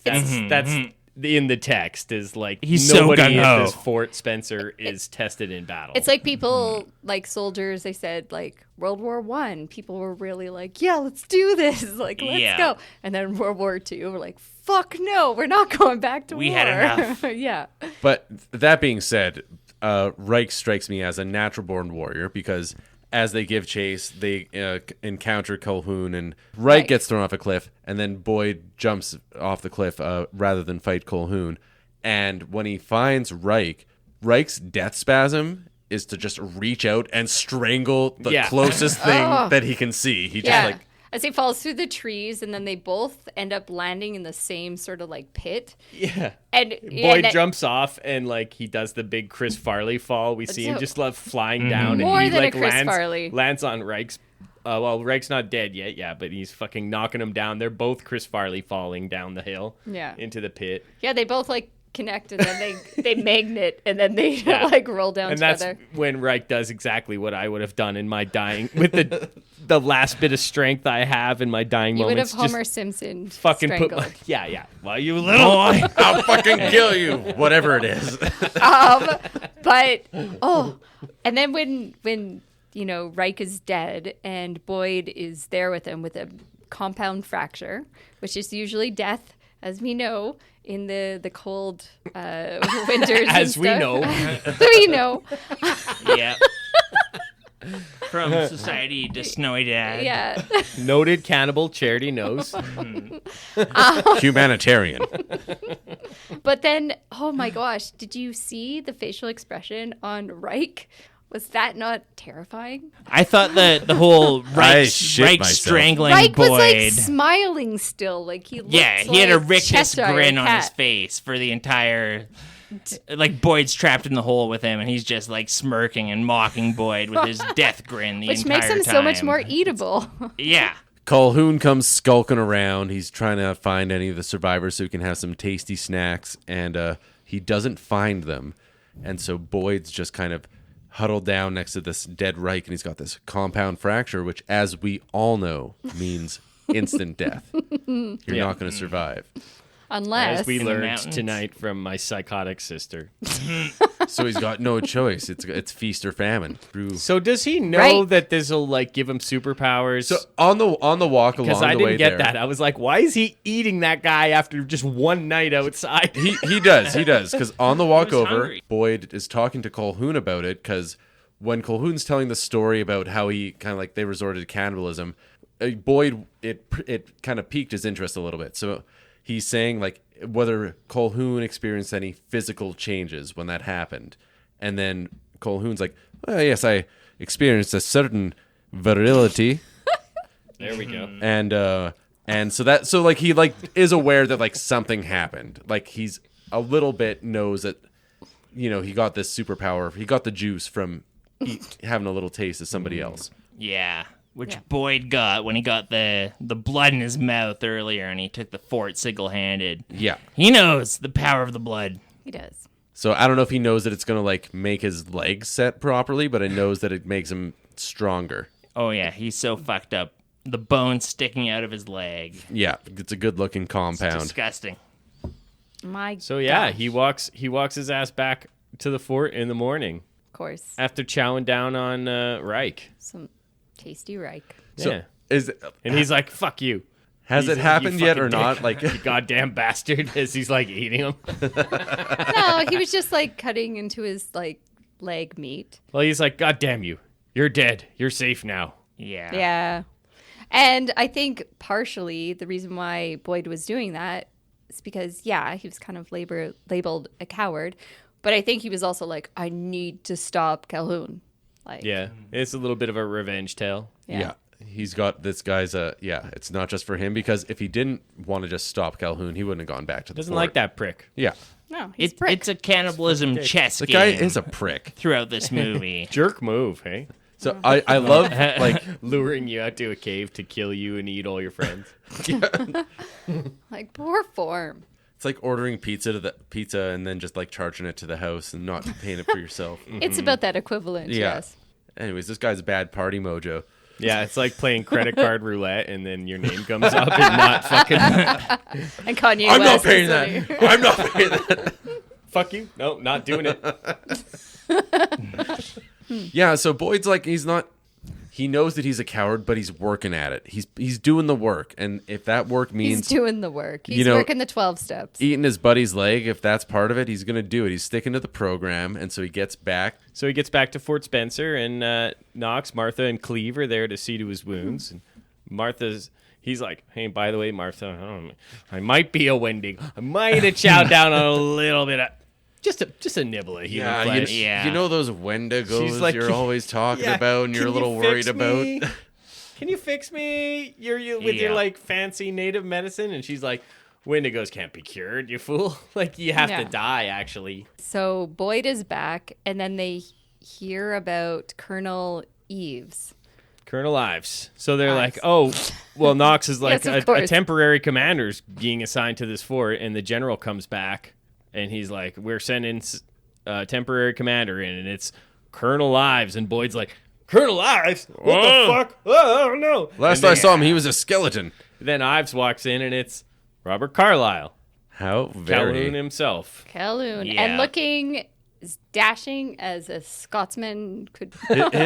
that's in the text is like He's so nobody gung-ho. at this Fort Spencer is tested in battle. It's like people, like soldiers, they said, like, World War I, people were really like, yeah, let's do this. Like, let's Yeah. go. And then World War II, we're like, fuck no, we're not going back to We war. had enough. Yeah. But that being said, Reich strikes me as a natural-born warrior because as they give chase, they encounter Colquhoun, and Reich Right. gets thrown off a cliff, and then Boyd jumps off the cliff rather than fight Colquhoun. And when he finds Reich's death spasm is to just reach out and strangle the Yeah. closest thing Oh. that he can see. He just Yeah. like As he falls through the trees, and then they both end up landing in the same sort of like pit. yeah. And Boyd jumps off and like he does the big Chris Farley fall. We see him So- just love flying down More and he than a like Chris Farley. lands on Reich's. Well, Reich's not dead yet, yeah, but he's fucking knocking him down. They're both Chris Farley falling down the hill, Yeah. into the pit. Yeah, they both like connect, and then they magnet, and then they Yeah. like roll down And together. that's when Reich does exactly what I would have done in my dying with the last bit of strength I have in my dying You would have moments. just Homer Simpson fucking strangled. put my, yeah. Well, you little boy. I'll fucking kill you, whatever it is. But and then when Reich is dead and Boyd is there with him with a compound fracture, which is usually death, as we know in the cold winters. As and we stuff. know. We know. Yeah. From Society to Snowy Dad. Yeah. Noted cannibal, Charity knows. Humanitarian. But then, oh my gosh, did you see the facial expression on Reich? Was that not terrifying? I thought the whole I Reich shit myself. strangling Reich was like Boyd. smiling still, like he looked Yeah, he had a like rictus Cheshire grin on his cat. face for the entire. Like Boyd's trapped in the hole with him, and he's just like smirking and mocking Boyd with his death grin the Which entire makes him time. so much more eatable. Yeah. Colquhoun comes skulking around. He's trying to find any of the survivors so he can have some tasty snacks, and he doesn't find them. And so Boyd's just kind of huddled down next to this dead Reich, and he's got this compound fracture, which, as we all know, means instant death. You're not going to survive. Unless As we the learned mountains. tonight from my psychotic sister. So he's got no choice. It's feast or famine. True. So does he know Right. that this will like give him superpowers? So on the walk along because I the way didn't get there, that. I was like, why is he eating that guy after just one night outside? He does because on the walk He was over, hungry. Boyd is talking to Colquhoun about it because when Colquhoun's telling the story about how he kind of like they resorted to cannibalism, Boyd it kind of piqued his interest a little bit. So he's saying like whether Colquhoun experienced any physical changes when that happened, and then Colquhoun's like, well, yes, I experienced a certain virility. There we go. And so like he like is aware that like something happened. Like he's a little bit knows that he got this superpower. He got the juice from having a little taste of somebody else. Yeah, which Boyd got when he got the blood in his mouth earlier, and he took the fort single-handed. Yeah. He knows the power of the blood. he does. So I don't know if he knows that it's gonna like make his legs set properly, but it knows that it makes him stronger. Oh yeah, he's so fucked up. The bone sticking out of his leg. Yeah, it's a good looking compound. Disgusting. My So yeah, gosh. he walks his ass back to the fort in the morning Of course. after chowing down on Reich. Some tasty Reich. So Yeah. And he's like, "Fuck you." has He's it like, happened "You yet or fucking not? dick." Like You goddamn bastard, as he's like eating him. No, he was just like cutting into his like leg meat. Well, he's like, "God damn you. You're dead. You're safe now." Yeah. Yeah. And I think partially the reason why Boyd was doing that is because, yeah, he was kind of labeled a coward. But I think he was also like, I need to stop Calhoun. Like, Yeah, it's a little bit of a revenge tale. yeah. He's got this guy's it's not just for him because if he didn't want to just stop Calhoun, he wouldn't have gone back to the Doesn't fort. like that prick. Yeah. No, he's a prick. It's a cannibalism chess The game guy is a prick. throughout this movie. Jerk move, hey? So I love like Luring you out to a cave to kill you and eat all your friends. Like, poor form. it's like ordering pizza and then just like charging it to the house and not paying it for yourself. It's about that equivalent, Yeah. yes. Anyways, this guy's bad party mojo. Yeah, it's like playing credit card roulette and then your name comes up and not fucking And Kanye I'm not West paying is that. like- I'm not paying that. fuck you. No, not doing it. Yeah, so Boyd's like he knows that he's a coward, but he's working at it. He's doing the work, and if that work He's means doing the work. He's know, working the 12 steps. eating his buddy's leg, if that's part of it, he's gonna do it. He's sticking to the program, and so he gets back. So he gets back to Fort Spencer and Knox, Martha, and Cleve are there to see to his wounds. And he's like, hey, by the way, Martha, I might be a wending. I might have chowed down on a little bit of... Just a nibble of human flesh. You know those Wendigos She's like, you're always talking Yeah, about, and you're a can little you worried fix about. me? Can you fix me? With your Yeah. like fancy native medicine? And she's like, Wendigos can't be cured, you fool. Like you have Yeah. to die, actually. So Boyd is back, and then they hear about Colonel Eves. Colonel Ives. So they're Ives. like, oh, well, Knox is like Yes, of a course. temporary commander's being assigned to this fort, and the general comes back, and he's like, we're sending a temporary commander in, and it's Colonel Ives, and Boyd's like, Colonel Ives? What the fuck? Oh, no. Last And I saw him, he was a skeleton. Then Ives walks in, and it's Robert Carlyle, How Calhoun very. himself. Calhoun. Yeah. And looking as dashing as a Scotsman could.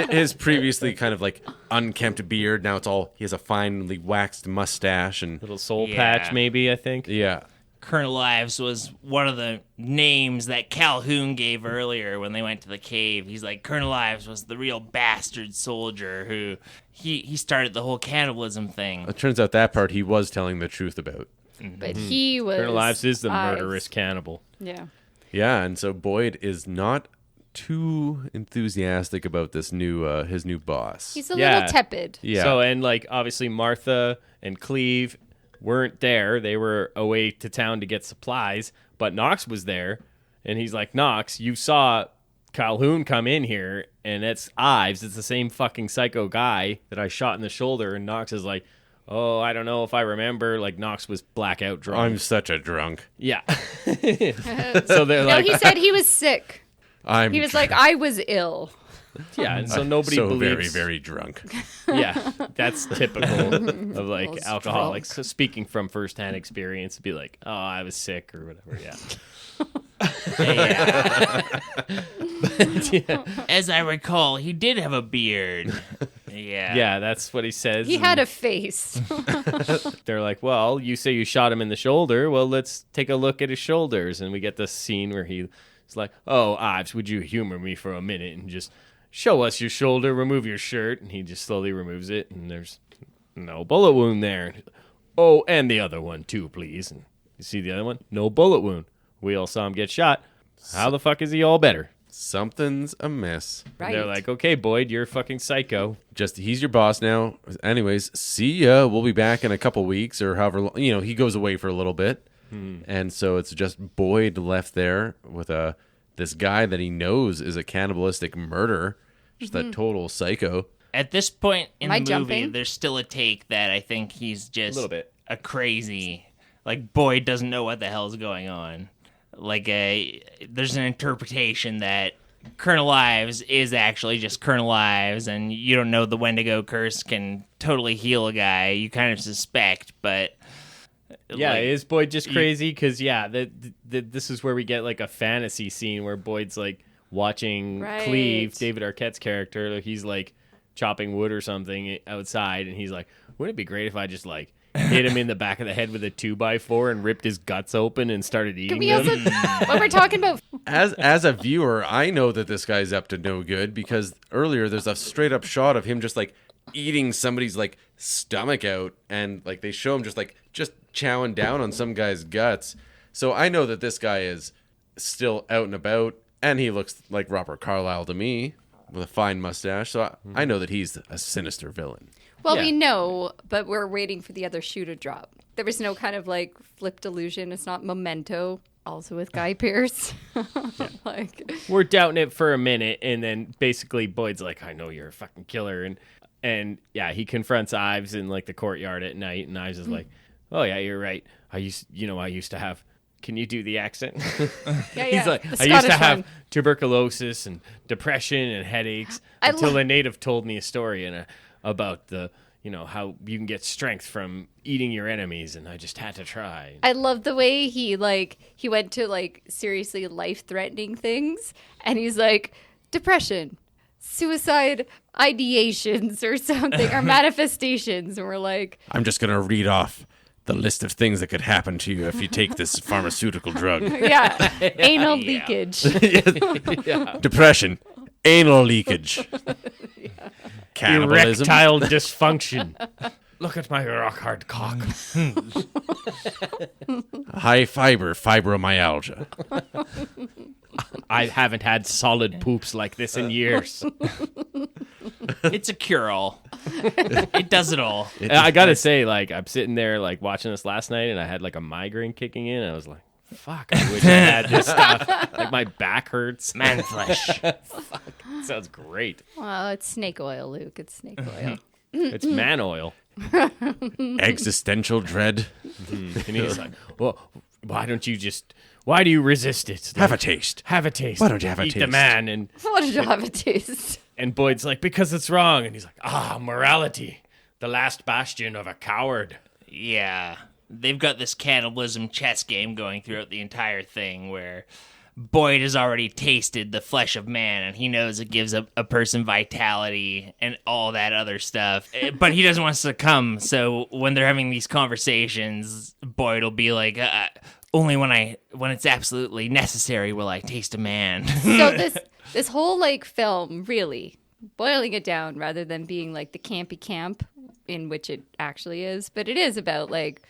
His previously kind of like unkempt beard, now he has a finely waxed mustache, and Little soul Yeah. patch, maybe, I think. yeah. Colonel Ives was one of the names that Calhoun gave earlier when they went to the cave. He's like, Colonel Ives was the real bastard soldier who he started the whole cannibalism thing. It turns out that part he was telling the truth about. But he was. Colonel Ives is the Ives. murderous cannibal. Yeah. Yeah, and so Boyd is not too enthusiastic about this his new boss. He's a Yeah. little tepid. Yeah. So, and like, obviously, Martha and Cleve weren't there. They were away to town to get supplies, but Knox was there. And he's like, Knox, you saw Calhoun come in here, and it's Ives. It's the same fucking psycho guy that I shot in the shoulder. And Knox is like, oh, I don't know if I remember. Like, Knox was blackout drunk. I'm such a drunk. Yeah. So they're No, like, he said he was sick. I'm He was like, I was ill. Yeah, and so nobody so believes. very, very drunk. Yeah, that's typical of like Almost alcoholics. So speaking from firsthand experience, to be like, oh, I was sick or whatever. Yeah. Yeah. As I recall, he did have a beard. Yeah. Yeah, that's what he says. He had a face. They're like, well, you say you shot him in the shoulder. Well, let's take a look at his shoulders. And we get this scene where he's like, oh, Ives, would you humor me for a minute and just show us your shoulder, remove your shirt? And he just slowly removes it, and there's no bullet wound there. Oh, and the other one, too, please. And you see the other one? No bullet wound. We all saw him get shot. How the fuck is he all better? Something's amiss. Right. They're like, okay, Boyd, you're fucking psycho. Just he's your boss now. Anyways, see ya. We'll be back in a couple weeks or however long. You know, he goes away for a little bit, and so it's just Boyd left there with this guy that he knows is a cannibalistic murderer, just that total psycho. At this point in Am I the movie, jumping? there's still a take that I think he's just A little bit. a crazy, like Boyd doesn't know what the hell's going on. Like there's an interpretation that Colonel Ives is actually just Colonel Ives, and you don't know the Wendigo curse can totally heal a guy. You kind of suspect, but Yeah, like, is Boyd just crazy? Because, yeah, this is where we get, like, a fantasy scene where Boyd's, like, watching Right. Cleve, David Arquette's character. He's, like, chopping wood or something outside, and he's like, wouldn't it be great if I just, like, hit him in the back of the head with a 2x4 and ripped his guts open and started eating Can we them? also, when we're talking about As a viewer, I know that this guy's up to no good because earlier there's a straight up shot of him just like eating somebody's like stomach out, and like they show him just chowing down on some guy's guts. So I know that this guy is still out and about, and he looks like Robert Carlyle to me with a fine mustache. So I know that he's a sinister villain. Well, Yeah. we know, but we're waiting for the other shoe to drop. There was no kind of like flipped illusion. It's not Memento, also with Guy Pearce. Like, We're doubting it for a minute, and then basically Boyd's like, I know you're a fucking killer. And yeah, he confronts Ives in, like, the courtyard at night, and Ives is like, oh, yeah, you're right. I used to have... Can you do the accent? yeah, He's like, the I used to Scottish have one. tuberculosis and depression and headaches I until lo- a native told me a story about the, how you can get strength from eating your enemies, and I just had to try. I love the way he went to like seriously life-threatening things, and he's like, depression, suicide ideations or something, or manifestations, and we're like, I'm just going to read off the list of things that could happen to you if you take this pharmaceutical drug. yeah, anal leakage. Depression, anal leakage, cannibalism, Erectile dysfunction. Look at my rock hard cock. high fiber, fibromyalgia. I haven't had solid poops like this in years. it's a cure-all. It does it all. I gotta say, like, I'm sitting there, like, watching this last night, and I had, like, a migraine kicking in, and I was like, fuck, I wish I had this stuff. Like, my back hurts. Man flesh. Sounds great. Well, it's snake oil, Luke. It's snake oil. It's man oil. Existential dread. And he's like, well, why do you resist it? Have a taste. Have a taste. Why don't you have a Eat the taste? man. And What did you have a taste? Boyd's like, because it's wrong. And he's like, morality, the last bastion of a coward. Yeah. They've got this cannibalism chess game going throughout the entire thing where Boyd has already tasted the flesh of man, and he knows it gives a person vitality and all that other stuff. But he doesn't want to succumb, so when they're having these conversations, Boyd will be like, only when it's absolutely necessary will I taste a man. So this whole like film, really boiling it down, rather than being like the campy camp in which it actually is, but it is about like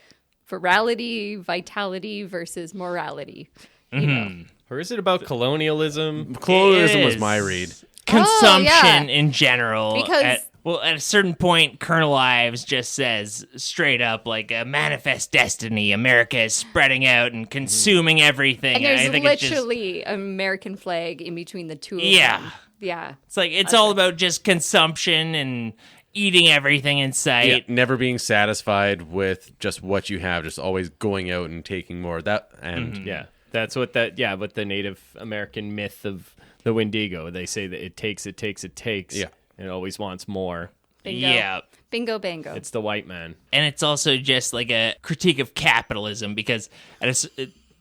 virality, vitality versus morality. You know. Or is it about colonialism? Colonialism It was is. my read. Consumption yeah. in general. Because- at a certain point, Colonel Ives just says straight up, like, a manifest destiny. America is spreading out and consuming everything. And there's I think it's just, literally an American flag in between the two of Yeah. them. Yeah. it's like, it's all about just consumption and eating everything in sight. Yeah, never being satisfied with just what you have, just always going out and taking more. That and Yeah, that's what the Native American myth of The Wendigo. They say that it takes. Yeah. And it always wants more. Bingo. Yeah. Bingo bango. It's the white man. And it's also just like a critique of capitalism because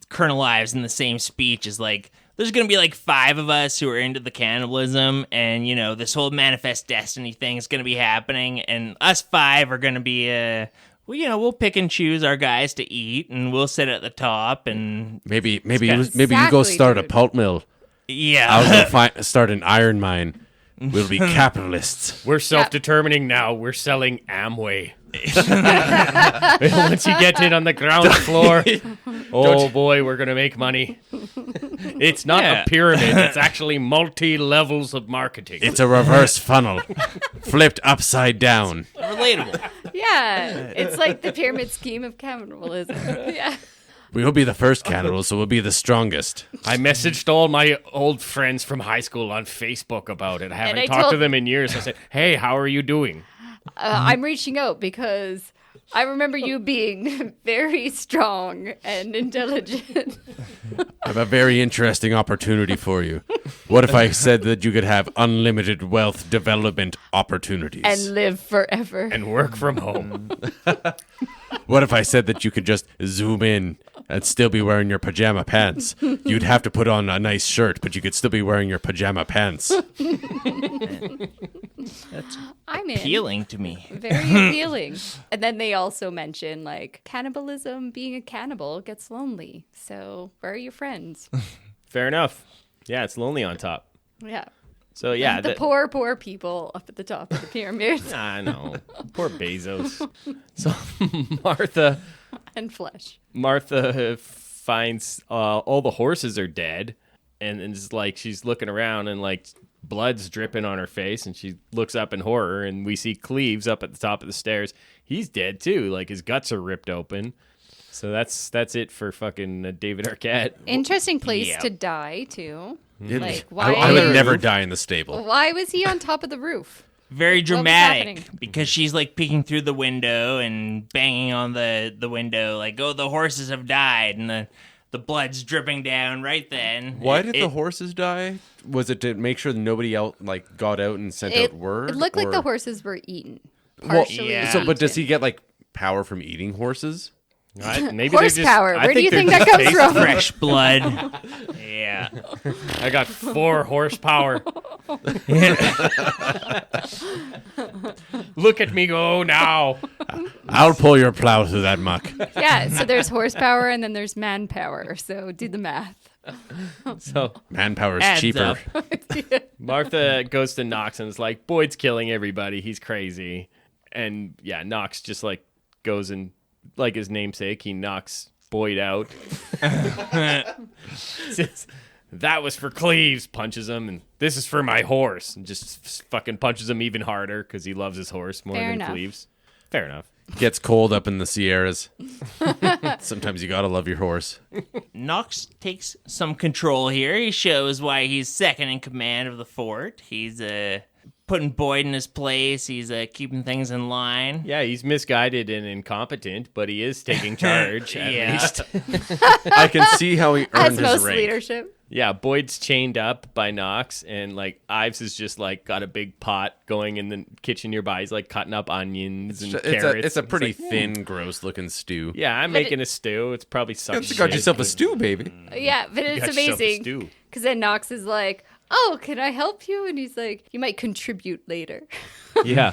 Colonel Ives in the same speech is like, there's going to be like 5 of us who are into the cannibalism, and, you know, this whole manifest destiny thing is going to be happening, and us 5 are going to be, well, you know, we'll pick and choose our guys to eat, and we'll sit at the top, and Maybe you Exactly, go start a dude. pulp mill. yeah. I'll go start an iron mine. We'll be capitalists. We're self-determining now. We're selling Amway. Once you get it on the ground floor, oh boy, we're going to make money. It's not Yeah. a pyramid. It's actually multi-levels of marketing. It's a reverse funnel, flipped upside down. Relatable. Yeah, it's like the pyramid scheme of cannibalism. Yeah. We will be the first cannibals, so we'll be the strongest. I messaged all my old friends from high school on Facebook about it. I haven't I talked to told- them in years. I said, hey, how are you doing? I'm reaching out because I remember you being very strong and intelligent. I have a very interesting opportunity for you. What if I said that you could have unlimited wealth development opportunities? And live forever. And work from home. What if I said that you could just zoom in and still be wearing your pajama pants? You'd have to put on a nice shirt, but you could still be wearing your pajama pants. I'm in. Appealing to me. Very appealing. And then they also mention like cannibalism, being a cannibal gets lonely. So where are your friends? Fair enough. Yeah, it's lonely on top. Yeah. So yeah, The poor people up at the top of the pyramid I know. Poor Bezos. So Martha finds all the horses are dead, and it's like she's looking around and like blood's dripping on her face, and she looks up in horror, and we see Cleves up at the top of the stairs. He's dead too, like his guts are ripped open. So that's it for fucking David Arquette. Interesting place Yeah. to die too. It- Like, I why- would never die in the stable. Why was he on top of the roof? Very was dramatic happening? because she's like peeking through the window and banging on the window like, oh, the horses have died, and the blood's dripping down right then. Why did the horses die? Was it to make sure that nobody else like got out and sent out word? It looked like or- the horses were eaten. Well, Partially. yeah. So, but does he get like power from eating horses? Maybe they're just- Horsepower. I Where do you they're think that just comes taste from? Fresh blood. Yeah. I got 4 horsepower. Look at me go now. I'll pull your plow through that muck. Yeah, so there's horsepower and then there's manpower. So do the math. So Manpower's Adds cheaper. up. Martha goes to Knox and is like, Boyd's killing everybody. He's crazy. And yeah, Knox just like goes and, like his namesake, he knocks Boyd out. Says, that was for Cleves, punches him, and this is for my horse, and just fucking punches him even harder because he loves his horse more Fair than enough. Cleves. Fair enough. Gets cold up in the Sierras. Sometimes you gotta love your horse. Knox takes some control here. He shows why he's second in command of the fort. He's putting Boyd in his place. He's keeping things in line. Yeah, he's misguided and incompetent, but he is taking charge at Yeah. least. I can see how he earned As his most rank. leadership. Yeah, Boyd's chained up by Knox, and like Ives is just like got a big pot going in the kitchen nearby. He's like cutting up onions and carrots. It's a He's pretty like, thin, gross looking stew. yeah, I'm making a stew. It's probably sucks. You got yourself a stew, baby. Yeah, but it's got yourself a amazing. stew. Because then Knox is like, oh, can I help you? And he's like, you might contribute later. Yeah.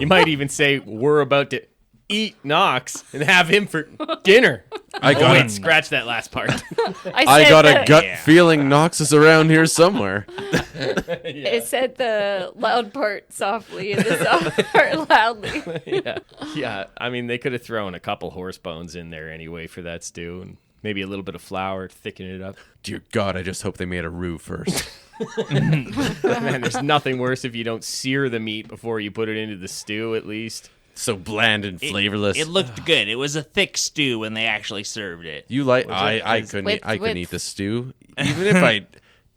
You might even say we're about to eat Knox and have him for dinner. I got Wait, it. scratch that last part. I got a that- gut feeling Knox is around here somewhere. It said the loud part softly and the soft part loudly. Yeah. I mean, they could have thrown a couple horse bones in there anyway for that stew, and maybe a little bit of flour to thicken it up. Dear God, I just hope they made a roux first. Man, there's nothing worse if you don't sear the meat before you put it into the stew, at least. So bland and flavorless. It looked good. It was a thick stew when they actually served it. You like? Was I it- couldn't. With- I couldn't with- eat the stew,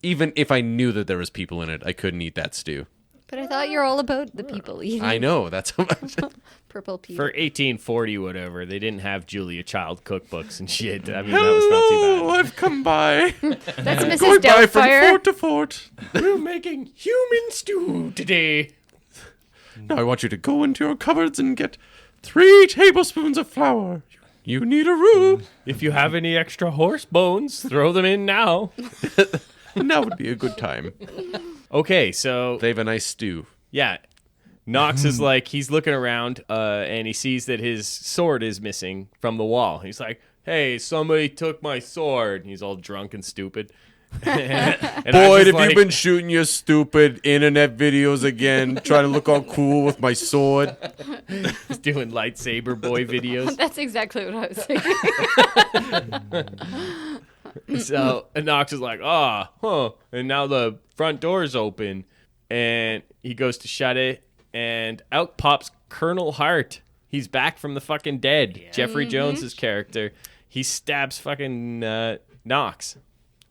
even if I knew that there was people in it. I couldn't eat that stew. But I thought you're all about the people eating I know. That's how much. purple people. For 1840, whatever, they didn't have Julia Child cookbooks and shit. I mean, that was not too bad. I've come by. That's Mrs. Going by from Doubtfire. fort to fort. We're making human stew today. Now I want you to go into your cupboards and get 3 tablespoons of flour. You need a roux. If you have any extra horse bones, throw them in now. Now would be a good time. Okay, so They have a nice stew. yeah, Knox is like, he's looking around and he sees that his sword is missing from the wall. He's like, hey, somebody took my sword. He's all drunk and stupid. And Boyd, have you been shooting your stupid internet videos again, trying to look all cool with my sword? doing lightsaber boy videos? That's exactly what I was thinking. So Knox is like, and now the front door is open, and he goes to shut it, and out pops Colonel Hart. He's back from the fucking dead. Yeah. Jeffrey Jones's character. He stabs fucking Knox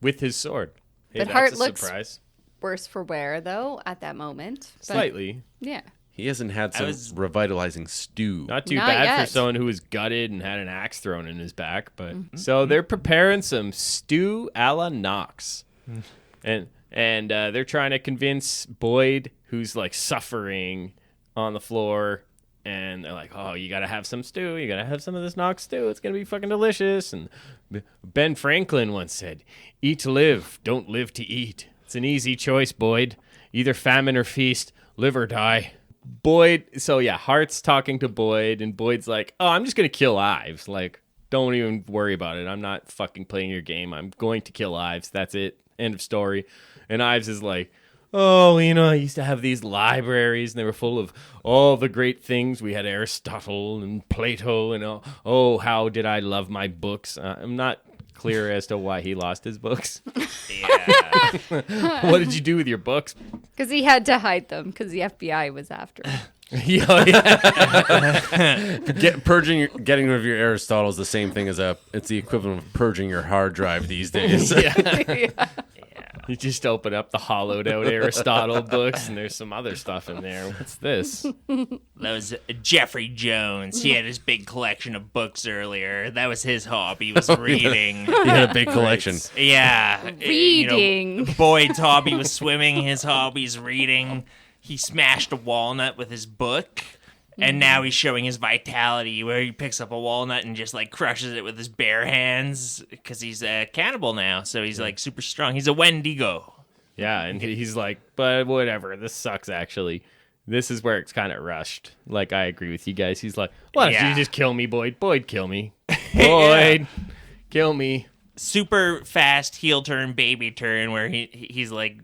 with his sword. Hey, But that's Hart a looks- surprise. Worse for wear, though, at that moment. But, Slightly. Yeah. He hasn't had some revitalizing stew. Not too Not bad yet. for someone who was gutted and had an axe thrown in his back, but so they're preparing some stew a la Knox, and they're trying to convince Boyd, who's like suffering on the floor, and they're like, "Oh, you gotta have some stew. You gotta have some of this Knox stew. It's gonna be fucking delicious." And Ben Franklin once said, "Eat to live, don't live to eat. It's an easy choice, Boyd. Either famine or feast, live or die." Boyd, so yeah, Hart's talking to Boyd, and Boyd's like, "Oh, I'm just gonna kill Ives. Like, don't even worry about it. I'm not fucking playing your game. I'm going to kill Ives. That's it. End of story." And Ives is like, "Oh, you know, I used to have these libraries, and they were full of all the great things. We had Aristotle and Plato, and oh, how did I love my books." I'm not clear as to why he lost his books. Yeah. What did you do with your books? Because he had to hide them because the FBI was after him. Yeah. Getting rid of your Aristotle is the same thing as it's the equivalent of purging your hard drive these days. Yeah. You just open up the hollowed out Aristotle books, and there's some other stuff in there. What's this? That was Jeffrey Jones. He had his big collection of books earlier. That was his hobby, was reading. He had a big collection. Yeah. Reading. You know, Boyd's hobby was swimming. His hobby's reading. He smashed a walnut with his book. And now he's showing his vitality where he picks up a walnut and just like crushes it with his bare hands because he's a cannibal now. So he's like super strong. He's a Wendigo. Yeah, and he's like, but whatever, this sucks actually. This is where it's kind of rushed. Like, I agree with you guys. He's like, why don't you just kill me, Boyd? Boyd, kill me. Boyd, kill me. Super fast heel turn, baby turn where he's like,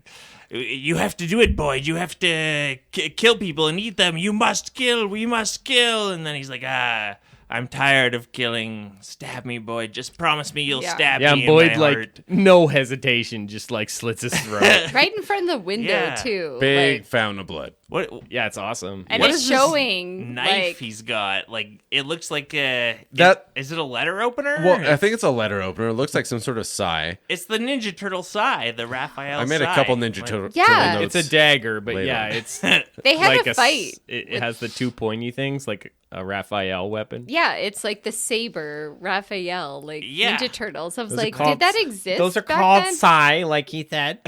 "You have to do it, Boyd. You have to kill people and eat them. You must kill. We must kill." And then he's like, "I'm tired of killing. Stab me, Boyd. Just promise me you'll stab Yeah, me and Boyd, in my like, heart." no hesitation, just, like, slits his throat. Right in front of the window, Yeah. too. Big Like, fountain of blood. What Yeah, it's awesome. and What it's is this showing. knife like, he's got? Like, it looks like is it a letter opener? Well, I think it's a letter opener. It looks like some sort of sigh. It's the Ninja Turtle sai, the Raphael I made a sai. couple Ninja Like, Turtle Yeah. notes. It's a dagger, but later. yeah, it's They had like a fight. It has the two pointy things, like a Raphael weapon. Yeah, it's like the saber, Raphael, like Yeah. Ninja Turtles. I was Those are like, called- did that exist? Those are back called then? sai, like he said.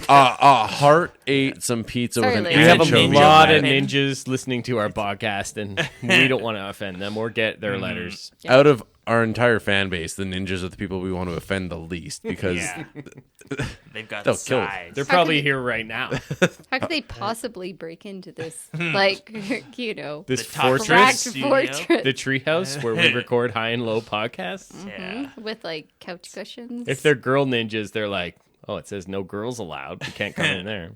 Hart ate some pizza Sorry, with an ladies. We have a anchovy. lot on of it. ninjas listening to our podcast, and we don't want to offend them or get their letters. Out of our entire fan base, the ninjas are the people we want to offend the least because Yeah. They've got They'll kill us. sides. They're probably here right now. How could they possibly break into this, like, This The top fortress, cracked studio. fortress the treehouse where we record high and low podcasts. Yeah. with like couch cushions? If they're girl ninjas, they're like, oh, it says no girls allowed. You can't come in there.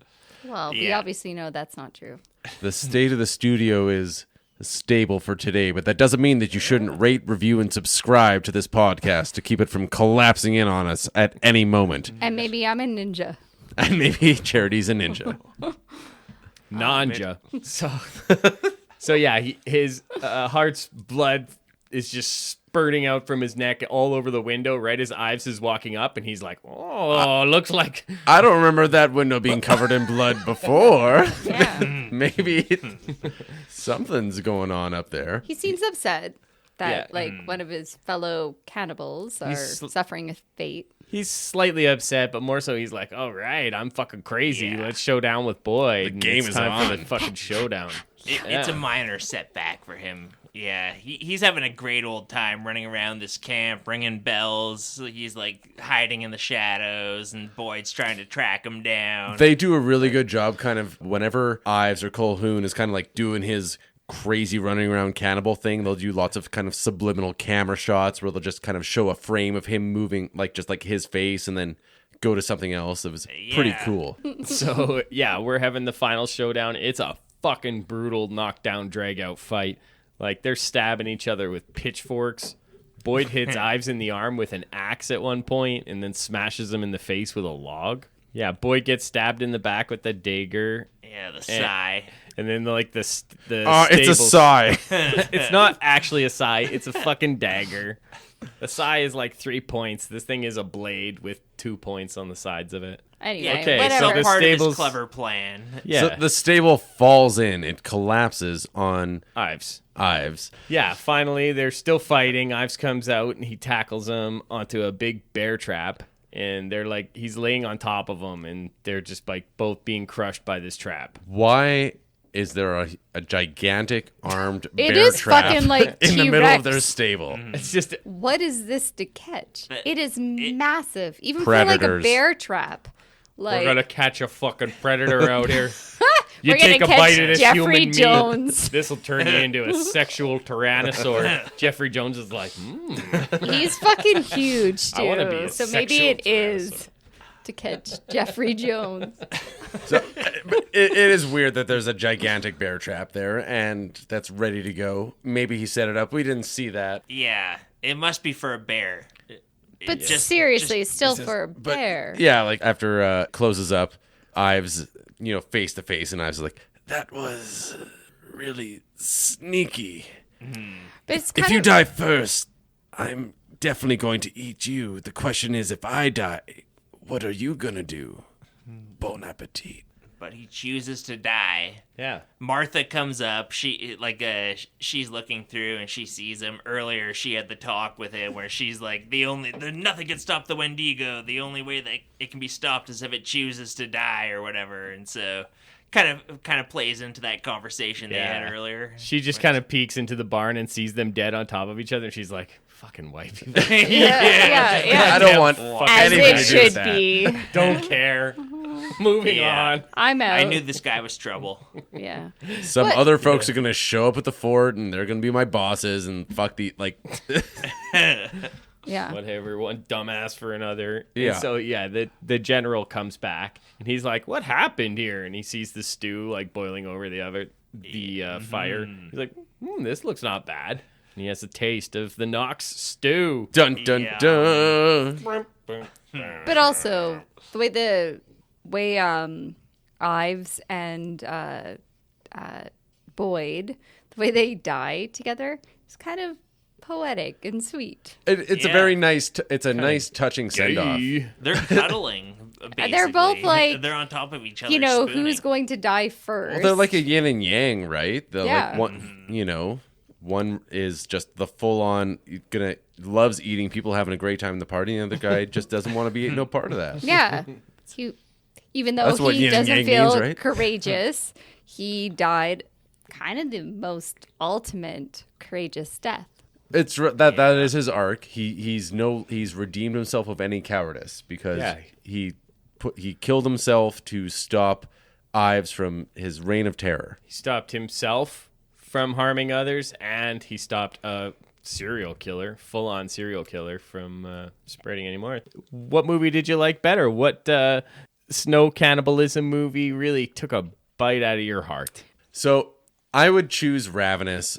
Well, we Yeah. obviously know that's not true. the state of the studio is stable for today, but that doesn't mean that you shouldn't rate, review, and subscribe to this podcast to keep it from collapsing in on us at any moment. And maybe I'm a ninja. And maybe Charity's a ninja. Nanja. So yeah, his heart's blood is just spurting out from his neck all over the window right as Ives is walking up, and he's like, oh, looks like... I don't remember that window being covered in blood before. Yeah. Maybe something's going on up there. He seems upset that Yeah. one of his fellow cannibals are suffering a fate. He's slightly upset, but more so he's like, all right, I'm fucking crazy. Yeah. Let's show down with Boyd. The game it's is time for on. the fucking showdown. It's a minor setback for him. Yeah, he's having a great old time running around this camp, ringing bells. He's like hiding in the shadows, and Boyd's trying to track him down. They do a really good job kind of whenever Ives or Colquhoun is kind of like doing his crazy running around cannibal thing, they'll do lots of kind of subliminal camera shots where they'll just kind of show a frame of him moving, like just like his face, and then go to something else. It was pretty cool. So, yeah, we're having the final showdown. It's a fucking brutal knockdown, drag-out fight. Like, they're stabbing each other with pitchforks. Boyd hits Ives in the arm with an axe at one point and then smashes him in the face with a log. Yeah, Boyd gets stabbed in the back with the dagger. Yeah, the sigh. And then, like, the It's a stables- sigh. It's not actually a sigh. It's a fucking dagger. The sigh is like 3 points. This thing is a blade with 2 points on the sides of it. Anyway, Okay, whatever. so the Part of his stables- clever plan. Yeah. So the stable falls in. It collapses on Ives. Ives. Yeah, finally, they're still fighting. Ives comes out and he tackles him onto a big bear trap. And they're like, he's laying on top of them. And they're just like both being crushed by this trap. Why is there a gigantic armed It bear is trap fucking like in the middle of T-Rex. their stable? It's just, What is this to catch? But It is massive. Even Predators. for like a bear trap. Like, we're going to catch a fucking predator out here. You We're gonna take a catch bite of this Jeffrey human meat. Jones. This will turn you into a sexual tyrannosaur. Jeffrey Jones is like, he's fucking huge I wanna be too. a So maybe sexual it is to catch Jeffrey Jones. So it is weird that there's a gigantic bear trap there, and that's ready to go. Maybe he set it up. We didn't see that. Yeah, it must be for a bear. But Just- seriously, just- still for a bear. Yeah, like after closes up, Ives, face to face, and Ives is like, "That was really sneaky. But it's If kind you of die first, I'm definitely going to eat you. The question is, if I die, what are you gonna do? Bon appetit." But he chooses to die. yeah. Martha comes up. She's looking through and she sees him. Earlier, she had the talk with him where she's like, nothing can stop the Wendigo. The only way that it can be stopped is if it chooses to die or whatever. And so, kind of plays into that conversation they had earlier. She just kind of peeks into the barn and sees them dead on top of each other, and she's like, fucking wife. yeah. I don't want As anything it to do should with that. be. Don't care. Moving Yeah. on. I'm out. I knew this guy was trouble. Yeah. Some What? other folks are gonna show up at the fort, and they're gonna be my bosses, and fuck the like. Yeah. Whatever, one dumbass for another. Yeah. And so the general comes back and he's like, "What happened here?" And he sees the stew like boiling over the fire. He's like, "This looks not bad." And he has a taste of the Knox stew. Dun dun Yeah. dun. But also the way Ives and Boyd, the way they die together is kind of poetic and sweet. It's a Yeah. very nice. It's a nice, touching send off. Gay. They're cuddling. Basically. They're both like- they're on top of each other. You know, spooning. who's going to die first? Well, they're like a yin and yang, right? They're Yeah. like one. One is just the full on loves eating people having a great time in the party, and the other guy just doesn't want to be no part of that. Yeah. Even though That's what he yin and doesn't yang feel means, right? courageous, he died kind of the most ultimate courageous death. It's that is his arc. He's redeemed himself of any cowardice because Yeah. he killed himself to stop Ives from his reign of terror. He stopped himself from harming others, and he stopped a serial killer, full-on serial killer, from spreading anymore. What movie did you like better? What snow cannibalism movie really took a bite out of your heart? So I would choose Ravenous.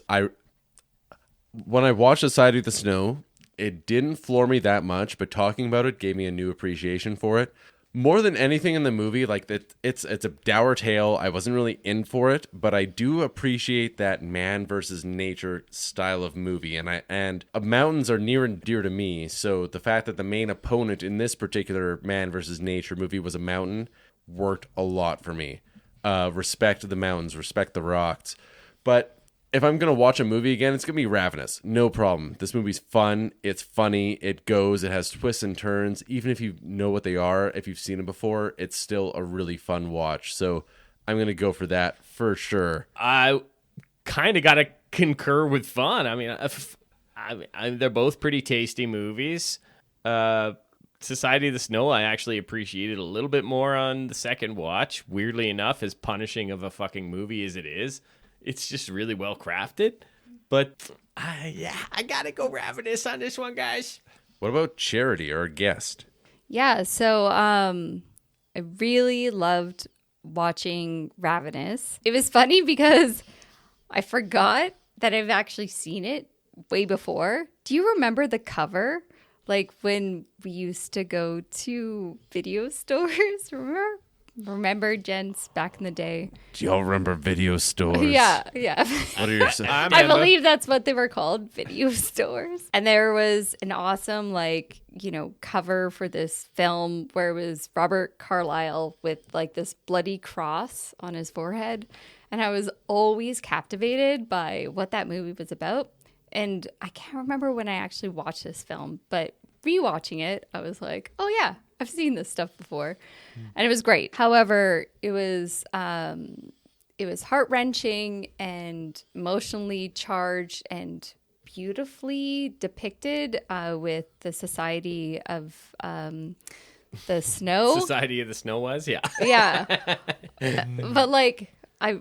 When I watched The Side of the Snow, it didn't floor me that much, but talking about it gave me a new appreciation for it. More than anything in the movie, like it's a dour tale. I wasn't really in for it, but I do appreciate that man versus nature style of movie, and mountains are near and dear to me. So the fact that the main opponent in this particular man versus nature movie was a mountain worked a lot for me. Respect the mountains, respect the rocks. But if I'm going to watch a movie again, it's going to be Ravenous. No problem. This movie's fun. It's funny. It goes. It has twists and turns. Even if you know what they are, if you've seen it before, it's still a really fun watch. So I'm going to go for that for sure. I kind of got to concur with Vonn. I mean, they're both pretty tasty movies. Society of the Snow, I actually appreciated a little bit more on the second watch. Weirdly enough, as punishing of a fucking movie as it is, it's just really well crafted. But I gotta go Ravenous on this one, guys. What about Charity, our guest? Yeah, so I really loved watching Ravenous. It was funny because I forgot that I've actually seen it way before. Do you remember the cover? Like when we used to go to video stores, Remember, gents, back in the day? Do y'all remember video stores? Yeah. What are your... I believe that's what they were called, video stores. And there was an awesome, cover for this film where it was Robert Carlyle with, this bloody cross on his forehead. And I was always captivated by what that movie was about. And I can't remember when I actually watched this film, but rewatching it, I was like, oh, yeah. I've seen this stuff before, and it was great. However, it was heart-wrenching and emotionally charged and beautifully depicted with the Society of the Snow. Society of the Snow was, yeah. Yeah. But I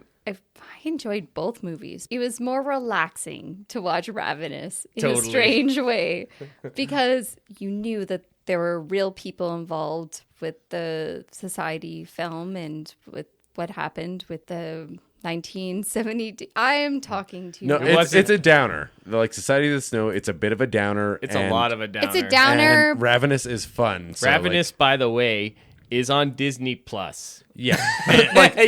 enjoyed both movies. It was more relaxing to watch Ravenous in a strange way because you knew that there were real people involved with the Society film and with what happened with the 1970. I am talking to you. No, it's a downer. Like Society of the Snow, it's a bit of a downer. It's a lot of a downer. It's a downer. And Ravenous is fun. So Ravenous, by the way, is on Disney Plus. Yeah.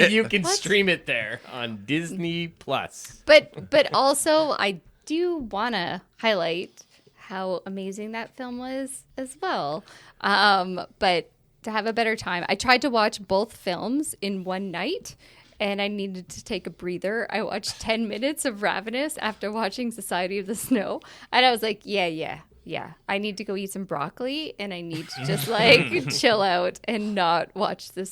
You can stream it there on Disney Plus. But also, I do want to highlight how amazing that film was as well. But to have a better time, I tried to watch both films in one night, and I needed to take a breather. I watched 10 minutes of Ravenous after watching Society of the Snow, and I was like, yeah. I need to go eat some broccoli, and I need to just chill out and not watch the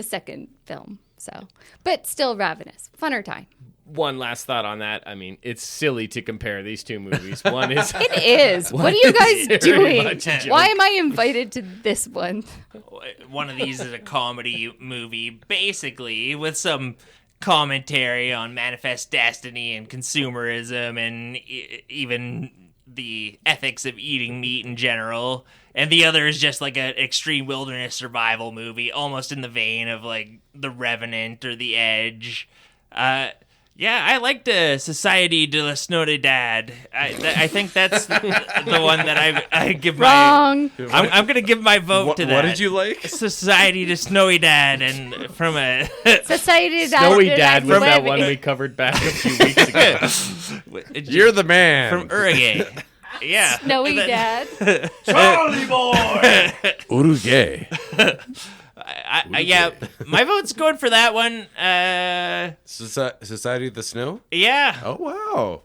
second film. So, but still Ravenous, funner time. One last thought on that. I mean, it's silly to compare these two movies. One is... It is. What are you guys doing? Why am I invited to this one? One of these is a comedy movie, basically, with some commentary on manifest destiny and consumerism and even the ethics of eating meat in general. And the other is just like an extreme wilderness survival movie, almost in the vein of The Revenant or The Edge. Yeah, I like the Society de la Snowdad. I think that's the one that I give Wrong. I'm going to give my vote to that. What did you like? Society de Snowy Dad, and from a... Society Snowy Dad was that one we covered back a few weeks ago. You're the man. From Uruguay. Yeah. Snowy Dad. Charlie boy! Uruguay. Yeah, my vote's going for that one. Society of the Snow? Yeah. Oh, wow.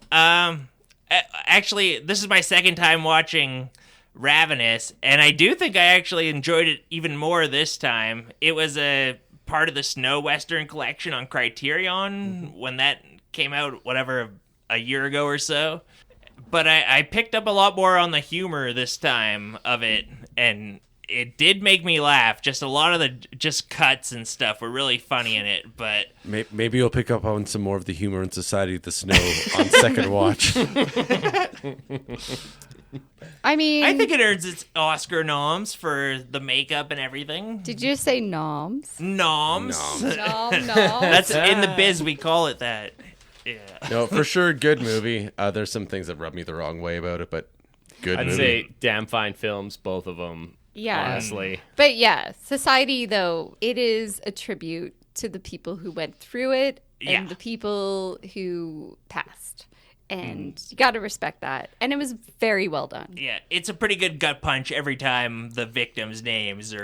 Actually, this is my second time watching Ravenous, and I do think I actually enjoyed it even more this time. It was a part of the Snow Western collection on Criterion when that came out, a year ago or so. But I picked up a lot more on the humor this time of it, and it did make me laugh. Just a lot of the cuts and stuff were really funny in it, but... Maybe you'll pick up on some more of the humor in Society of the Snow on second watch. I mean... I think it earns its Oscar noms for the makeup and everything. Did you say noms? Noms. Nom. That's in the biz, we call it that. Yeah. No, for sure, good movie. There's some things that rub me the wrong way about it, but good movie. I'd say damn fine films, both of them. Yeah. Honestly. But yeah, society, though, it is a tribute to the people who went through it and Yeah. the people who passed. And you got to respect that. And it was very well done. Yeah, it's a pretty good gut punch every time the victims' names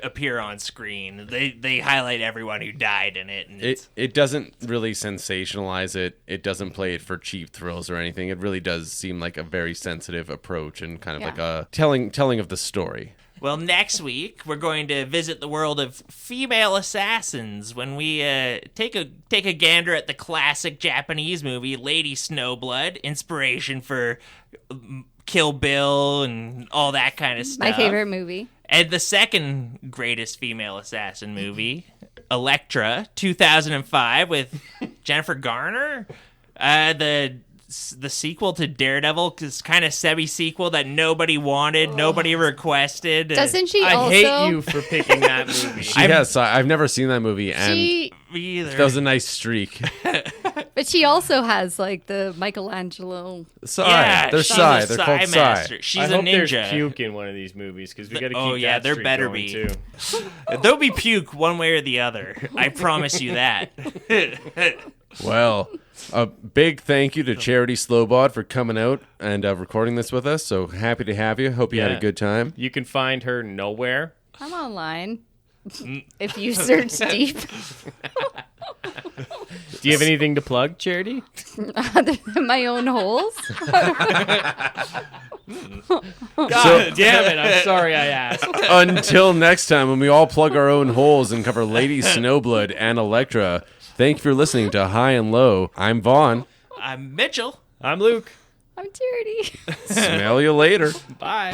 appear on screen. They highlight everyone who died in it. And It doesn't really sensationalize it. It doesn't play it for cheap thrills or anything. It really does seem like a very sensitive approach and kind of Yeah. like a telling of the story. Well, next week we're going to visit the world of female assassins when we take a gander at the classic Japanese movie Lady Snowblood, inspiration for Kill Bill and all that kind of stuff. My favorite movie. And the second greatest female assassin movie, Elektra, 2005, with Jennifer Garner. The sequel to Daredevil is kind of semi-sequel that nobody wanted, nobody requested. Doesn't she I also... hate you for picking that movie. She has. I've never seen that movie, and She, Me either. that was a nice streak. but she also has, like, the Michelangelo... Yeah, They're she's Psy. a They're Psy called Psy. master. She's I a hope there's ninja. puke in one of these movies because we got to keep Oh, yeah, that there streak better going, be. too. There'll be puke one way or the other. I promise you that. Well, a big thank you to Charity Slobod for coming out and recording this with us. So happy to have you. Hope you had Yeah. a good time. You can find her nowhere. I'm online. If you search deep. Do you have anything to plug, Charity? Other than my own holes. God damn it. I'm sorry I asked. Until next time, when we all plug our own holes and cover Lady Snowblood and Elektra, thank you for listening to High and Low. I'm Vaughn. I'm Mitchell. I'm Luke. I'm Charity. Smell you later. Bye.